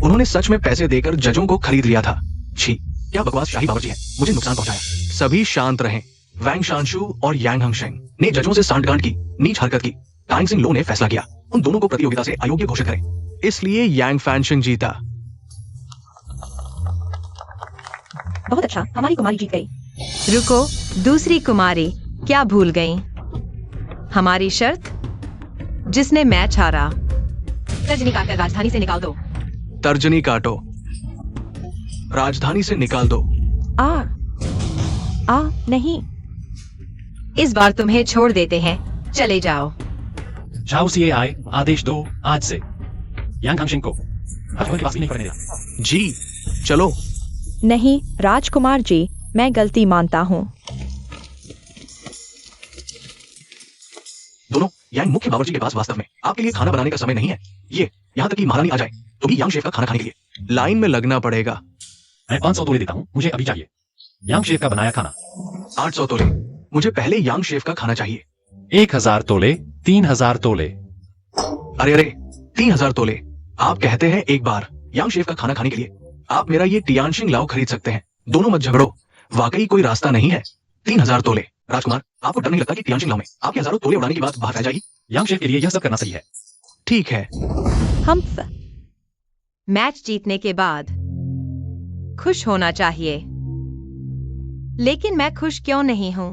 उन्होंने सच में पैसे देकर जजों को खरीद लिया था। छी, क्या बकवास शाही बावर्ची है, मुझे नुकसान पहुंचाया। सभी शांत रहें। वैंशांशु और यांग हंगशेंग ने जजों से सांठगांठ की, नीच हरकत की। तायांग सिंह लो ने फैसला किया उन दोनों को प्रतियोगिता से अयोग्य घोषित करें। इसलिए यांग फैंशिंग जीता। बहुत अच्छा, हमारी कुमारी जीत गई। रुको, दूसरी कुमारी क्या भूल गई? हमारी शर्त? जिसने मैच हारा तर्जनी काटकर राजधानी से निकाल दो। तर्जनी काटो, राजधानी से निकाल दो। नहीं। इस बार तुम्हें छोड़ देते हैं, चले जाओ। झाओ सीए आए, आदेश दो आज से यांग हंगशिंग को राजभवन के पास भी नहीं पड़ने देना। जी, चलो। नहीं राजकुमार जी, मैं गलती मानता हूँ। दोनों, यांग मुख्य बावर्ची के पास वास्तव में आपके लिए खाना बनाने का समय नहीं है। ये यहाँ तक कि महारानी आ जाए तो भी यांग शेफ का खाना खाने के लिए लाइन में लगना पड़ेगा। मैं 500 तोले देता हूँ, मुझे अभी चाहिए यांग शेफ का बनाया खाना। 800 तोले, मुझे पहले यांग शेफ का खाना चाहिए। 1000 तोले, 3000 तोले। अरे 3000 तोले। आप कहते हैं एक बार यांग शेफ का खाना खाने के लिए आप मेरा ये टियानशिंग लाओ खरीद सकते हैं। दोनों मत झगड़ो, वाकई कोई रास्ता नहीं है। 3000 तोले। राजकुमार, आपको डर नहीं लगता कि टियानशिंग लाओ में आपके हजारों तोले उड़ाने की बात बाहर आ जाएगी? यांग शेफ के लिए यह सब करना सही है। ठीक है। हम मैच जीतने के बाद खुश होना चाहिए, लेकिन मैं खुश क्यों नहीं हूं?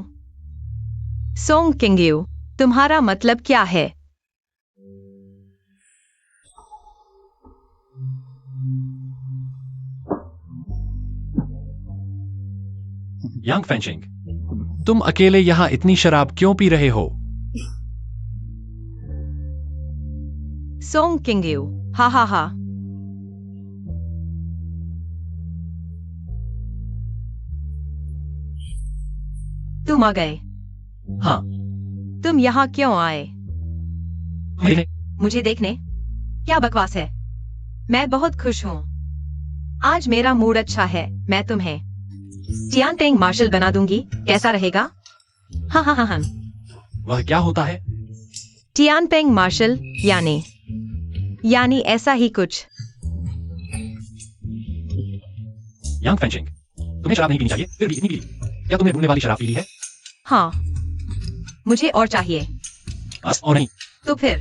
सोंग किंगयू, तुम्हारा मतलब क्या है? यांग फैंशिंग, तुम अकेले यहां इतनी शराब क्यों पी रहे हो? सोंग किंगयू, हा हा हा। तुम आ गए। हाँ, तुम यहाँ क्यों आए? मैंने मुझे देखने? क्या बकवास है। मैं बहुत खुश हूँ। आज मेरा मूड अच्छा है। मैं तुम्हें टियानपेंग मार्शल बना दूंगी, कैसा रहेगा? हाँ हाँ हाँ हाँ। वह क्या होता है? टियानपेंग मार्शल यानी ऐसा ही कुछ। यांग फैंशिंग, तुम्हें शराब नहीं पीनी चाहिए, फिर भी इतनी पी ली। क्या तुमने भूलने वाली शराब पी ली है? हाँ, मुझे और चाहिए। बस और नहीं? तो फिर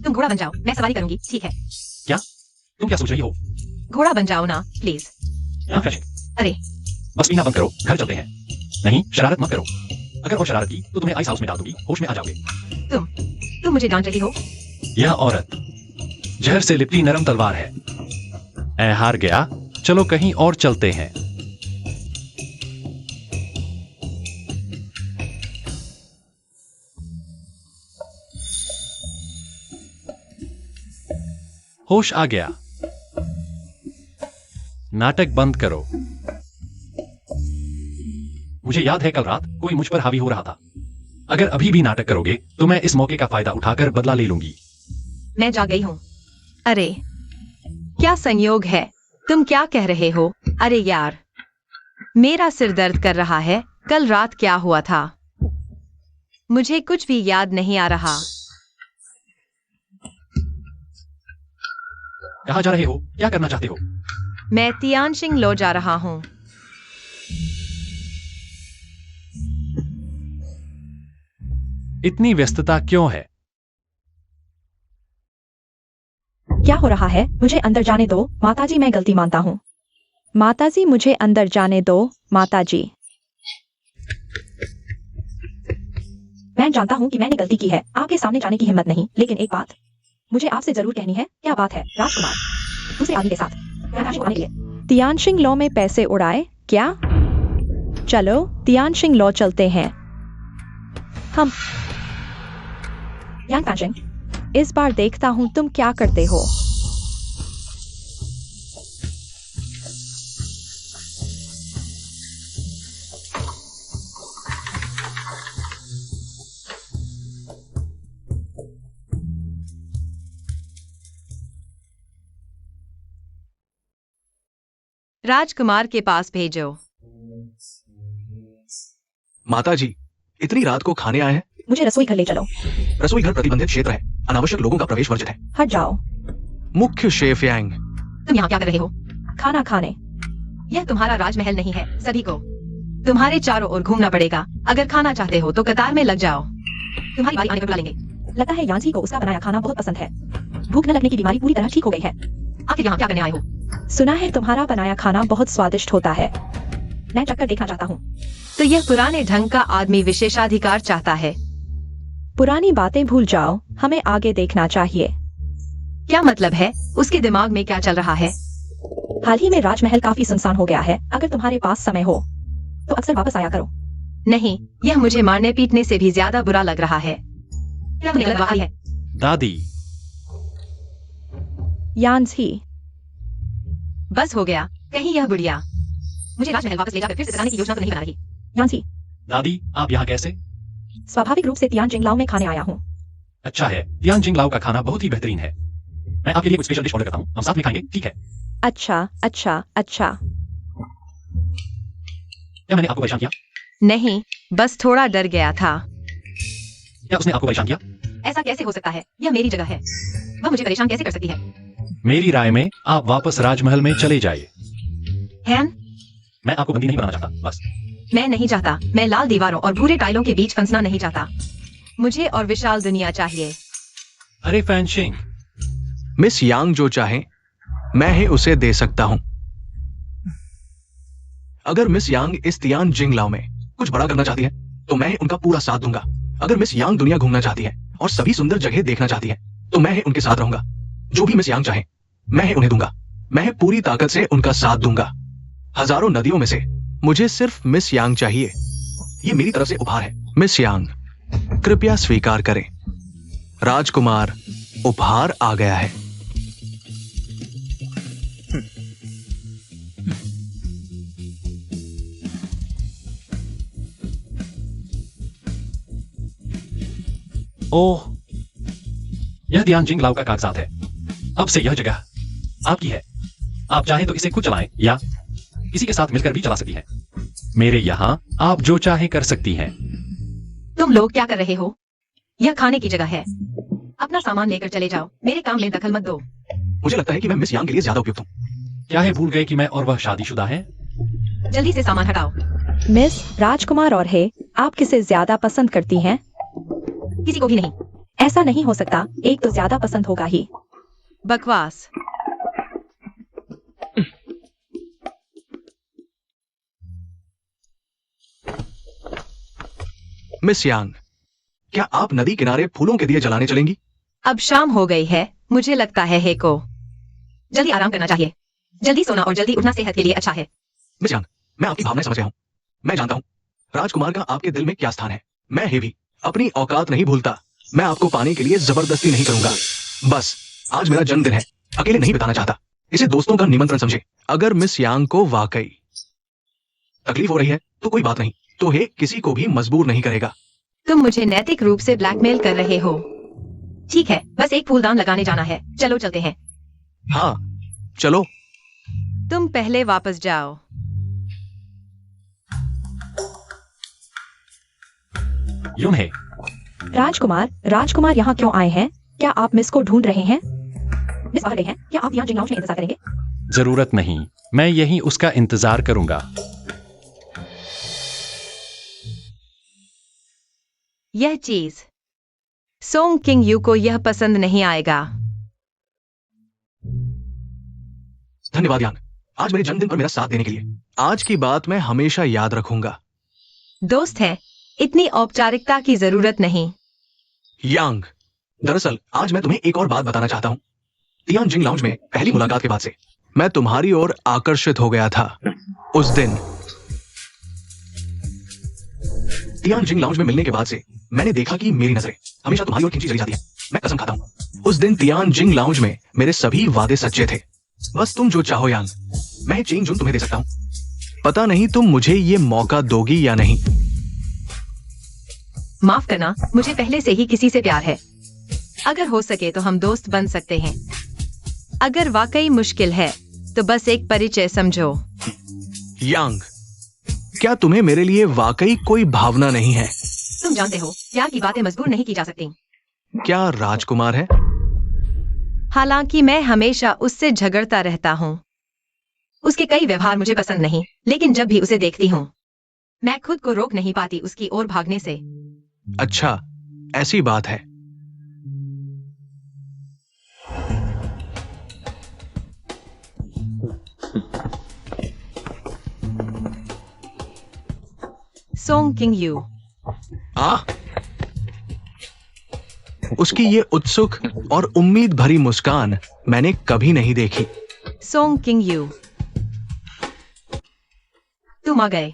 तुम घोड़ा बन जाओ, मैं सवारी करूंगी, ठीक है? क्या? तुम क्या सोच रही हो? घोड़ा बन जाओ ना, प्लीज। यांग फैंशिंग, अरे बस पीना बंद करो, घर चलते हैं। नहीं, शरारत मत करो। अगर और शरारत की तो तुम्हें आइस हाउस में डाल दूंगी, होश में आ जाओगे। तुम मुझे डांट रही हो? यह औरत जहर से लिपटी नरम तलवार है। मैं हार गया, चलो कहीं और चलते हैं। होश आ गया। नाटक बंद करो। मुझे याद है कल रात कोई मुझ पर हावी हो रहा था। अगर अभी भी नाटक करोगे तो मैं इस मौके का फायदा उठाकर बदला ले लूंगी। मैं जा गई हूँ। अरे क्या संयोग है, तुम क्या कह रहे हो? अरे यार, मेरा सिर दर्द कर रहा है। कल रात क्या हुआ था? मुझे कुछ भी याद नहीं आ रहा। कहाँ जा रहे हो? क्या करना चाहते हो? मैं तियानशिंग लो जा रहा हूँ। इतनी व्यस्तता क्यों है? क्या हो रहा है? मुझे अंदर जाने दो माताजी, मैं गलती मानता हूँ। माताजी, मुझे अंदर जाने दो माताजी। मैं जानता हूँ कि मैंने गलती की है, आपके सामने जाने की हिम्मत नहीं, लेकिन एक बात, मुझे आपसे जरूर कहनी है, क्या बात है राजकुमार? दूसरे आदमी के साथ प्रकाश को आने के लिए तियानशिंग लॉ में पैसे उड़ाए क्या? चलो तियानशिंग लॉ चलते हैं हम। यांग फैंशिंग, इस बार देखता हूं तुम क्या करते हो। राजकुमार के पास भेजो। माता जी, इतनी रात को खाने आए हैं? मुझे रसोई घर ले चलो। रसोई घर प्रतिबंधित क्षेत्र है, अनावश्यक लोगों का प्रवेश वर्जित है। हट जाओ। मुख्य शेफ यांग, तुम यहाँ क्या कर रहे हो? खाना खाने। यह तुम्हारा राजमहल नहीं है, सभी को तुम्हारे चारों ओर घूमना पड़ेगा। अगर खाना चाहते हो तो कतार में लग जाओ, तुम्हारी बारी आने पर बुला लेंगे। लगता है यांसी को उसका बनाया खाना बहुत पसंद है। भूख न लगने की बीमारी पूरी तरह ठीक हो गई है। आखिर यहाँ क्या करने आए हो? सुना है तुम्हारा बनाया खाना बहुत स्वादिष्ट होता है। मैं चक्कर देखना चाहता हूँ। तो यह पुराने ढंग का आदमी विशेषाधिकार चाहता है। पुरानी बातें भूल जाओ, हमें आगे देखना चाहिए। क्या मतलब है? उसके दिमाग में क्या चल रहा है? हाल ही में राजमहल काफी सुनसान हो गया है। अगर तुम्हारे पास समय हो तो अक्सर वापस आया करो। नहीं, यह मुझे मारने पीटने से भी ज्यादा बुरा लग रहा है। क्या तुमने गलत बात की है? दादी, यांसी, बस हो गया। कहीं यह बुढ़िया मुझे राजमहल वापस ले जाकर फिर से सताने की योजना तो नहीं बना रही। यांसी, दादी आप यहाँ कैसे? स्वाभाविक रूप से तियानजिंग लाओ में खाने आया हूँ। अच्छा है, तियानजिंग लाओ का खाना बहुत ही बेहतरीन है। मैं आपके लिए कुछ स्पेशल डिश ऑर्डर करता हूँ, हम साथ में खाएंगे, ठीक है? अच्छा अच्छा अच्छा। क्या मैंने आपको परेशान किया? नहीं, बस थोड़ा डर गया था। क्या उसने आपको परेशान किया? ऐसा कैसे हो सकता है? यह मेरी जगह है, वह मुझे परेशान कैसे कर सकती है? मेरी राय में आप वापस राजमहल में चले जाइए। हैन, मैं आपको बंदी नहीं बनाना चाहता, बस। मैं नहीं चाहता। मैं लाल दीवारों और भूरे टाइलों के बीच फंसना नहीं चाहता। मुझे और विशाल दुनिया चाहिए। अरे फैंशिंग, मिस यांग जो चाहे मैं ही उसे दे सकता हूं। अगर मिस यांग इस तियान जिंगलाओ में कुछ बड़ा करना चाहती है तो मैं उनका पूरा साथ दूंगा। अगर मिस यांग दुनिया घूमना चाहती है और सभी सुंदर जगह देखना चाहती है तो मैं ही उनके साथ रहूंगा। जो भी मिस यांग चाहे मैं ही उन्हें दूंगा। मैं ही पूरी ताकत से उनका साथ दूंगा। हजारों नदियों में से मुझे सिर्फ मिस यांग चाहिए। ये मेरी तरफ से उपहार है। मिस यांग, कृपया स्वीकार करें, राजकुमार उपहार आ गया है। ओह, यह तियानजिंग लाओ का कागजात है। अब से यह जगह आपकी है। आप चाहें तो इसे खुद चलाएं या किसी के साथ मिलकर भी चला सकती हैं। मेरे यहाँ आप जो चाहे कर सकती हैं। तुम लोग क्या कर रहे हो? यह खाने की जगह है। अपना सामान लेकर चले जाओ। मेरे काम में दखल मत दो। मुझे लगता है कि मैं मिस यांग के लिए ज्यादा उपयुक्त हूँ। क्या है, भूल गए कि मैं और वह शादीशुदा हैं? जल्दी से सामान हटाओ। मिस राजकुमार और है, आप किसे ज्यादा पसंद करती हैं? किसी को भी नहीं। ऐसा नहीं हो सकता, एक तो ज्यादा पसंद होगा ही। बकवास। मिस यांग, क्या आप नदी किनारे फूलों के दिए जलाने चलेंगी? अब शाम हो गई है। मुझे लगता है हेको जल्दी आराम करना चाहिए। जल्दी सोना और जल्दी उठना सेहत के लिए अच्छा है। मिस यांग, मैं आपकी भावनाएं समझ गया हूँ। मैं जानता हूँ राजकुमार का आपके दिल में क्या स्थान है। मैं ही भी अपनी औकात नहीं भूलता। मैं आपको पाने के लिए जबरदस्ती नहीं करूंगा। बस आज मेरा जन्मदिन है, अकेले नहीं बिताना चाहता। इसे दोस्तों का निमंत्रण समझे। अगर मिस यांग को वाकई तकलीफ हो रही है तो कोई बात नहीं, तो हे किसी को भी मजबूर नहीं करेगा। तुम मुझे नैतिक रूप से ब्लैकमेल कर रहे हो। ठीक है, बस एक फूलदान लगाने जाना है। चलो चलते हैं। हाँ चलो। तुम पहले वापस जाओ। यूं है। राजकुमार यहाँ क्यों आए हैं? क्या आप मिस को ढूंढ रहे हैं? मिस बाहर गई हैं? क्या आप यहाँ जिंग लाउंज में इंतजार करेंगे? जरूरत नहीं, मैं यहीं उसका इंतजार करूंगा। यह चीज सोंग किंग यू को यह पसंद नहीं आएगा। धन्यवाद यांग, आज मेरे जन्मदिन पर मेरा साथ देने के लिए। आज की बात मैं हमेशा याद रखूंगा। दोस्त है, इतनी औपचारिकता की जरूरत नहीं। यांग, दरअसल आज मैं तुम्हें एक और बात बताना चाहता हूँ। तियानजिंग लाउंज में पहली मुलाकात के बाद से मैं तुम्हारी ओर आकर्षित हो गया था। उस दिन तियानजिंग लाउंज में मिलने के बाद से मैंने देखा कि मेरी नजरें हमेशा तुम्हारी ओर खींची चली जाती है। मैं कसम खाता हूँ, उस दिन तियानजिंग लाउंज में मेरे सभी वादे सच्चे थे। बस तुम जो चाहो यांग, मैं चेंग जून तुम्हें दे सकता हूँ। पता नहीं तुम मुझे ये मौका दोगी या नहीं। माफ करना, मुझे पहले से ही किसी से प्यार है। अगर हो सके तो हम दोस्त बन सकते हैं। अगर वाकई मुश्किल है तो बस एक परिचय समझो। यांग, क्या तुम्हें मेरे लिए वाकई कोई भावना नहीं है? तुम जानते हो, प्यार की बातें मजबूर नहीं की जा सकती। क्या राजकुमार है? हालांकि मैं हमेशा उससे झगड़ता रहता हूँ। उसके कई व्यवहार मुझे पसंद नहीं, लेकिन जब भी उसे देखती हूँ मैं खुद को रोक नहीं पाती उसकी ओर भागने से। अच्छा, ऐसी बात है। Song king you. उसकी ये उत्सुक और उम्मीद भरी मुस्कान मैंने कभी नहीं देखी। सोंग किंग यू, तुम आ गए।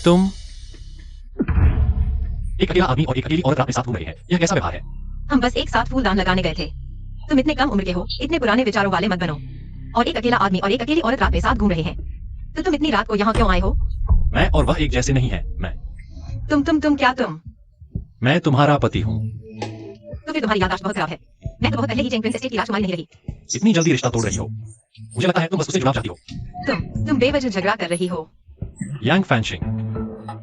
तुम एक अकेला आदमी और एक अकेली औरत रात में साथ घूम रहे हैं, यह कैसा व्यवहार है? हम बस एक साथ फूलदान लगाने गए थे। तुम इतने कम उम्र के हो, इतने पुराने विचारों वाले मत बनो। और एक अकेला आदमी और एक अकेली औरत रात में साथ घूम रहे हैं, तो तुम इतनी रात को यहाँ क्यों आए हो? मैं और वह एक जैसे नहीं है। तुम क्या तुम? मैं तुम्हारा पति हूँ। तो फिर तुम्हारी याददाश्त बहुत खराब है। मैं तो बहुत पहले ही चेंग प्रिंस एस्टेट की राजकुमारी नहीं रही। इतनी जल्दी रिश्ता तोड़ रही हो? मुझे लगता है तुम बस उससे जुड़ाव चाहती हो। तुम बेवजह झगड़ा कर रही हो। यांग फैंशिंग,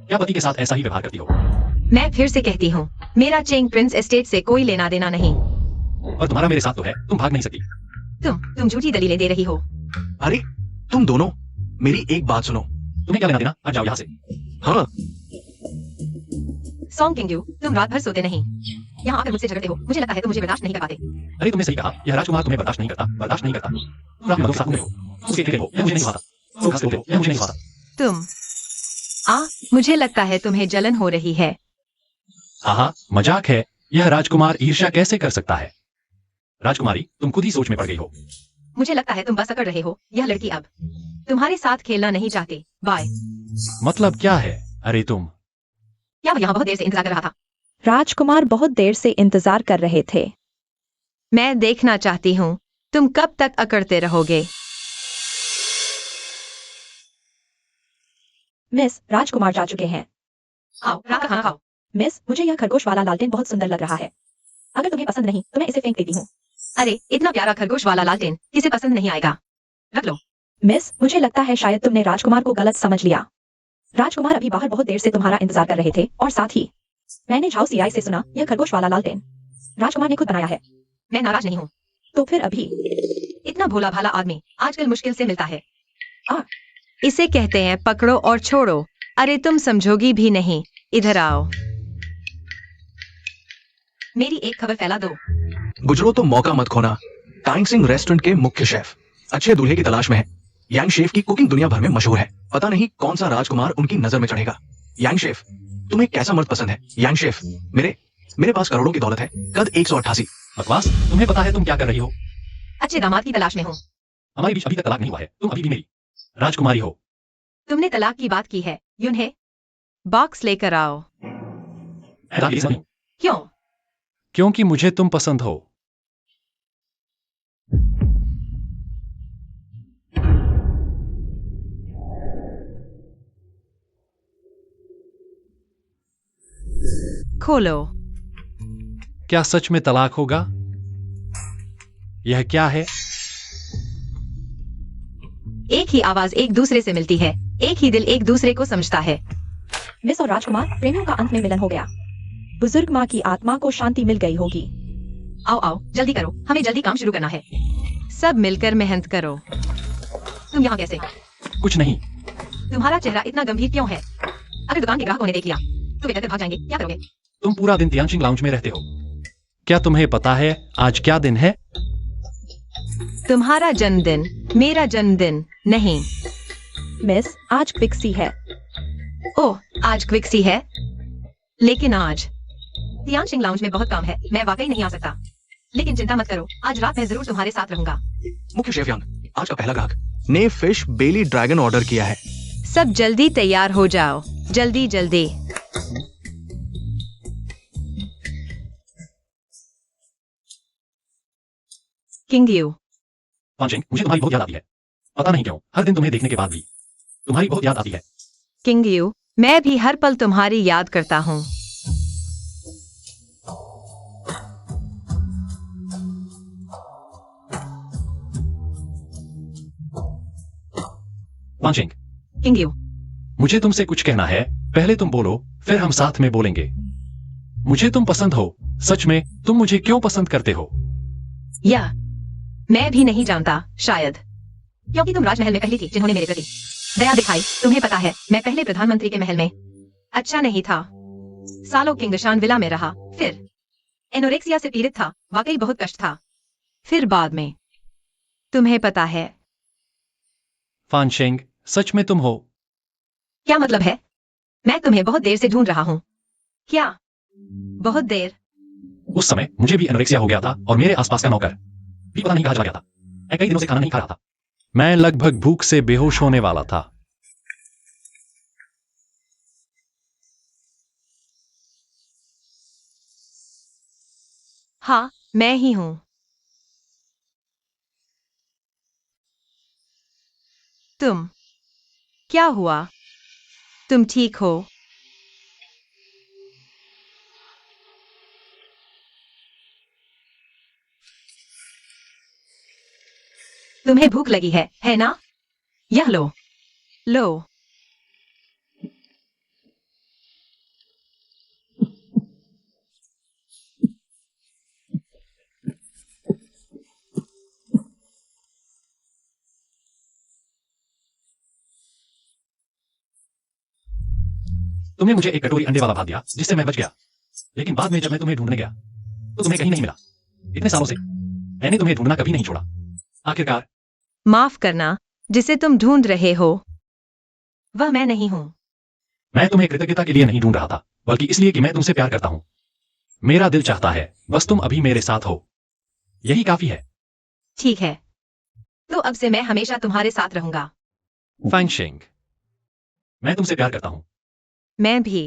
क्या पति के साथ ऐसा ही व्यवहार करती हो? मैं फिर से कहती हूँ, मेरा चेंग प्रिंस एस्टेट से कोई लेना देना नहीं। और तुम्हारा मेरे साथ तो है, तुम भाग नहीं सकती। तुम झूठी दलीलें दे रही हो। अरे तुम दोनों मेरी एक बात सुनो। तुम्हें क्या लेना देना? आज जाओ यहाँ से। हाँ, सॉन्ग किंग यू, तुम रात भर सोते नहीं, यहाँ आकर मुझसे झगड़ते हो। मुझे लगता है तुम मुझे बर्दाश्त नहीं कर पाते। अरे तुमने सही कहा, यह राजकुमार तुम्हें बर्दाश्त नहीं करता। तुम रात में साथ में हो, उसके अकेले हो, यह मुझे नहीं भाता। तुम खास हो, यह मुझे नहीं भाता। मुझे लगता है तुम्हें जलन हो रही है। हाँ, मजाक है। यह राजकुमार ईर्ष्या कैसे कर सकता है? राजकुमारी, तुम खुद ही सोच में पड़ गई हो। मुझे लगता है तुम बस अकड़ रहे हो। यह लड़की अब तुम्हारे साथ खेलना नहीं चाहती। बाय। मतलब क्या है? अरे तुम क्या वो यहाँ बहुत देर से इंतजार कर रहा था? राजकुमार बहुत देर से इंतजार कर रहे थे। मैं देखना चाहती हूँ तुम कब तक अकड़ते रहोगे। मिस, राजकुमार जा चुके हैं। आओ, रात का खाना खाओ। मिस, मुझे यह खरगोश वाला लालटेन बहुत सुंदर लग रहा है। अगर तुम्हें पसंद नहीं तो मैं इसे फेंक देती हूँ। अरे, इतना प्यारा खरगोश वाला लालटेन किसे पसंद नहीं आएगा? रख लो। मिस, मुझे लगता है शायद तुमने राजकुमार को गलत समझ लिया। राजकुमार अभी बाहर बहुत देर से तुम्हारा इंतजार कर रहे थे, और साथ ही मैंने झाओ सियाई से सुना यह खरगोश वाला लालटेन राजकुमार ने खुद बनाया है। मैं नाराज नहीं हूँ। तो फिर अभी इतना भोला भाला आदमी आजकल मुश्किल से मिलता है। इसे कहते हैं पकड़ो और छोड़ो। अरे तुम समझोगी भी नहीं। इधर आओ, मेरी एक खबर फैला दो। गुजरो तो मौका मत खोना। टाइंग सिंह रेस्टोरेंट के मुख्य शेफ अच्छे दूल्हे की तलाश में है। यांग शेफ की कुकिंग दुनिया भर में मशहूर है। पता नहीं कौन सा राजकुमार उनकी नजर में चढ़ेगा। यांग शेफ, तुम्हें कैसा मर्द पसंद है? यांग शेफ, मेरे पास करोड़ों की दौलत है। कद 188। बकवास, तुम्हें पता है तुम क्या कर रही हो? अच्छे दामाद की तलाश में हूँ। हमारे बीच अभी तक तलाक नहीं हुआ है। तुम अभी भी मेरी राजकुमारी हो। तुमने तलाक की बात की है, यूनहे। बॉक्स लेकर आओ। क्यों? क्योंकि मुझे तुम पसंद हो। खोलो। क्या सच में तलाक होगा? यह क्या है? एक ही आवाज एक दूसरे से मिलती है, एक ही दिल एक दूसरे को समझता है। मिस और राजकुमार, प्रेमियों का अंत में मिलन हो गया। बुजुर्ग माँ की आत्मा को शांति मिल गई होगी। आओ जल्दी करो, हमें जल्दी काम शुरू करना है। सब मिलकर मेहनत करो। तुम यहाँ कैसे? कुछ नहीं। तुम्हारा चेहरा इतना गंभीर क्यों है? अगर दुकान के ग्राहकों ने देख लिया तो वे डरकर भाग जाएंगे। क्या करोगे? तुम पूरा दिन तियानजिंग लाउंज में रहते हो। क्या तुम्हें पता है आज क्या दिन है? तुम्हारा जन्मदिन, मेरा जन्मदिन नहीं। मिस, आज क्विक्सी है। ओह, आज क्विक्सी है, लेकिन आज तियानशिंग लाउंज में बहुत काम है, मैं वाकई नहीं आ सकता। लेकिन चिंता मत करो, आज रात मैं जरूर तुम्हारे साथ रहूंगा। मुख्य शेफ यांग, आज का पहला ग्राहक ने फिश बेली ड्रैगन ऑर्डर किया है। सब जल्दी तैयार हो जाओ, जल्दी जल्दी। किंग यू, फांशिंग, मुझे तुम्हारी बहुत याद आती है। पता नहीं क्यों, हर दिन तुम्हें देखने के बाद भी तुम्हारी बहुत याद आती है। किंग यू, मैं भी हर पल तुम्हारी याद करता हूँ। फांशिंग, किंग यू, मुझे तुमसे कुछ कहना है। पहले तुम बोलो, फिर हम साथ में बोलेंगे। मुझे तुम पसंद हो। सच में तुम मुझे क्यों पसंद करते हो? या मैं भी नहीं जानता, शायद क्योंकि तुम राजमहल में पहली थी जिन्होंने मेरे प्रति दया दिखाई। तुम्हें पता है, मैं पहले प्रधानमंत्री के महल में अच्छा नहीं था। सालों किंगशान विला में रहा, फिर एनोरेक्सिया से पीड़ित था, वाकई बहुत कष्ट था। फिर बाद में तुम्हें पता है। फांशिंग, सच में तुम हो? क्या मतलब है? मैं तुम्हें बहुत देर से ढूंढ रहा हूँ। क्या बहुत देर? उस समय मुझे भी एनोरेक्सिया हो गया था और मेरे आसपास का नौकर भी पता नहीं कहाँ चला गया था। मैं कई दिनों से खाना नहीं खा रहा था। मैं लगभग भूख से बेहोश होने वाला था। हाँ, मैं ही हूँ। तुम, क्या हुआ? तुम ठीक हो? तुम्हें भूख लगी है ना? यह लो, लो। तुमने मुझे एक कटोरी अंडे वाला भात दिया जिससे मैं बच गया। लेकिन बाद में जब मैं तुम्हें ढूंढने गया तो तुम्हें कहीं नहीं मिला। इतने सालों से मैंने तुम्हें ढूंढना कभी नहीं छोड़ा। आखिरकार माफ करना, जिसे तुम ढूंढ रहे हो वह मैं नहीं हूँ। मैं तुम्हें कृतज्ञता के लिए नहीं ढूंढ रहा था, बल्कि इसलिए कि मैं तुमसे प्यार करता हूं। मेरा दिल चाहता है बस तुम अभी मेरे साथ हो, यही काफी है। ठीक है, तो अब से मैं हमेशा तुम्हारे साथ रहूंगा। फांशिंग, मैं तुमसे प्यार करता हूं। मैं भी।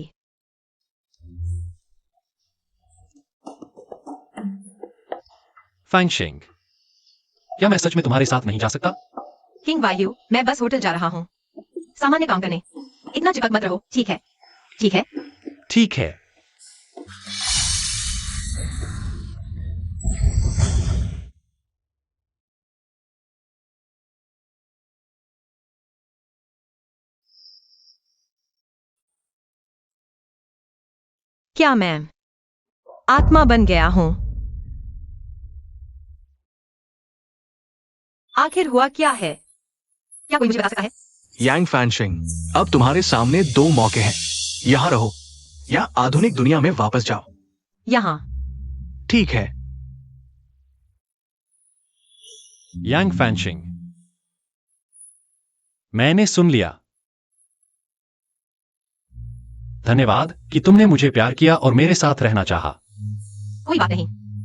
फांशिंग, क्या मैं सच में तुम्हारे साथ नहीं जा सकता? किंग वायु, मैं बस होटल जा रहा हूँ, सामान्य काम करने। इतना चिपक मत रहो, ठीक है? ठीक है। ठीक है। क्या मैं आत्मा बन गया हूँ? आखिर हुआ क्या है? क्या कोई मुझे बता सकता है? यांग फैंशिंग, अब तुम्हारे सामने दो मौके हैं। यहाँ रहो या आधुनिक दुनिया में वापस जाओ। यहाँ। ठीक है। यांग फैंशिंग, मैंने सुन लिया। धन्यवाद कि तुमने मुझे प्यार किया और मेरे साथ रहना चाहा। कोई बात नहीं।